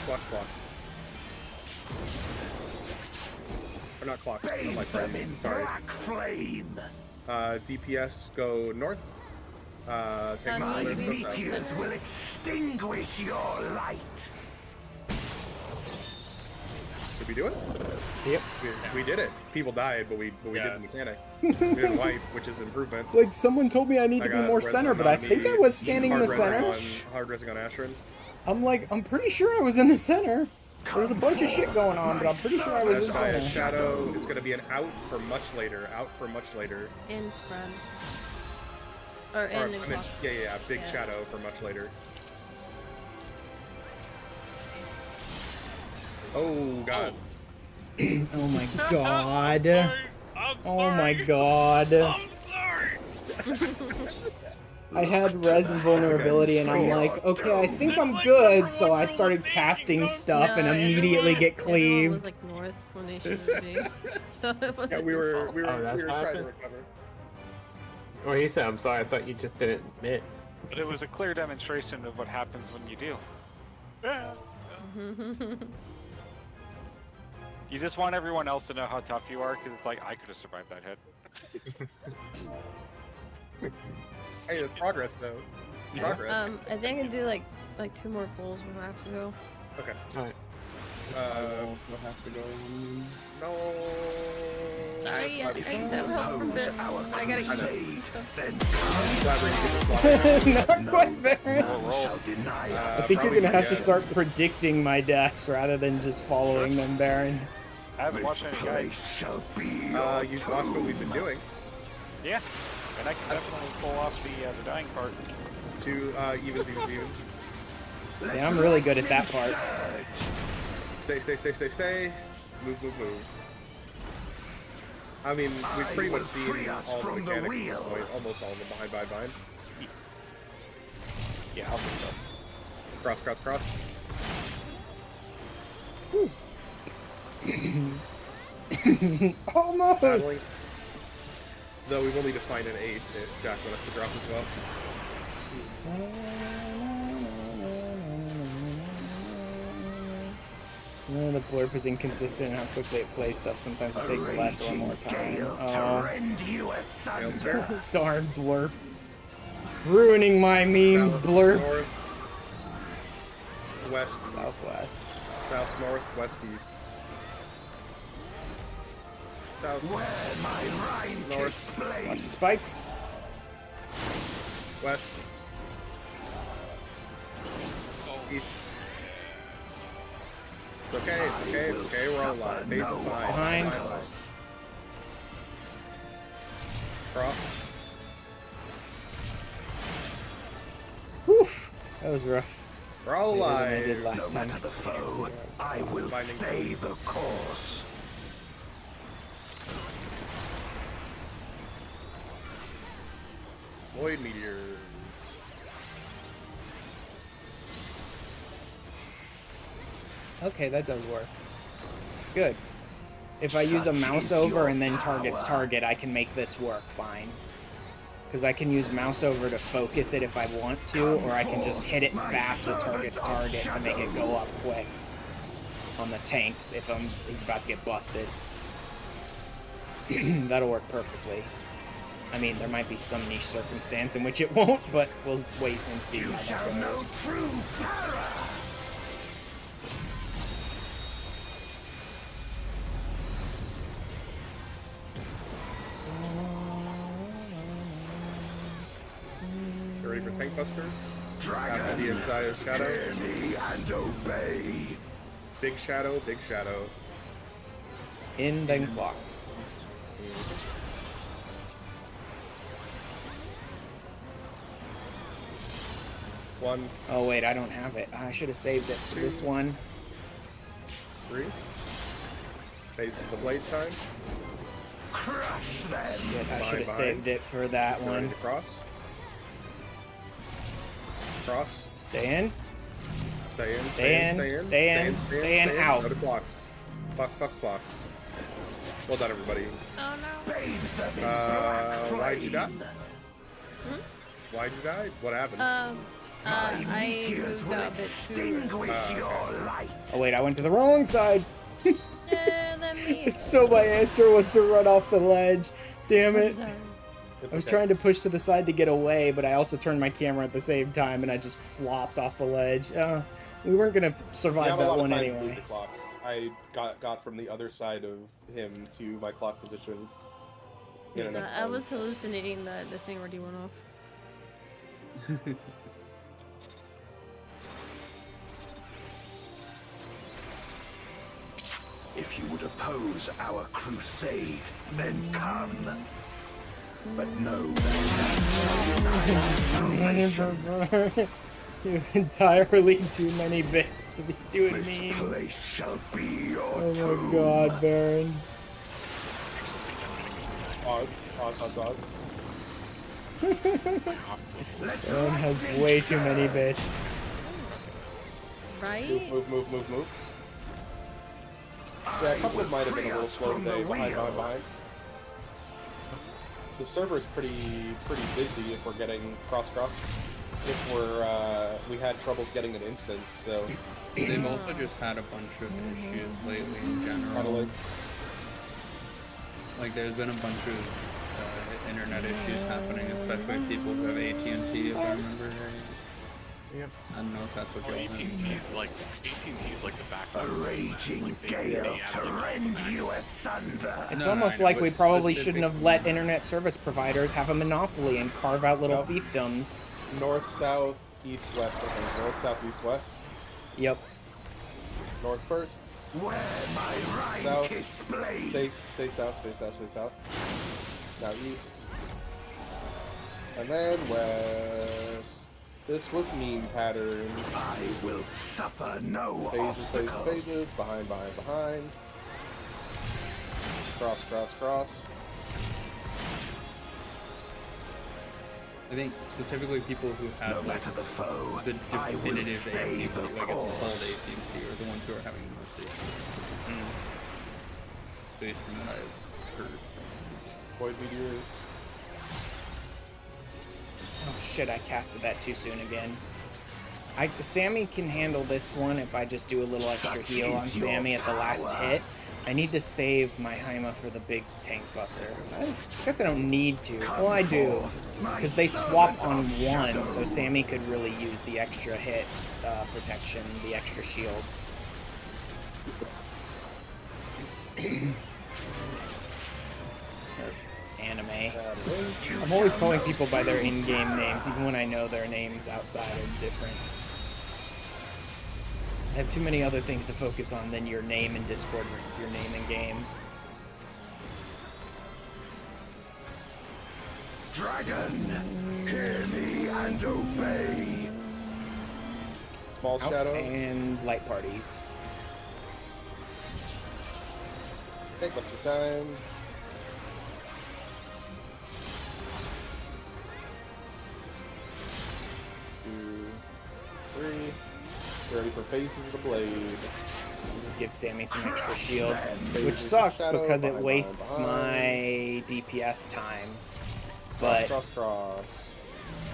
Or not clocks. Not like friends. Sorry. Black flame. DPS go north. Take My go south. meteors will extinguish your light. Did we do it? Yep. We did it. People died, but we did the mechanic. We didn't wipe, which is improvement. Like, someone told me I need to be got more res center, on but I me, think I was standing in the hard center. Hard resing on Ashrin. I'm pretty sure I was in the center. There was a bunch of shit going on, but I'm pretty sure I was in By a center. shadow, it's gonna be an out for much later. In spread. Or Or, in I mean, clock. yeah, big Yeah. shadow for much later. Oh god. Oh my god. I'm Oh my sorry. god. I'm sorry. I had res and vulnerability, and I'm like, okay, I think I'm good, so I started casting stuff and No, immediately get Everyone was cleaved. like north when they should be. So it wasn't Yeah, we your were fault. we were, Oh, that's we were what trying to happened? recover. Well, he said, I'm sorry, I thought you just didn't admit. But it was a clear demonstration of what happens when you do. You just want everyone else to know how tough you are, because it's like, I could have survived that hit. Hey, it's progress though. Progress. I think I can do like 2 more pulls when I have to go. Okay. Alright. We'll have to go. No. Sorry, I need some help from bit. I gotta Glad we can get this locked. Not quite there. Roll. I think you're gonna have to start predicting my deaths rather than just following them, Baron. I haven't watched any guys. You've watched what we've been doing. Yeah, and I can definitely pull off the dying part. 2 evens. Yeah, I'm really good at that part. Stay. Move. I mean, we've pretty much seen all the mechanics at this point. Almost all of them. Behind. Yeah, I'll think so. Cross. Almost. Battling. Though we will need to find an 8 if Jack wants to drop as well. The blurb is inconsistent in how quickly it plays stuff. Sometimes it takes less or more time. Oh, darn blurb. Ruining my memes, South, blurb. North, west, Southwest. south, north, west, east. South, north, Watch the spikes. west, east. It's okay, we're all alive. Base is Behind. Cross. Whew. That was rough. We're all Later than I alive. did last time. The foe, I will stay the course. Void meteors. Okay, that does work. Good. If I use a mouse over and then target's target, I can make this work fine. Because I can use mouse over to focus it if I want to, or I can just hit it fast with target's target to make it go up quick on the tank if he's about to get busted. That'll work perfectly. I mean, there might be some niche circumstance in which it won't, but we'll wait and see how that goes. ready for tank busters? Dragon, After the Anxious Shadow. hear me and obey. Big shadow, big shadow. In then clocks. One, Oh wait, I don't have it. I should have saved it for this one. 3. Phases the blade time. Crush them. Shit, I should have Bye-bye. saved it for that Get ready one. to cross. Cross. Stay in. Stay in. Stay in, out. Go to blocks. Blocks. Well done, everybody. Oh no. Why'd you die? Why'd you die? What happened? I moved out a bit too. Oh wait, I went to the wrong side. Let me. So my answer was to run off the ledge. Damn I'm it. sorry. It's I was okay. trying to push to the side to get away, but I also turned my camera at the same time, and I just flopped off the ledge. We weren't gonna We survive have a that lot of one time to move anyway. the clocks. I got from the other side of him to my clock position. in enough I time. was hallucinating that the thing already went off. If you would oppose our crusade, then come. But know that You have entirely too many bits to be doing this memes. place shall be your Oh tomb. my god, Baron. Odds. Baron has way too many bits. Right? Move. Yeah, a couple might have been a little slow today. Behind. The server is pretty busy if we're getting cross. If we had troubles getting an instance, so They've also just had a bunch of issues lately in general. probably. Like there's been a bunch of internet issues happening, especially with people who have AT&T, if I remember right. Yep. I don't know if that's what Well, y'all have. AT&T's like the A backbone. raging Like, they gale have to their own rend backbone. you asunder. It's No, almost I know, like we but probably shouldn't have let specifically- internet service providers have a monopoly and carve out little Nope. fiefdoms. North, south, east, west. I think. North, south, east, west. Yep. North first. Where my South. rime-kissed blade. Stay south. Now east. And then west. This was meme pattern. I will suffer no obstacles. Phases. Behind. Cross. I think specifically people who No have like matter the foe, the I will definitive stay AT&T, the like it's course. called AT&T, are the ones who are having the most issues. Based from what I've heard. Void meteors. Oh shit, I casted that too soon again. Sammy can handle this one if I just do a little extra heal on Sammy at the last hit. I need to save my Haima for the big tank buster. I guess I don't need to. Well, I do. Because they swap on one, so Sammy could really use the extra hit protection, the extra shields. Anime. I'm always calling people by their in-game names, even when I know their names outside are different. I have too many other things to focus on than your name in Discord versus your name in game. Dragon, hear me and obey. Small Out shadow. and light parties. Take buster time. Two, three. Ready for phases of the blade. Just give Sammy some extra shields, Phases which of sucks shadow, because it behind, wastes behind. my DPS time. But Cross.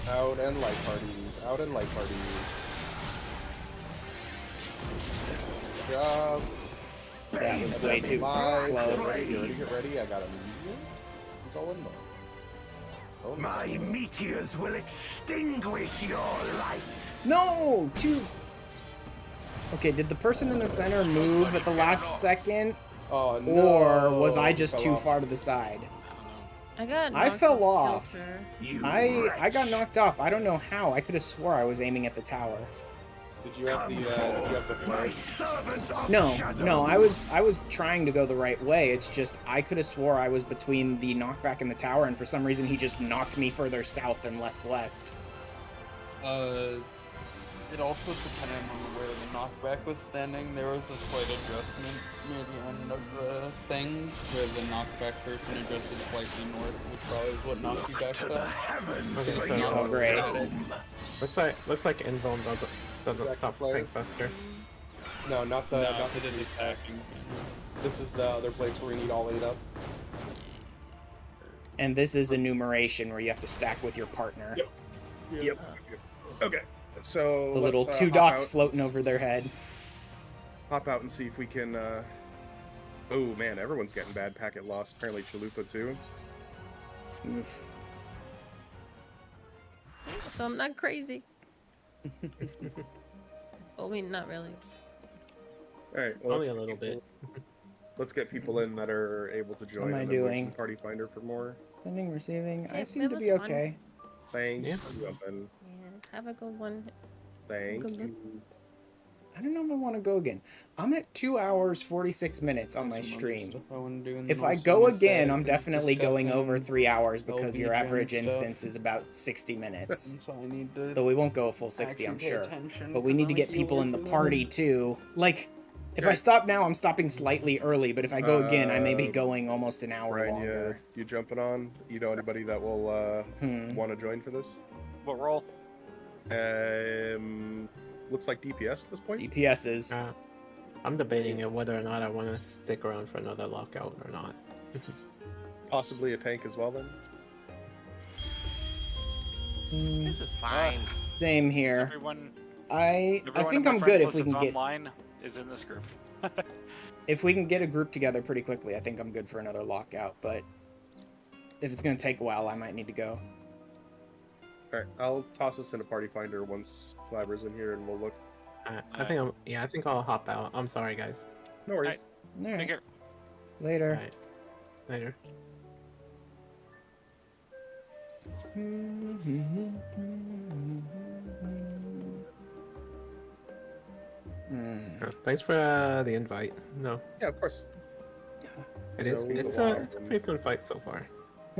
Out and light parties. Good job. that was way too Bye. close. Get ready. I got a medium. Going low. Oh, My meteors will extinguish your light. No! Okay, did the person in the center move at the last second? Oh, no. Or was I just Fell too off. far to the side? I got. I knocked fell off off. kilter. I got knocked off. I don't know how. I could have swore I was aiming at the tower. Did you have the flag? No. I was trying to go the right way. It's just I could have swore I was between the knockback and the tower, and for some reason he just knocked me further south and less west. It also depended on where the knockback was standing. There was a slight adjustment near the end of the thing where the knockback person adjusted slightly north, which probably is what knocked you back south. Okay, so Oh, great. looks like Invuln doesn't stop Tank Buster. No, not the not the just attacking. This is the other place where we need all 8 up. And this is enumeration where you have to stack with your partner. Yep. Okay. So The little let's, 2 hop dots out, floating over their head. hop out and see if we can. Oh man, everyone's getting bad packet loss. Apparently Chalupa too. Oof. So I'm not crazy. Well, I mean, not really. All right. Well, Only a little bit. Let's get people in that are able to join. am I and then we doing? can Party Finder for more. Sending, receiving. I Yep, seem it to was be fun. okay. Thanks. Yeah. You have been. Yeah, have a good one. Thank Good you. I don't know if I want to go again. I'm at 2 hours 46 minutes on my stream. If I go again, I'm definitely going over 3 hours because your average instance is about 60 minutes. So I need to Though we won't go a full 60, I'm actually pay sure. attention But we 'cause need to I'm a get people healer in the for them. party too. Like, if I stop now, I'm stopping slightly early, but if I go again, I may be going almost an hour Brian, longer. you jumping on? You know anybody that will want to join for this? What role? Looks like DPS at this point. DPS is. I'm debating whether or not I want to stick around for another lockout or not. Possibly a tank as well then. This is fine. Same here. Everyone I of think my I'm friends good if list we can that's get online is in this group. if we can get a group together pretty quickly. I think I'm good for another lockout. But if it's gonna take a while, I might need to go. All right, I'll toss us in a Party Finder once Flabber's in here, and we'll look. I think I'll hop out. I'm sorry, guys. No worries. All right. Take care. Later. All right. Later. Thanks for the invite. No, Yeah, of course. it is. No, It's the a wild pretty fun fight so far.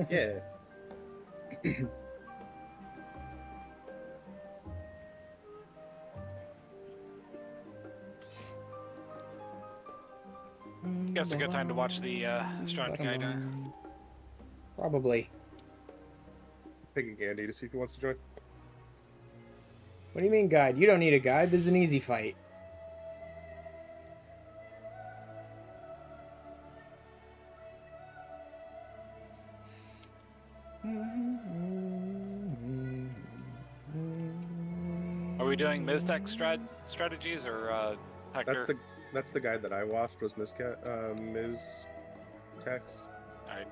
Yeah. Guess a good time to watch the Strong Guide. Probably. Picking Andy to see if he wants to join. What do you mean guide? You don't need a guide. This is an easy fight. Are we doing Miztech strategies or Hector? That's the guide that I watched was Ms. Text. Alright.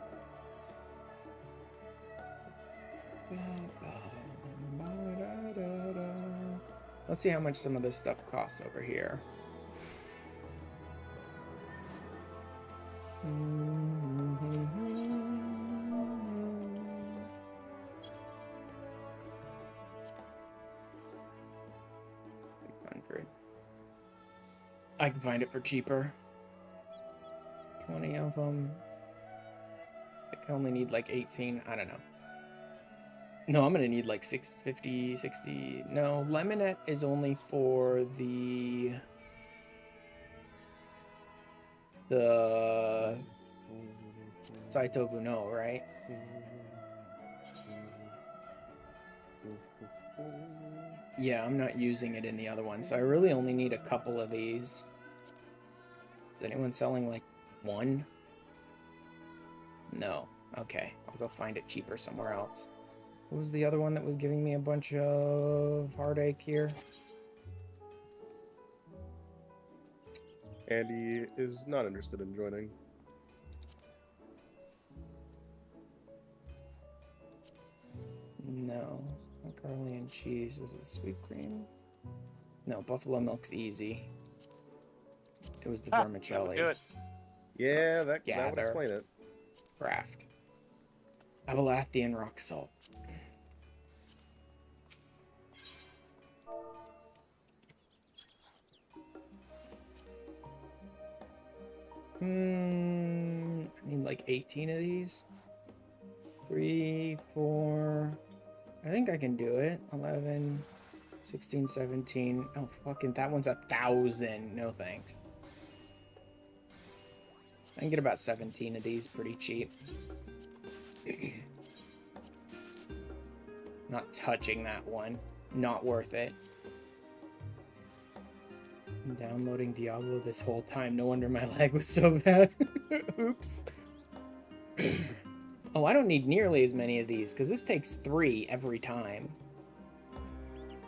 Let's see how much some of this stuff costs over here. $600. I can find it for cheaper. 20 of them. I only need like 18. I don't know. No, I'm gonna need like 650, 60. No, Lemonette is only for the Saitobu no, right? Yeah, I'm not using it in the other one, so I really only need a couple of these. Is anyone selling like one? No. Okay, I'll go find it cheaper somewhere else. What was the other one that was giving me a bunch of heartache here? Andy is not interested in joining. No. Macaroni and cheese. Was it sweet cream? No, buffalo milk's easy. It was the vermicelli. Do it. Yeah, that would Gather. explain it. Craft. Abelathian rock salt. I need like 18 of these. 3, 4. I think I can do it. 11, 16, 17. Oh, fucking, that one's 1,000. No thanks. I can get about 17 of these pretty cheap. Not touching that one. Not worth it. I'm downloading Diablo this whole time. No wonder my lag was so bad. Oops. Oh, I don't need nearly as many of these, because this takes 3 every time.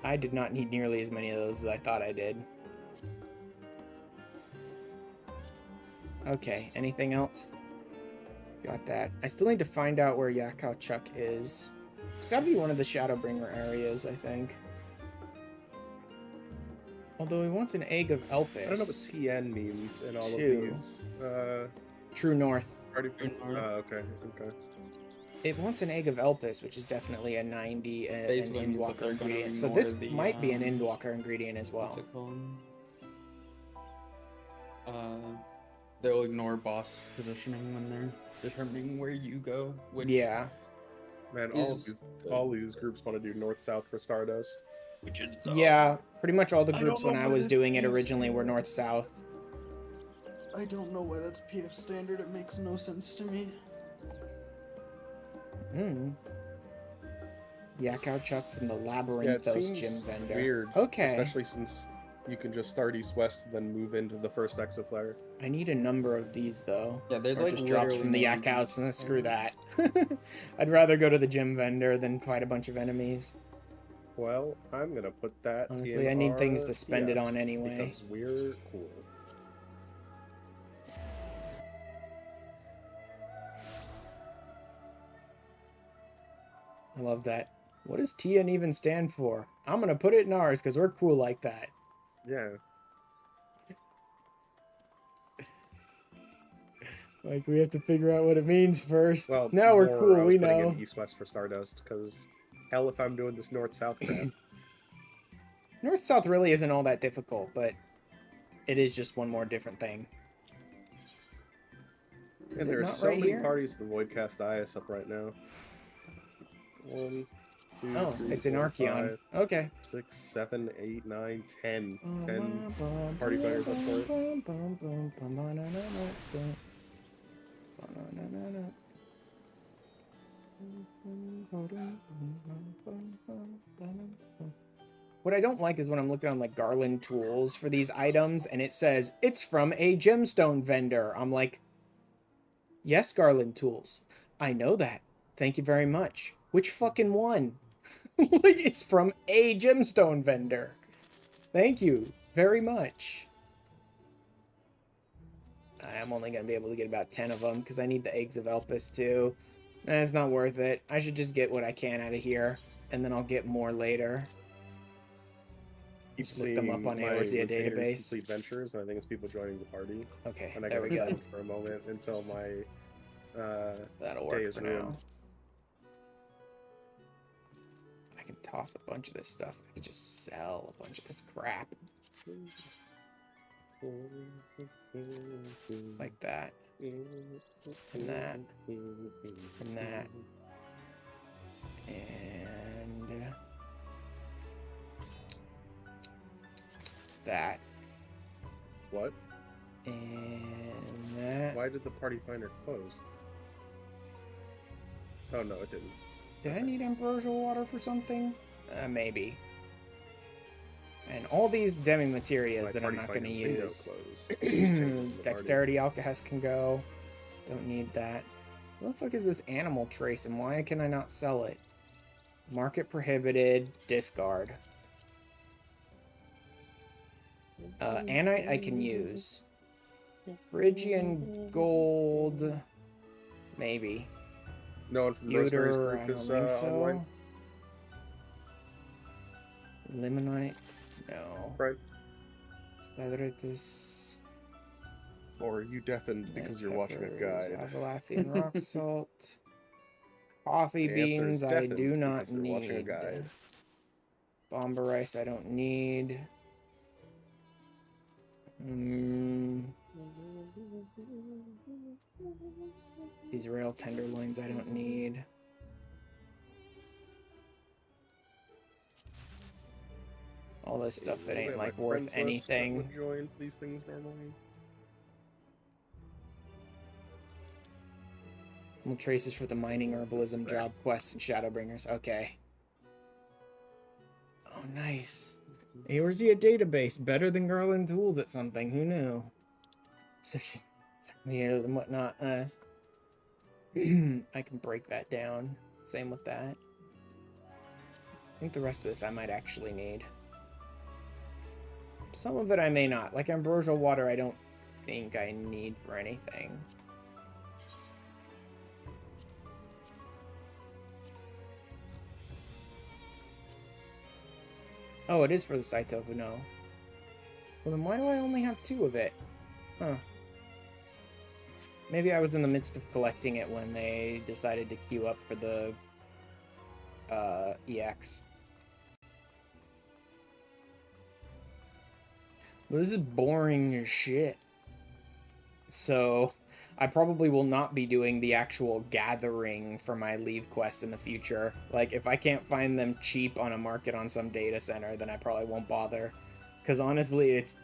I did not need nearly as many of those as I thought I did. Okay, anything else? Got that. I still need to find out where Yakao Chuck is. It's gotta be one of the Shadowbringer areas, I think. Although he wants an egg of Elpis. I don't know what TN means in all of 2. these. True North. Okay. It wants an egg of Elpis, which is definitely a 90 an Basically means that Endwalker they're gonna ingredient. So ignore this the, might be an Endwalker ingredient as well. What's it called? They'll ignore boss positioning when they're determining where you go. Which Yeah. Man, all these groups want to do north-south for Stardust. Which is Yeah, pretty much all the I groups don't know when I why was this doing it is originally were north-south. I don't know why that's PF standard. It makes no sense to me. Yakao Chuck from the Yeah, it Labyrinthos seems gym vendor. weird. Okay. Especially since you can just start east-west, then move into the first Exaflare. I need a number of these though. Yeah, there's Or like just drops literally from the no Yakaos. reason- Screw that. I'd rather go to the gym vendor than fight a bunch of enemies. Well, I'm gonna put that. Honestly, in I need things our to spend it PF on anyway. Because we're cool. I love that. What does TN even stand for? I'm gonna put it in ours because we're cool like that. Yeah. Like, we have to figure out what it means first. Well, now we're more, cool, I was we putting know. in east-west for Stardust, because hell if I'm doing this north-south crap. North-south really isn't all that difficult, but it is just one more different thing. Is And it there are not so right many here? parties to Voidcast IS up right now. 1, 2, Oh, 3, it's an 4, Archeon. 5, Okay. 6, 7, 8, 9, 10. 10 party fighters up for it. What I don't like is when I'm looking on like Garland tools for these items and it says it's from a gemstone vendor. I'm like, yes, Garland tools. I know that. Thank you very much. Which fucking one? Like, it's from a gemstone vendor. Thank you very much. I'm only going to be able to get about 10 of them because I need the eggs of Elpis too. It's not worth it. I should just get what I can out of here and then I'll get more later. Keep Just look them up on my Eorzea Retainers database. Complete Ventures, and I think it's people joining the party. Okay, and I there got we go. excited for a moment until my That'll day work is for ruined. now. I can toss a bunch of this stuff. I can just sell a bunch of this crap. Like that. And that. And that. And that. What? And that. Why did the party finder close? Oh no, it didn't. Did I need ambrosial water for something? Maybe. And all these demi-materias that I'm not going to use. Dexterity Alcahest can go. Don't need that. What the fuck is this animal trace and why can I not sell it? Market prohibited. Discard. Anite I can use. Phrygian gold. Maybe. No one from Rosemary's Pewter, group I don't is think so. online. Limonite, no. Right. Cedritus. Or are you deafened because you're watching a guide? Abelathian rock salt. Coffee The answer is beans I deafened do not because you're watching a need. guide. Bomber rice I don't need. These rail tenderloins I don't need. All this stuff that ain't like worth anything. Would join these things normally. Traces for the mining herbalism job quests and Shadowbringers. Okay. Oh, nice. Here's a database better than Garland Tools at something. Who knew? Searching videos and whatnot. I can break that down. Same with that. I think the rest of this I might actually need. Some of it I may not. Like ambrosial water I don't think I need for anything. Oh, it is for the Saitofu, no. Well, then why do I only have 2 of it? Huh. Maybe I was in the midst of collecting it when they decided to queue up for the EX. Well, this is boring as shit. So, I probably will not be doing the actual gathering for my leave quests in the future. Like, if I can't find them cheap on a market on some data center, then I probably won't bother. Because honestly, it's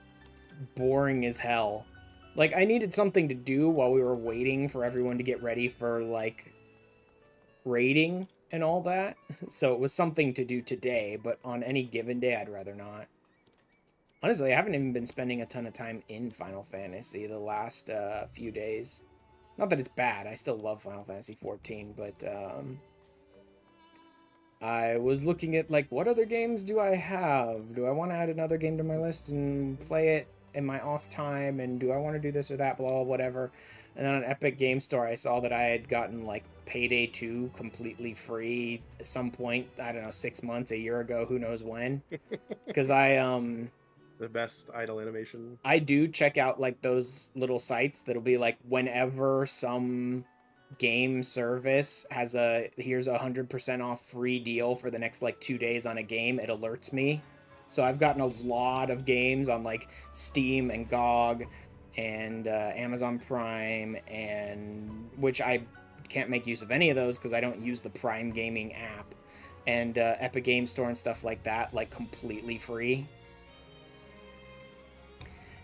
boring as hell. Like, I needed something to do while we were waiting for everyone to get ready for, like, raiding and all that. So it was something to do today, but on any given day, I'd rather not. Honestly, I haven't even been spending a ton of time in Final Fantasy the last few days. Not that it's bad, I still love Final Fantasy XIV, but I was looking at, like, what other games do I have? Do I want to add another game to my list and play it in my off time, and do I want to do this or that, blah, whatever. And then on Epic Game Store, I saw that I had gotten, like, Payday 2 completely free at some point, I don't know, 6 months, a year ago, who knows when. Because the best idle animation. I do check out, like, those little sites that'll be like, whenever some game service has here's a 100% off free deal for the next, like, 2 days on a game, it alerts me. So I've gotten a lot of games on, like, Steam and GOG and Amazon Prime, and which I can't make use of any of those because I don't use the Prime Gaming app, and Epic Game Store and stuff like that, like, completely free.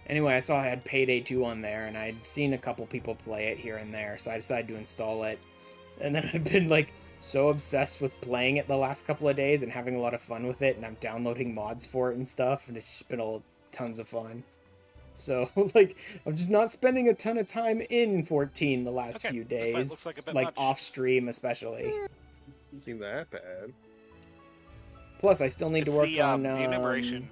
Anyway, I saw I had Payday 2 on there, and I'd seen a couple people play it here and there, so I decided to install it. And then I've been, like, so obsessed with playing it the last couple of days and having a lot of fun with it, and I'm downloading mods for it and stuff, and it's just been tons of fun. So, like, I'm just not spending a ton of time in 14 the last few days, like off-stream especially. Doesn't seem that bad. Plus, I still need to work on the enumeration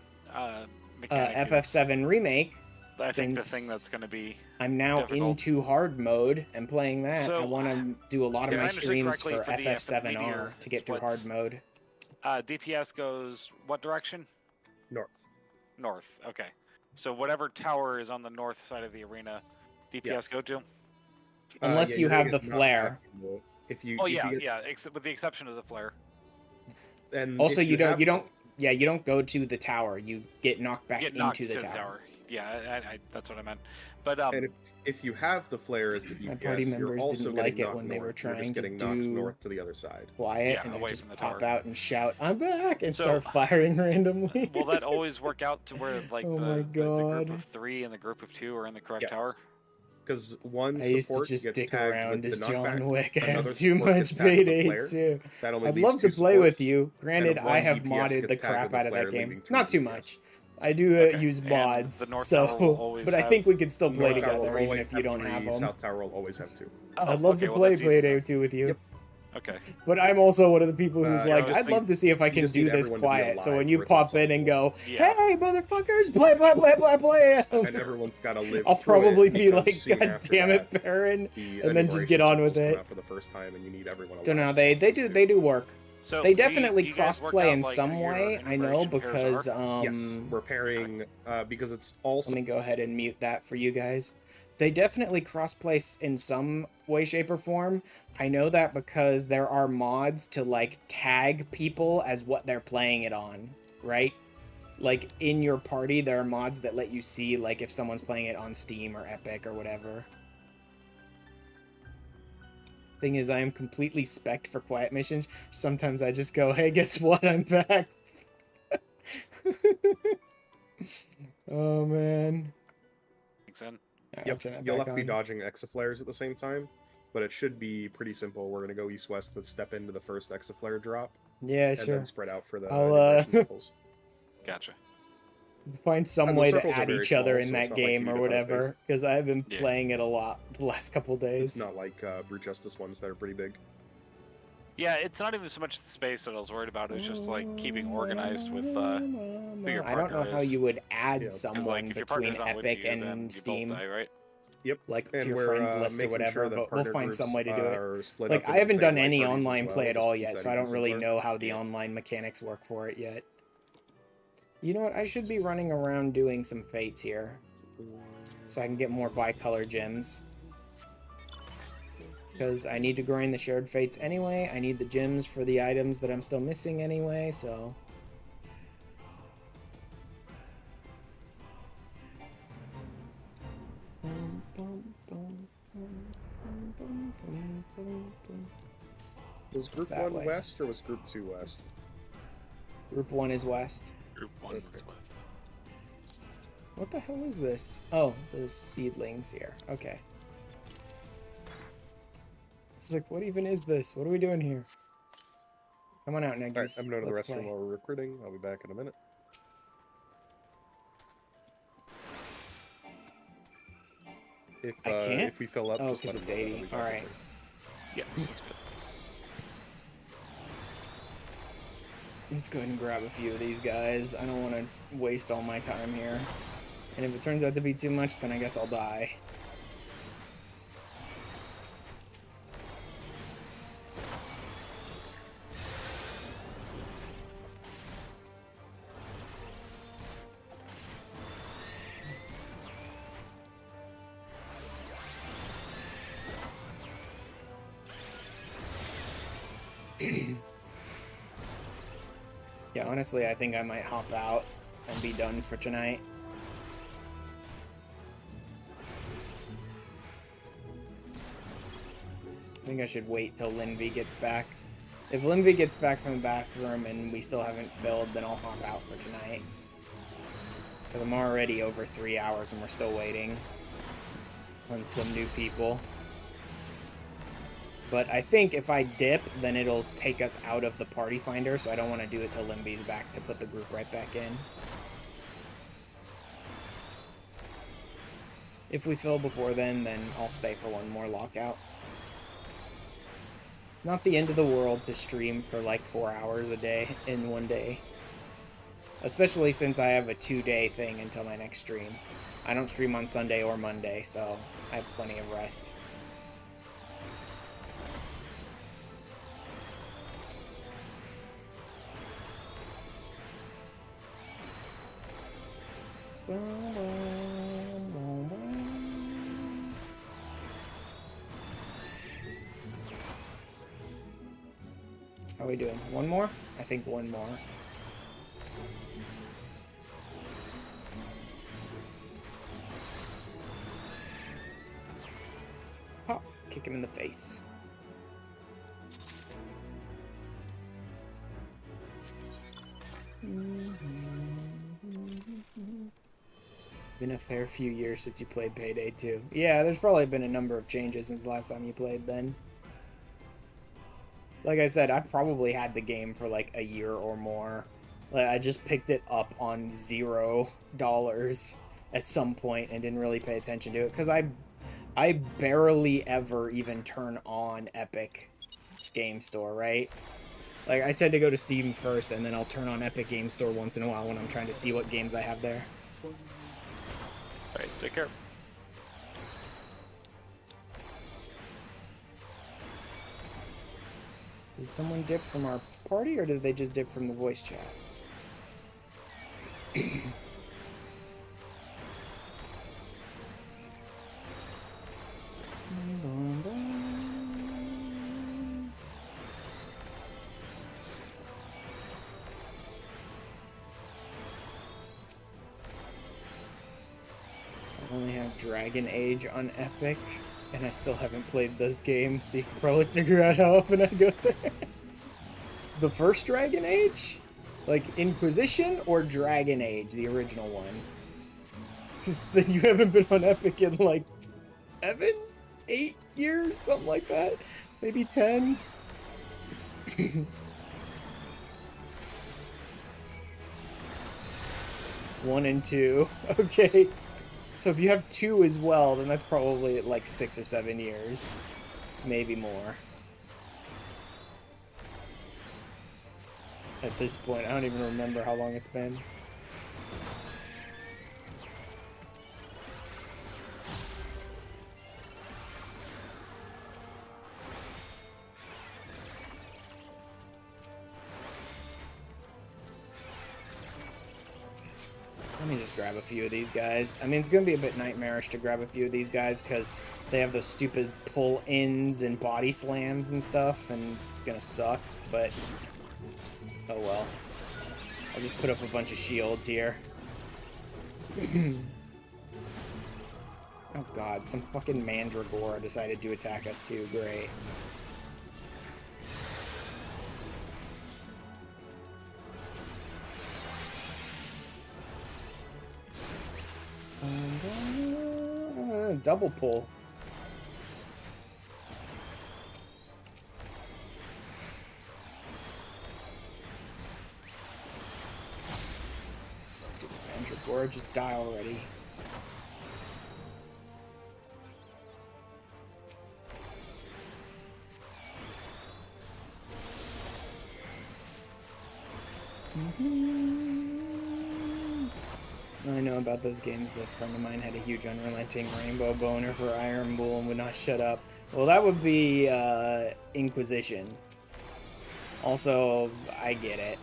mechanic FF7 Remake. I think the thing that's going to be I'm now difficult. into hard mode and playing that. So, I want to do a lot of my streams for the FF7R to get through hard mode. DPS goes what direction? North. North, okay. So whatever tower is on the north side of the arena, DPS go to? Unless you have the flare. If you, with the exception of the flare. And also, you don't go to the tower. You get knocked back into the tower. Yeah, that's what I meant. But and if you have the flare as the DPS, you're also getting knocked north. You're just getting knocked north to the other side. Quiet, and I just pop out and shout, "I'm back!" and start firing randomly. Will that always work out to where, like, the group of 3 and the group of 2 are in the correct tower? Because one I used to support just gets dick tagged around with as the John knockback, Wick. I another have too support much gets tagged with the Payday flare. too. That only I'd leaves love to 2 play with supports, you. Granted, and I have DPS modded gets the tagged crap with the out of flare, that game. leaving 2 Not too DPS. much. I do use mods, the North Tower will always but I have- think we could still play North Tower will together even always if you don't 3, have them. South Tower will always have 2. I'd love to play Payday 2 with you. Okay. But I'm also one of the people who's like, just I'd love to see if I can just do need this everyone to be quiet. So alive when you for it to pop in and go, Yeah. "Hey, motherfuckers, play," And everyone's got to live I'll through probably it, be because like, soon "God after damn it, that, Baron," the and then just get enumeration on with symbols come it. out for the first time, and you need everyone Don't know. alive. They do work. So They do you definitely guys work cross-play out, in like, some your way. I know enumeration pairs because are? Yes, we're pairing because it's also Let me go ahead and mute that for you guys. They definitely cross-place in some way, shape, or form. I know that because there are mods to, like, tag people as what they're playing it on, right? Like, in your party, there are mods that let you see, like, if someone's playing it on Steam or Epic or whatever. Thing is, I am completely spec'd for quiet missions. Sometimes I just go, hey, guess what? I'm back. Oh, man. Thanks, in. Yep, you'll have to be dodging exaflares at the same time, but it should be pretty simple. We're going to go east-west, let's step into the first exaflare drop. Yeah, and sure. then spread out for the I'll, integration circles. Gotcha. Find some And the way to circles are add very each other small, in so it's that not like game you or need a ton of whatever, space. because I've been Yeah. playing it a lot the last couple days. It's not like Brute Justice ones that are pretty big. Yeah, it's not even so much the space that I was worried about. It was just like keeping organized with who your I don't partner know how is. you would add 'Cause, someone like, if your partner's between not with Epic you, then and you both Steam. die, right? Yep. Like And to your we're, friends list or making whatever, sure that but we'll partner find groups some way to do are it. split Like, up I into haven't the done same, like, any parties as online well, play at just all to keep yet, that so I don't even really simpler. know how the online mechanics work for it yet. You know what? I should be running around doing some fates here, so I can get more bicolor gems. Because I need to grind the shared fates anyway. I need the gems for the items that I'm still missing anyway, so... Was Group That 1 way. west or was Group 2 west? Group 1 is west. Group 1 was west. What the hell is this? Oh, those seedlings here. Okay. It's like, what even is this? What are we doing here? Come on out, Neggies. Alright, I'm going to the Let's restroom play. while we're recruiting. I'll be back in a minute. I can't? If we fill up, Oh, just because let it's me know, 80. that'll be Alright. perfect. Yeah, sounds good. Let's go ahead and grab a few of these guys. I don't want to waste all my time here. And if it turns out to be too much, then I guess I'll die. Yeah, honestly, I think I might hop out and be done for tonight. I think I should wait till Linvi gets back. If Linvi gets back from the bathroom and we still haven't filled, then I'll hop out for tonight. Because I'm already over 3 hours and we're still waiting on some new people. But I think if I dip, then it'll take us out of the party finder, so I don't want to do it till Limby's back to put the group right back in. If we fill before then I'll stay for one more lockout. Not the end of the world to stream for like 4 hours a day in one day. Especially since I have a 2-day thing until my next stream. I don't stream on Sunday or Monday, so I have plenty of rest. How are we doing? One more? I think one more. Pop! Kick him in the face. Been a fair few years since you played Payday 2. Yeah, there's probably been a number of changes since the last time you played then. Like I said, I've probably had the game for like a year or more. Like, I just picked it up on $0 at some point and didn't really pay attention to it because I barely ever even turn on Epic Game Store, right? Like, I tend to go to Steam first and then I'll turn on Epic Game Store once in a while when I'm trying to see what games I have there. Alright, take care. Did someone dip from our party or did they just dip from the voice chat? only have Dragon Age on Epic, and I still haven't played those games, so you can probably figure out how often I go there. The first Dragon Age? Like Inquisition or Dragon Age, the original one? Because then you haven't been on Epic in like 7, 8 years, something like that. Maybe 10. 1 and 2. Okay. So if you have 2 as well, then that's probably like 6 or 7 years. Maybe more. At this point, I don't even remember how long it's been. Let me just grab a few of these guys. I mean, it's going to be a bit nightmarish to grab a few of these guys because they have those stupid pull-ins and body slams and stuff, and it's going to suck, but oh well. I'll just put up a bunch of shields here. Oh god, some fucking Mandragora decided to attack us too. Great. Double pull. Stupid Mandragora, just die already. I know about those games. That a friend of mine had a huge unrelenting rainbow boner for Iron Bull and would not shut up. Well, that would be Inquisition. Also, I get it.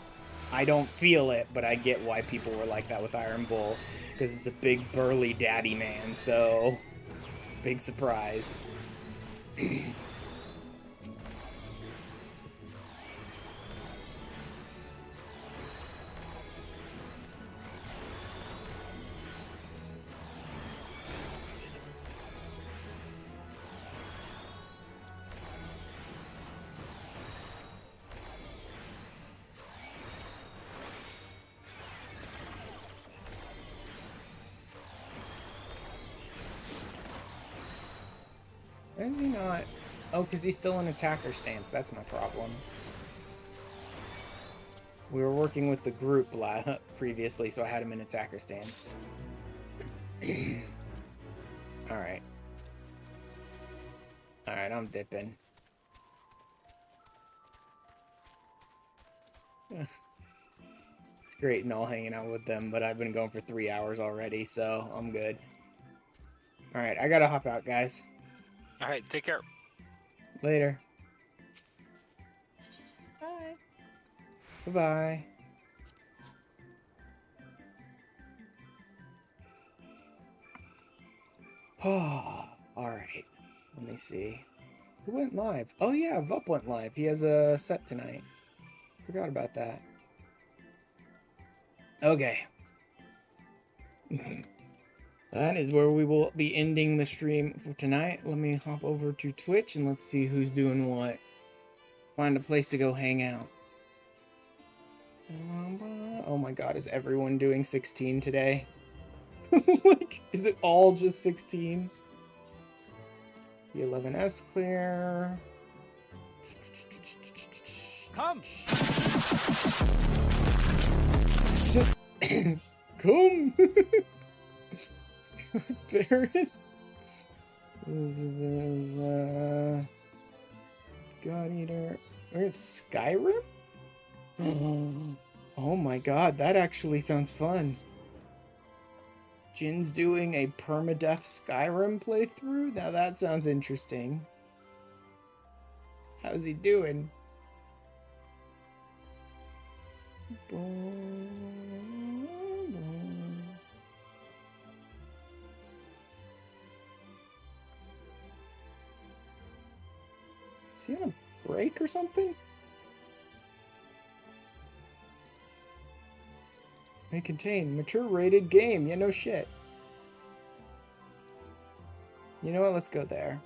I don't feel it, but I get why people were like that with Iron Bull. Because it's a big burly daddy man, so big surprise. Why is he not? Oh, because he's still in attacker stance. That's my problem. We were working with the group previously, so I had him in attacker stance. Alright. Alright, I'm dipping. It's great and all hanging out with them, but I've been going for 3 hours already, so I'm good. Alright, I gotta hop out, guys. Alright, take care. Later. Bye. Bye-bye. Oh, alright. Let me see. Who went live? Oh yeah, Vup went live. He has a set tonight. Forgot about that. Okay. That is where we will be ending the stream for tonight. Let me hop over to Twitch and let's see who's doing what. Find a place to go hang out. Oh my god, is everyone doing 16 today? Like, is it all just 16? The 11S clear. Come! Come! Baron? God Eater. Where's Skyrim? Oh my god, that actually sounds fun. Jin's doing a permadeath Skyrim playthrough? Now that sounds interesting. How's he doing? Is he on a break or something? May contain mature rated game. Yeah, no shit. You know what? Let's go there.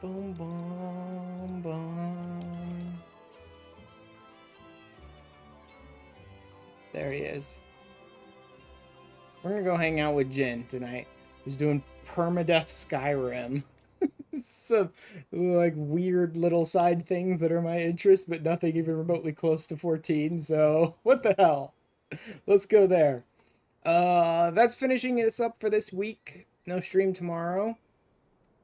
Boom, boom, boom. There he is. We're gonna go hang out with Jin tonight, who's doing permadeath Skyrim. Some like weird little side things that are my interest, but nothing even remotely close to 14. So what the hell? Let's go there. That's finishing us up for this week. No stream tomorrow.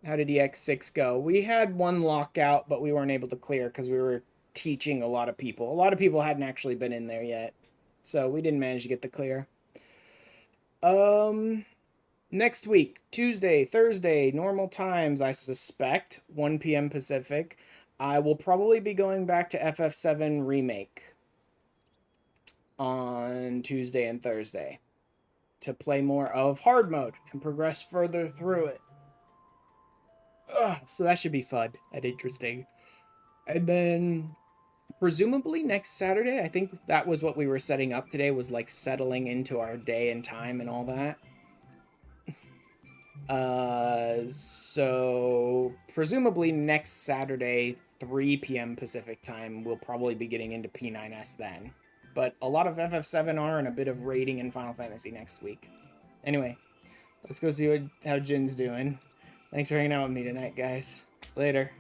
How did EX6 go? We had one lockout, but we weren't able to clear because we were teaching a lot of people. A lot of people hadn't actually been in there yet, so we didn't manage to get the clear. Next week, Tuesday, Thursday, normal times, I suspect, 1 p.m. Pacific, I will probably be going back to FF7 Remake on Tuesday and Thursday to play more of hard mode and progress further through it. So that should be fun and interesting. And then presumably next Saturday, I think that was what we were setting up today, was like settling into our day and time and all that. So presumably next Saturday, 3 p.m. Pacific time, we'll probably be getting into P9S then. But a lot of FF7R and a bit of raiding in Final Fantasy next week. Anyway, let's go see how Jin's doing. Thanks for hanging out with me tonight, guys. Later.